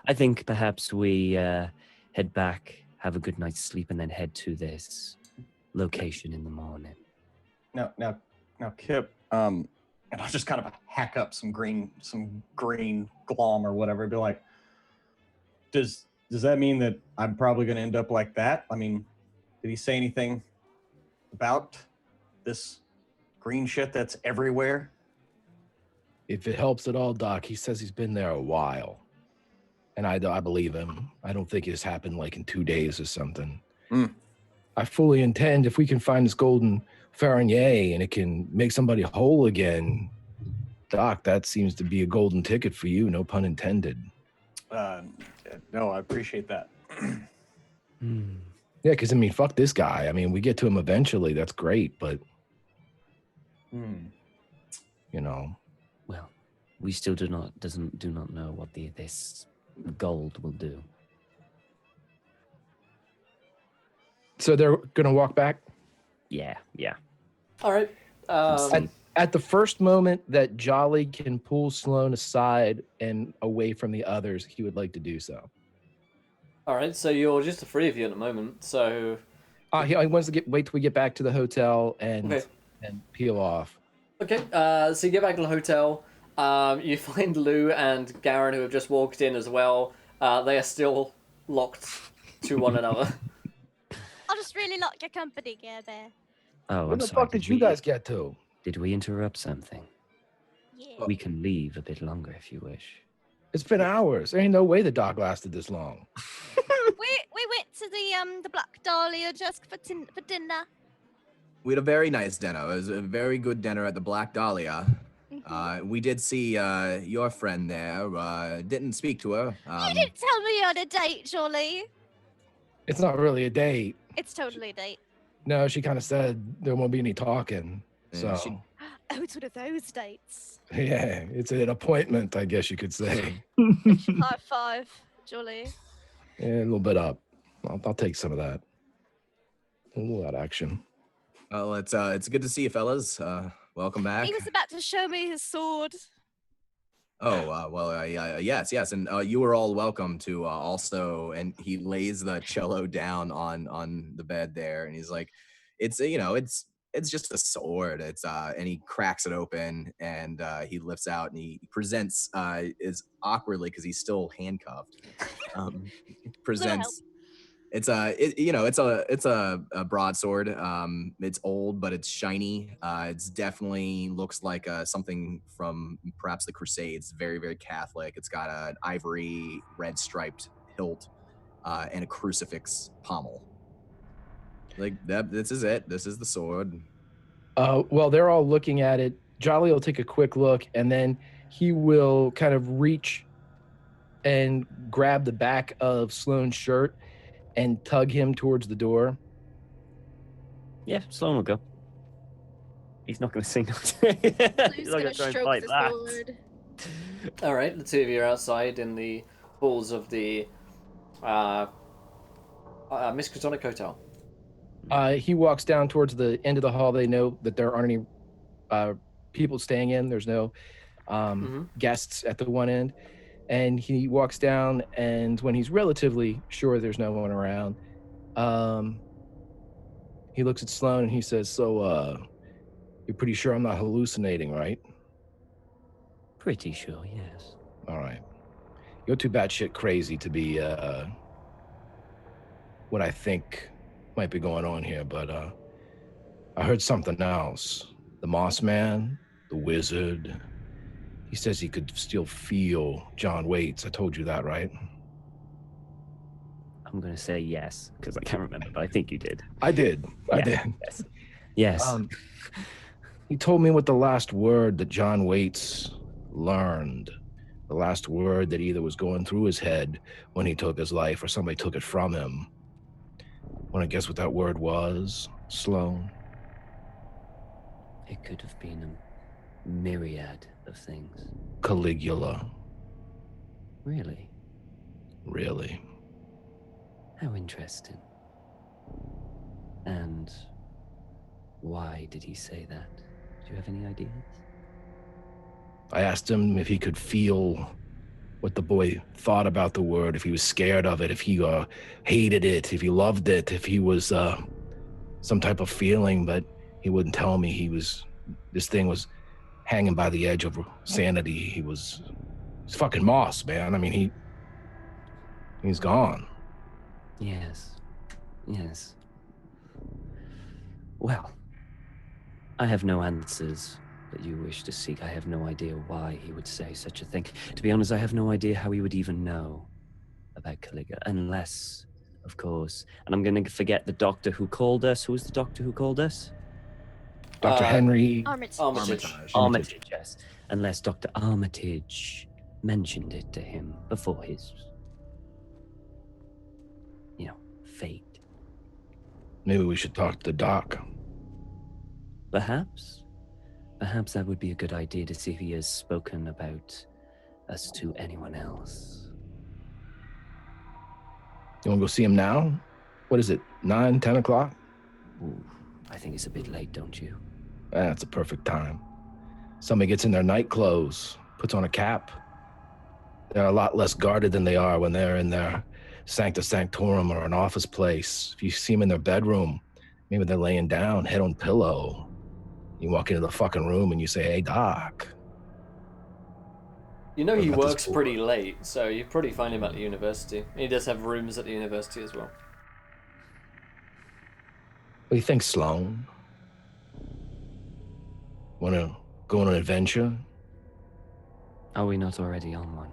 I think perhaps we head back, have a good night's sleep, and then head to this location in the morning. Now, Kip, and I'll just kind of hack up some green glom or whatever. Be like, does that mean that I'm probably going to end up like that? I mean, did he say anything about this green shit that's everywhere? If it helps at all, Doc, he says he's been there a while. And I believe him. I don't think it's happened like in 2 days or something. I fully intend, if we can find this golden Ferrigny and it can make somebody whole again, Doc, that seems to be a golden ticket for you, no pun intended. No, I appreciate that. Yeah, because, fuck this guy. We get to him eventually, that's great, but... Well, we still do not know what this gold will do. So they're gonna walk back? Yeah. All right. At the first moment that Jolly can pull Sloan aside and away from the others, he would like to do so. All right, so you're just the three of you at the moment, so... He wants to wait till we get back to the hotel and peel off. Okay, so you get back to the hotel. You find Lou and Garen, who have just walked in as well. They are still locked to one another. I'll just really like your company, Care Bear. Oh, Where the fuck did you guys get to? Did we interrupt something? Yeah. We can leave a bit longer if you wish. It's been hours. There ain't no way the doc lasted this long. We went to the Black Dahlia just for dinner. We had a very nice dinner. It was a very good dinner at the Black Dahlia. We did see your friend there. Didn't speak to her. You didn't tell me you're on a date, Jolly. It's not really a date. It's totally a date. No, she kind of said there won't be any talking. Yeah, So, Oh, it's one of those dates. yeah, it's an appointment, I guess you could say. High five, Jolly. Yeah, a little bit up. I'll take some of that. A little of that action. Well, it's good to see you, fellas. Welcome back. He was about to show me his sword. Yes, and you were all welcome to also. And he lays the cello down on the bed there, and he's like, it's just a sword. And he cracks it open, and he lifts out, and he presents is awkwardly because he's still handcuffed. Presents. It's a broadsword. It's old, but it's shiny. It's definitely looks like something from perhaps the Crusades. Very, very Catholic. It's got an ivory red striped hilt and a crucifix pommel. Like that. This is it. This is the sword. Well, they're all looking at it. Jolly will take a quick look, and then he will kind of reach and grab the back of Sloan's shirt and tug him towards the door. Yeah, Sloan will go. He's not going to sing. He's gonna stroke the sword. All right, the two of you are outside in the halls of the Miskatonic Hotel. He walks down towards the end of the hall. They know that there aren't any people staying in. There's no guests at the one end. And he walks down, and when he's relatively sure there's no one around, he looks at Sloan and he says, "So, you're pretty sure I'm not hallucinating, right?" Pretty sure, yes. All right. You're too batshit crazy to be what I think might be going on here, but I heard something else. The Moss Man, the wizard, he says he could still feel John Waits. I told you that, right? I'm going to say yes, because I can't remember, but I think you did. I did. I Yeah, did. Yes. Yes. He told me what the last word that John Waits learned, the last word that either was going through his head when he took his life or somebody took it from him. Want to guess what that word was, Sloan? It could have been a myriad of things. Caligula. Really? Really? How interesting. And why did he say that? Do you have any ideas? I asked him if he could feel what the boy thought about the word, if he was scared of it, if he hated it, if he loved it, if he was some type of feeling, but he wouldn't tell me. This thing was hanging by the edge of sanity. He's fucking Moss, man. I mean, he's gone. Yes. Yes. Well, I have no answers that you wish to seek. I have no idea why he would say such a thing. To be honest, I have no idea how he would even know about Caligula, unless, of course, and I'm going to forget the doctor who called us. Who was the doctor who called us? Dr. Henry Armitage, yes. Unless Dr. Armitage mentioned it to him before his, fate. Maybe we should talk to the doc. Perhaps that would be a good idea, to see if he has spoken about us to anyone else. You want to go see him now? What is it, 9, 10 o'clock? Ooh, I think it's a bit late, don't you? That's a perfect time. Somebody gets in their night clothes, puts on a cap. They're a lot less guarded than they are when they're in their sancta sanctorum or an office place. If you see them in their bedroom, maybe they're laying down, head on pillow. You walk into the fucking room and you say, "Hey, doc." You know What he about this works boy? pretty late, so you probably find him at the university. He does have rooms at the university as well. What do you think, Sloan? Want to go on an adventure? Are we not already on one?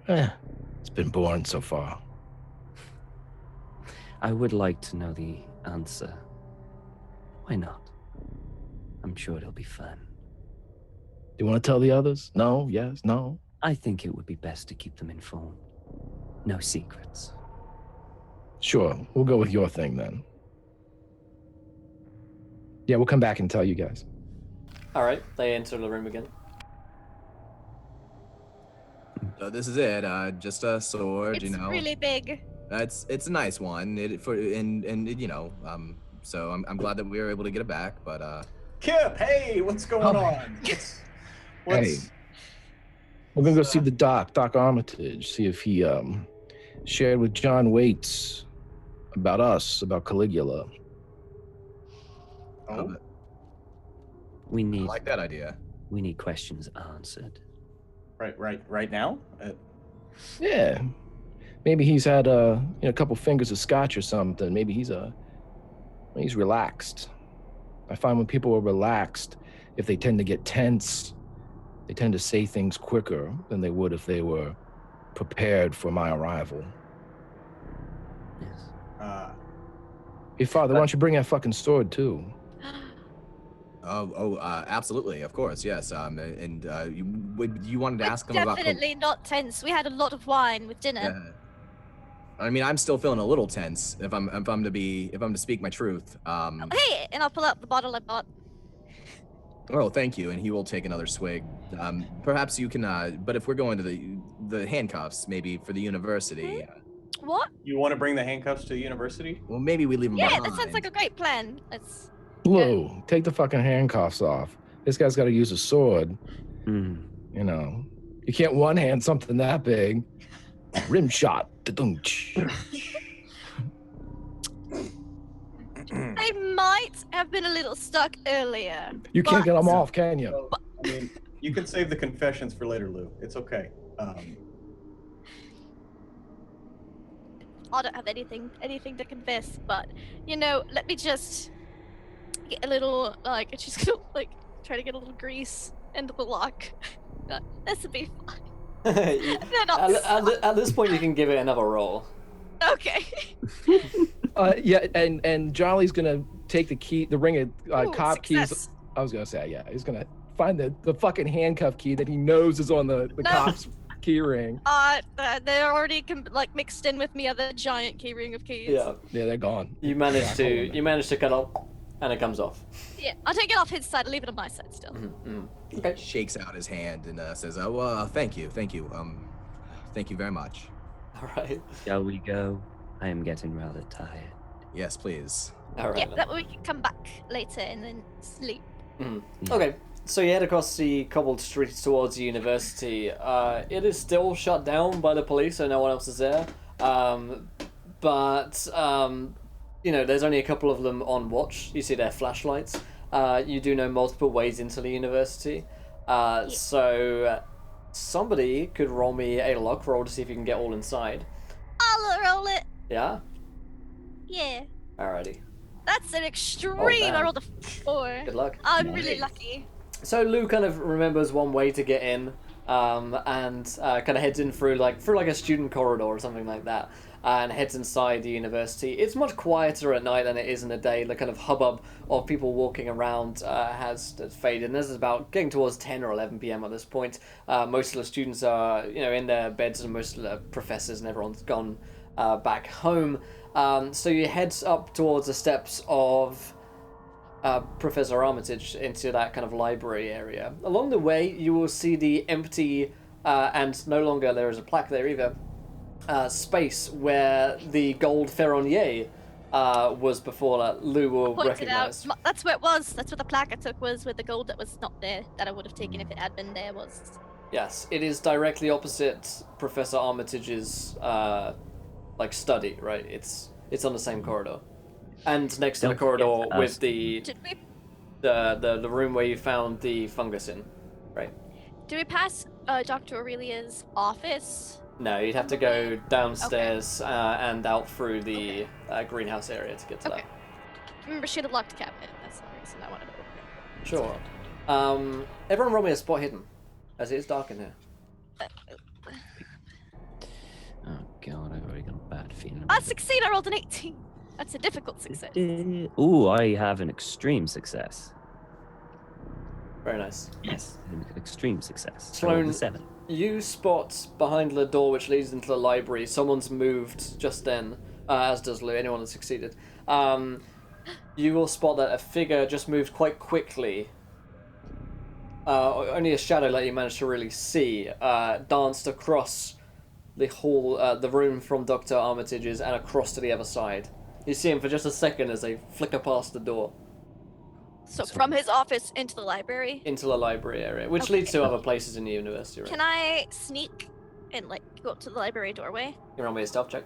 It's been boring so far. I would like to know the answer. Why not? I'm sure it'll be fun. Do you want to tell the others? No? Yes? No? I think it would be best to keep them informed. No secrets. Sure. We'll go with your thing then. Yeah, we'll come back and tell you guys. All right, they enter the room again. So this is it. Just a sword, It's you know. really big. It's a nice one. So I'm glad that we were able to get it back. But Kip, hey, what's going on? What's We're gonna go see the Doc Armitage, see if he shared with John Waits about us, about Caligula. Oh, We I need like that idea. we need questions answered. right now? Yeah. Maybe he's had a couple fingers of scotch or something. Maybe he's relaxed. I find when people are relaxed, if they tend to get tense, they tend to say things quicker than they would if they were prepared for my arrival. Yes. Hey, Father, why don't you bring that fucking sword too? Absolutely, of course, yes. You wanted to ask him about? Definitely not tense. We had a lot of wine with dinner. Yeah. I mean, I'm still feeling a little tense if I'm to speak my truth. Hey, and I'll pull out the bottle I bought. Oh, thank you. And he will take another swig. Perhaps you can. But if we're going to the handcuffs, maybe for the university. What? You want to bring the handcuffs to the university? Well, maybe we leave them Yeah, behind. that sounds like a great plan. Let's. Lou, take the fucking handcuffs off. This guy's got to use a sword. Mm. You know, you can't one hand something that big. Rim shot. Da-dunk. I might have been a little stuck earlier. You can't get them but- off, can you? I mean, you can save the confessions for later, Lou. It's okay. I don't have anything to confess, but let me just get a little she's gonna try to get a little grease into the lock. This would be fun. At this point, you can give it another roll. Okay. Yeah, and Jolly's gonna take the key, the ring of Ooh, cop keys. success. I was gonna say, yeah, he's gonna find the fucking handcuff key that he knows is on the No. cop's key ring. They're already mixed in with me other giant key ring of keys. Yeah, Yeah, they're gone. you managed to cut off, and it comes off. Yeah, I'll take it off his side. I'll leave it on my side still. He Okay. shakes out his hand and says, thank you. Thank you very much. All right. Shall we go? I am getting rather tired. Yes, please. All right. Yeah, that way we can come back later and then sleep. Okay, so you head across the cobbled streets towards the university. It is still shut down by the police, so no one else is there. But there's only a couple of them on watch. You see their flashlights. You do know multiple ways into the university. So somebody could roll me a luck roll to see if you can get all inside. I'll roll it. Yeah? Yeah. Alrighty. That's an extreme. damn. I rolled a 4. Good luck. I'm really lucky. So Lou kind of remembers one way to get in, and kind of heads in through a student corridor or something like that, and heads inside the university. It's much quieter at night than it is in the day. The kind of hubbub of people walking around has faded. And this is about getting towards 10 or 11 p.m. at this point. Most of the students are in their beds, and most of the professors and everyone's gone back home. So you head up towards the steps of Professor Armitage into that kind of library area. Along the way, you will see the empty, and no longer there is a plaque there either, space where the gold ferronnier was before that Lou will Pointed out. recognize. That's where it was. That's where the plaque I took was, where the gold that was not there, that I would have taken if it had been there was. Yes, it is directly opposite Professor Armitage's study, right? It's on the same corridor. And next to the Don't corridor forget to with ask. Did we the room where you found the fungus in, right? do we pass Dr. Aurelia's office? No, you'd have to go downstairs and out through the greenhouse area to get to Okay. Remember, she had a locked cabinet. That's the reason I wanted to open that. Sure. Everyone roll me a spot hidden, as it is dark in here. it. Oh god, I've already got a bad feeling. I about it. succeed. I rolled an 18. That's a difficult success. Ooh, I have an extreme success. Very nice. Yes, an extreme success. I Sloan, rolled a 7. you spot behind the door which leads into the library, someone's moved just then, as does Lou, anyone has succeeded. You will spot that a figure just moved quite quickly. Only a shadow that you managed to really see danced across the hall, the room from Dr. Armitage's and across to the other side. You see him for just a second as they flicker past the door. So from his office into the library? Into the library area, which Okay. leads to other places in the university, right? Can I sneak and like go up to the library doorway? You roll me a stealth check.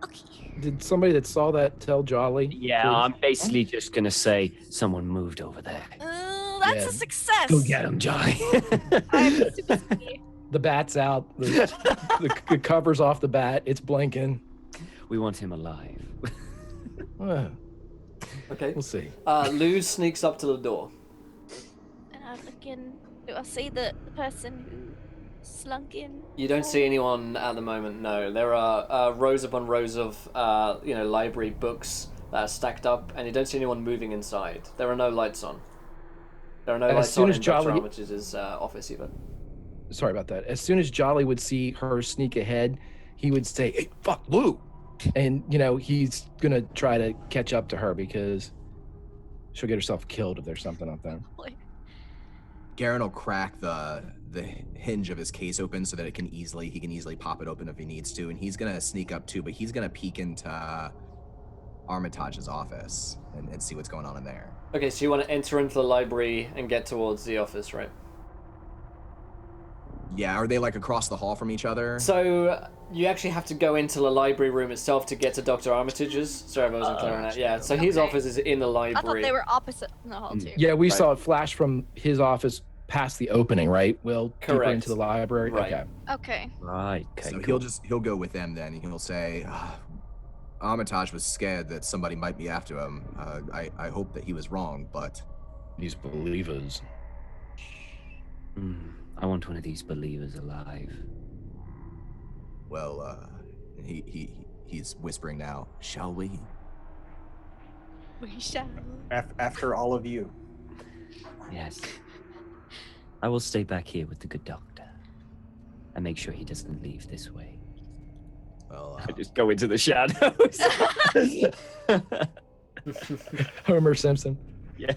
Okay. Did somebody that saw that tell Jolly? Yeah, please? I'm basically just gonna say someone moved over there. That's Yeah. a success. Go get him, Johnny. I'm super sneaky. The bat's out. The cover's off the bat. It's blinking. We want him alive. Okay. We'll see. Lou sneaks up to the door. And I look in. Do I see the person who slunk in? You don't see anyone at the moment, no. There are rows upon rows of, library books that are stacked up, and you don't see anyone moving inside. There are no lights on. There are no As lights soon on as in Dr. Jolly- Armitage's office either. Sorry about that. As soon as Jolly would see her sneak ahead, he would say, "Hey, fuck, Lou!" And he's gonna try to catch up to her because she'll get herself killed if there's something up there. Garen will crack the hinge of his case open so that he can easily pop it open if he needs to, and he's gonna sneak up too, but he's gonna peek into Armitage's office and see what's going on in there. Okay, so you want to enter into the library and get towards the office, right? Yeah, are they like across the hall from each other? So you actually have to go into the library room itself to get to Dr. Armitage's. Sorry if I wasn't clear on that. Yeah, so his Okay. office is in the library. I thought they were opposite in the hall too. Yeah, we Right. saw it flash from his office past the opening, right? Will deeper Correct. into the library. Right. Okay. Okay. Right. Okay. So cool. he'll go with them then, and he'll say, Armitage was scared that somebody might be after him. I hope that he was wrong, but These believers. I want one of these believers alive. well, he's whispering now. Shall we? We shall. After all of you. Yes. I will stay back here with the good doctor and make sure he doesn't leave this way. Well, I just go into the shadows. Homer Simpson. Yeah.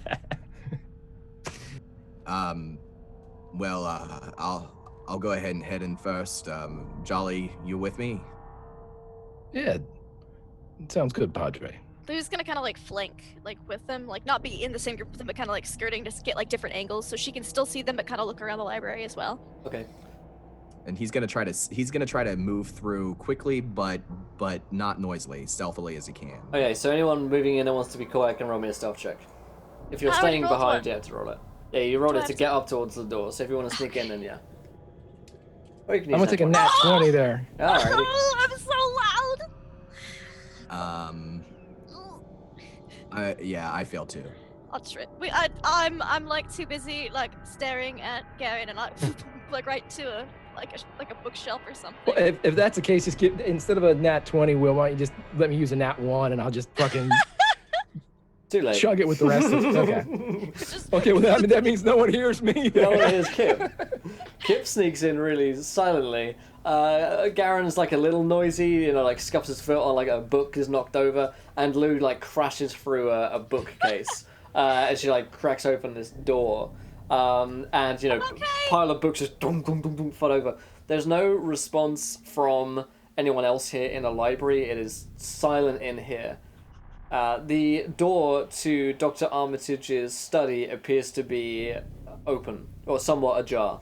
I'll go ahead and head in first. Jolly, you with me? Yeah. Sounds good, Padre. Lou's gonna kind of like flank like with them, like not be in the same group with them, but kind of like skirting to get like different angles so she can still see them, but kind of look around the library as well. Okay. And he's gonna try to move through quickly, but not noisily, stealthily as he can. Okay, so anyone moving in and wants to be quiet can roll me a stealth check. If you're I already staying rolled behind, one. you have to roll it. Yeah, you rolled Do I it to have get to- up towards the door, so if you want to sneak in, then yeah. Or you can I'm use gonna take a that nat 20 there. one. Alrighty. Oh, I'm so loud. I failed too. I'll trip. I'm like too busy like staring at Garen and like right to a bookshelf or something. Well, if that's the case, just give, instead of a nat 20, Will, why don't you just let me use a nat 1 and I'll just fucking Too late. chug it with the rest of it. Okay. Just- Okay, well, that means no one hears me. No one hears Kip. Kip sneaks in really silently. Garen's like a little noisy, like scuffs his foot on like a book is knocked over, and Lou like crashes through a bookcase as she like cracks open this door. And okay. pile of books just dum dum dum dum fall over. There's no response from anyone else here in the library. It is silent in here. The door to Dr. Armitage's study appears to be open or somewhat ajar.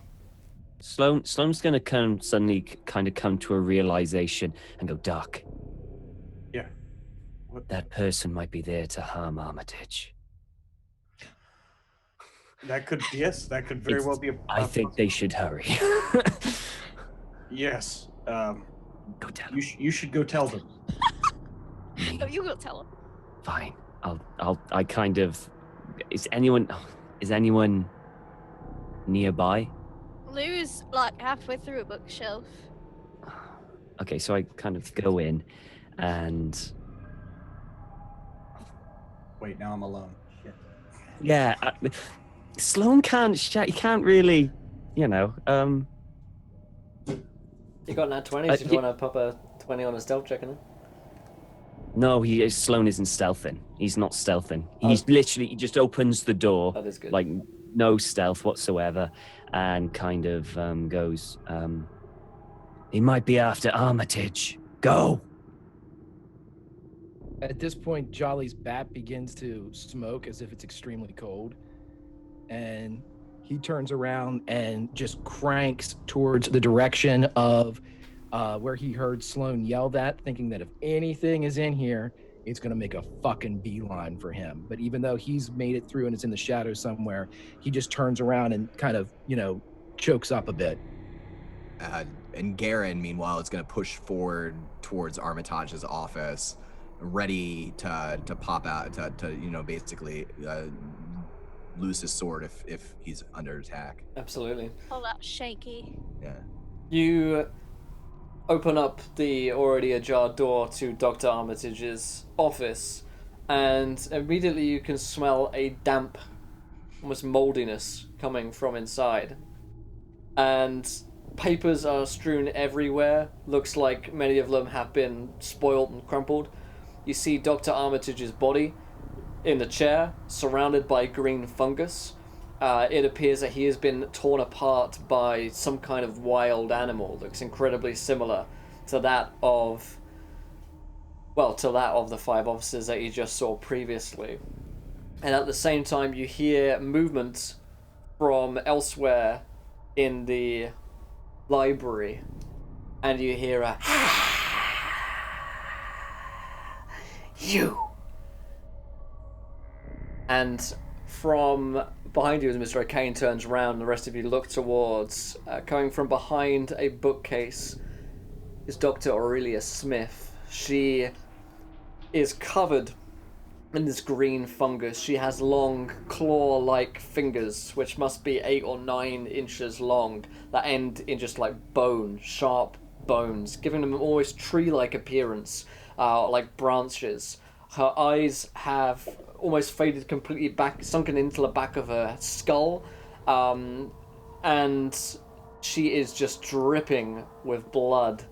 Sloan's gonna suddenly come to a realization and go, Doc, Yeah. What? that person might be there to harm Armitage. That could very well be a I think they should hurry. Yes. Go tell him. You should go tell them. Me. Oh, you will tell him. Fine. I kind of. Is anyone nearby? Lou's like halfway through a bookshelf. Okay, so I kind of go in, and Wait, now I'm alone. Shit. Yeah, Sloan can't. He can't really. You know. You got that 20, so if you want to pop a 20 on a stealth check in it. No, Sloan isn't stealthing. He's not stealthing. He's Oh. literally, he just opens the door. That is good. Like, no stealth whatsoever, and kind of goes, he might be after Armitage. Go! At this point, Jolly's bat begins to smoke as if it's extremely cold. And he turns around and just cranks towards the direction of where he heard Sloan yell that, thinking that if anything is in here, it's going to make a fucking beeline for him. But even though he's made it through and it's in the shadows somewhere, he just turns around and kind of, chokes up a bit. And Garen, meanwhile, is going to push forward towards Armitage's office, ready to pop out, to basically lose his sword if he's under attack. Absolutely. Pull out shaky. Yeah. You open up the already ajar door to Dr. Armitage's office, and immediately you can smell a damp, almost moldiness coming from inside. And papers are strewn everywhere. Looks like many of them have been spoiled and crumpled. You see Dr. Armitage's body in the chair, surrounded by green fungus. It appears that he has been torn apart by some kind of wild animal. Looks incredibly similar to that of the 5 officers that you just saw previously. And at the same time, you hear movement from elsewhere in the library, and you hear a you. And from behind you, as Mr. O'Kane turns around and the rest of you look towards, coming from behind a bookcase, is Dr. Aurelia Smith. She is covered in this green fungus. She has long, claw-like fingers, which must be 8 or 9 inches long, that end in just like bone, sharp bones, giving them an almost tree-like appearance, like branches. Her eyes have almost faded completely back, sunken into the back of her skull, and she is just dripping with blood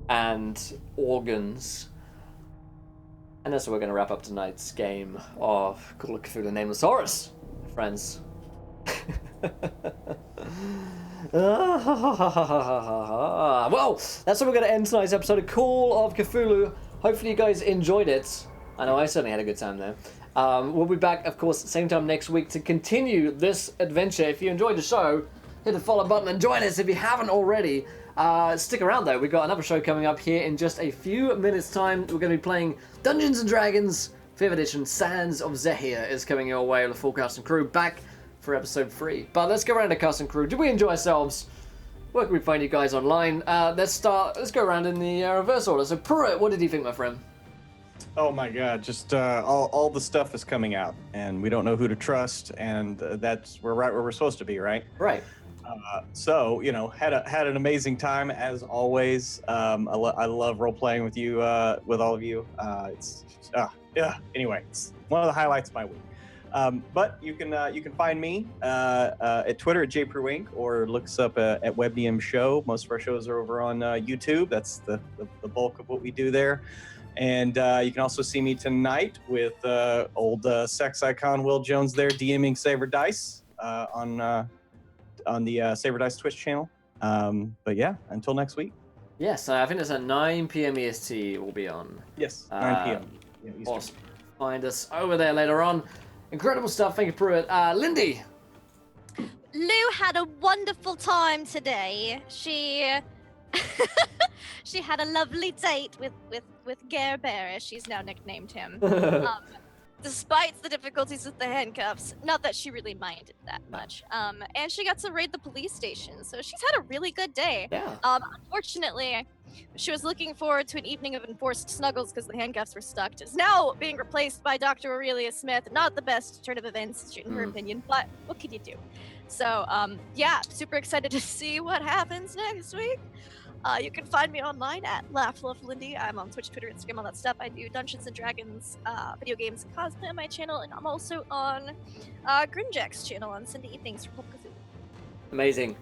and organs. And that's where we're going to wrap up tonight's game of Call of Cthulhu Nameless Horrors, friends. Well, that's where we're going to end tonight's episode of Call of Cthulhu. Hopefully you guys enjoyed it. I know I certainly had a good time there. We'll be back, of course, same time next week to continue this adventure. If you enjoyed the show, hit the follow button and join us if you haven't already. Stick around though, we've got another show coming up here in just a few minutes time. We're going to be playing Dungeons & Dragons 5th edition. Sands of Zehir is coming your way with the full cast and crew back for episode 3. But let's go around to cast and crew. Did we enjoy ourselves? Where can we find you guys online? Let's go around in the reverse order. So Pruitt, what did you think, my friend? Oh my God! Just all the stuff is coming out, and we don't know who to trust, and we're right where we're supposed to be, right? Right. So had an amazing time as always. I love role playing with you, with all of you. Anyway, it's one of the highlights of my week. But you can find me at Twitter at jprewink, or look us up at WebDM Show. Most of our shows are over on YouTube. That's the bulk of what we do there. And you can also see me tonight with old sex icon Will Jones there DMing Saber Dice on the Saber Dice Twitch channel. But yeah, until next week. Yes, I think it's at 9 p.m. EST we'll be on. Yes, 9 p.m. Yeah, Awesome. Find us over there later on. Incredible stuff. Thank you, Pruitt. Lindy. Lou had a wonderful time today. She she had a lovely date with Gare Bear, as she's now nicknamed him. Despite the difficulties with the handcuffs, not that she really minded that much. And she got to raid the police station, so she's had a really good day. Yeah. Unfortunately, she was looking forward to an evening of enforced snuggles because the handcuffs were stuck. It's now being replaced by Dr. Aurelia Smith. Not the best turn of events, in her opinion, but what could you do? So, yeah, super excited to see what happens next week. You can find me online at LaughLoveLindy. I'm on Twitch, Twitter, Instagram, all that stuff. I do Dungeons and Dragons, video games, and cosplay on my channel, and I'm also on Grimjack's channel on Sunday evenings from Cthulhu. Amazing.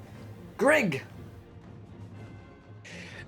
Greg!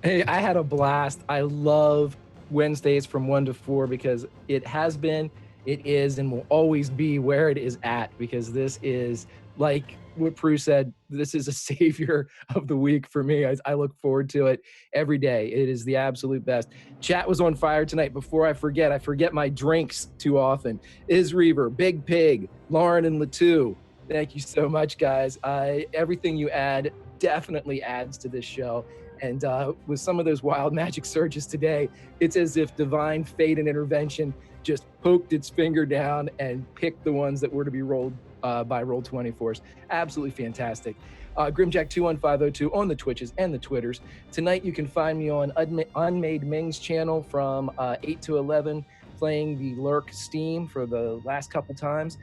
Hey, I had a blast. I love Wednesdays from 1 to 4 because it has been, it is, and will always be where it is at, because this is, like what Prue said, this is a savior of the week for me. I look forward to it every day. It is the absolute best. Chat was on fire tonight. Before I forget my drinks too often. Reaver, Big Pig, Lauren and Latu. Thank you so much, guys. Everything you add definitely adds to this show. And with some of those wild magic surges today, it's as if divine fate and intervention just poked its finger down and picked the ones that were to be rolled by Roll20 Force. Absolutely fantastic. Grimjack21502 on the Twitches and the Twitters. Tonight you can find me on Unmade Ming's channel from 8 to 11, playing the Lurk Steam for the last couple times.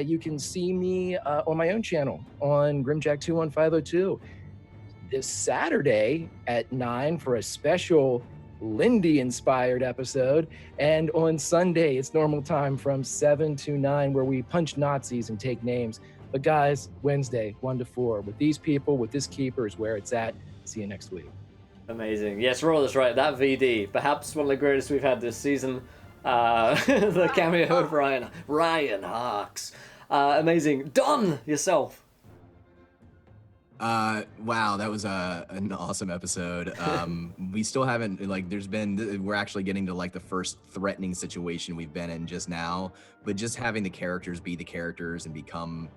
You can see me on my own channel on Grimjack21502 this Saturday at 9 for a special Lindy-inspired episode, and on Sunday it's normal time from 7 to 9 where we punch Nazis and take names. But guys, Wednesday 1 to 4 with these people, with this keeper is where it's at. See you next week. Amazing. Yes, Roll is right. That VD, perhaps one of the greatest we've had this season. The cameo of Ryan Hawks. Amazing. Don, yourself. Wow, that was an awesome episode. We still haven't, we're actually getting to like the first threatening situation we've been in just now, but just having the characters be the characters and become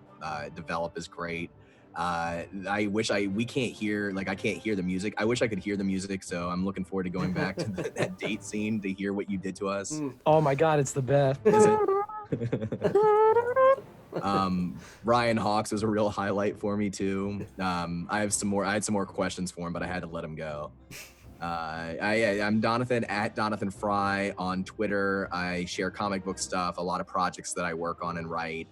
develop is great. I can't hear the music. I wish I could hear the music, so I'm looking forward to going back to that date scene to hear what you did to us. Oh my God, it's the best. Is it? Ryan Hawks was a real highlight for me too. I had some more questions for him, but I had to let him go. I'm Donathan at Donathan Fry on Twitter. I share comic book stuff, a lot of projects that I work on and write.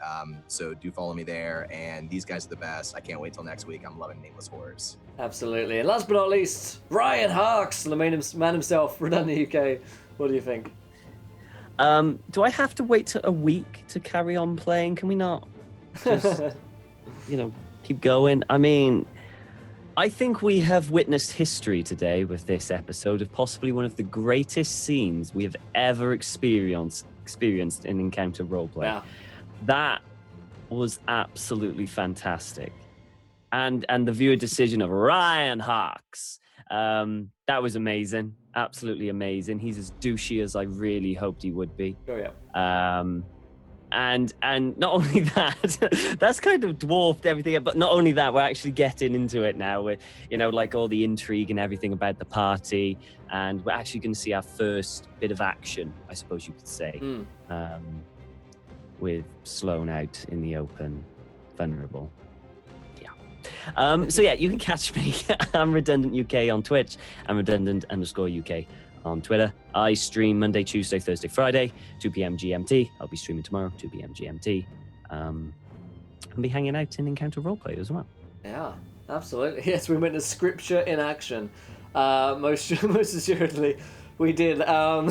So do follow me there. And these guys are the best. I can't wait till next week. I'm loving Nameless Horrors. Absolutely. And last but not least, Ryan Hawks, the man himself, Redundant UK. What do you think? Do I have to wait till a week to carry on playing? Can we not just, keep going? I mean, I think we have witnessed history today with this episode of possibly one of the greatest scenes we have ever experienced in Encounter Roleplay. Yeah. That was absolutely fantastic. And the viewer decision of Ryan Hawks, that was amazing. Absolutely amazing. He's as douchey as I really hoped he would be. Oh yeah. And not only that, that's kind of dwarfed everything. But not only that, we're actually getting into it now. With like all the intrigue and everything about the party, and we're actually going to see our first bit of action, I suppose you could say, with Sloan out in the open, vulnerable. So yeah, you can catch me. I'm Redundant UK on Twitch. I'm Redundant_UK on Twitter. I stream Monday, Tuesday, Thursday, Friday, 2 p.m. GMT. I'll be streaming tomorrow, 2 p.m. GMT. I'll be hanging out in Encounter Roleplay as well. Yeah, absolutely. Yes, we witnessed scripture in action. Most assuredly, we did. And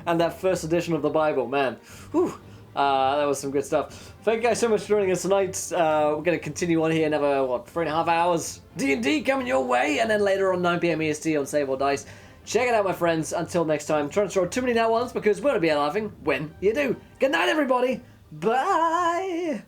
that first edition of the Bible, man. Whew. That was some good stuff. Thank you guys so much for joining us tonight. We're going to continue on here another, 3.5 hours. D&D coming your way, and then later on 9 p.m. EST on Save or Dice. Check it out, my friends. Until next time, try not to throw too many net ones because we're going to be laughing when you do. Good night, everybody. Bye.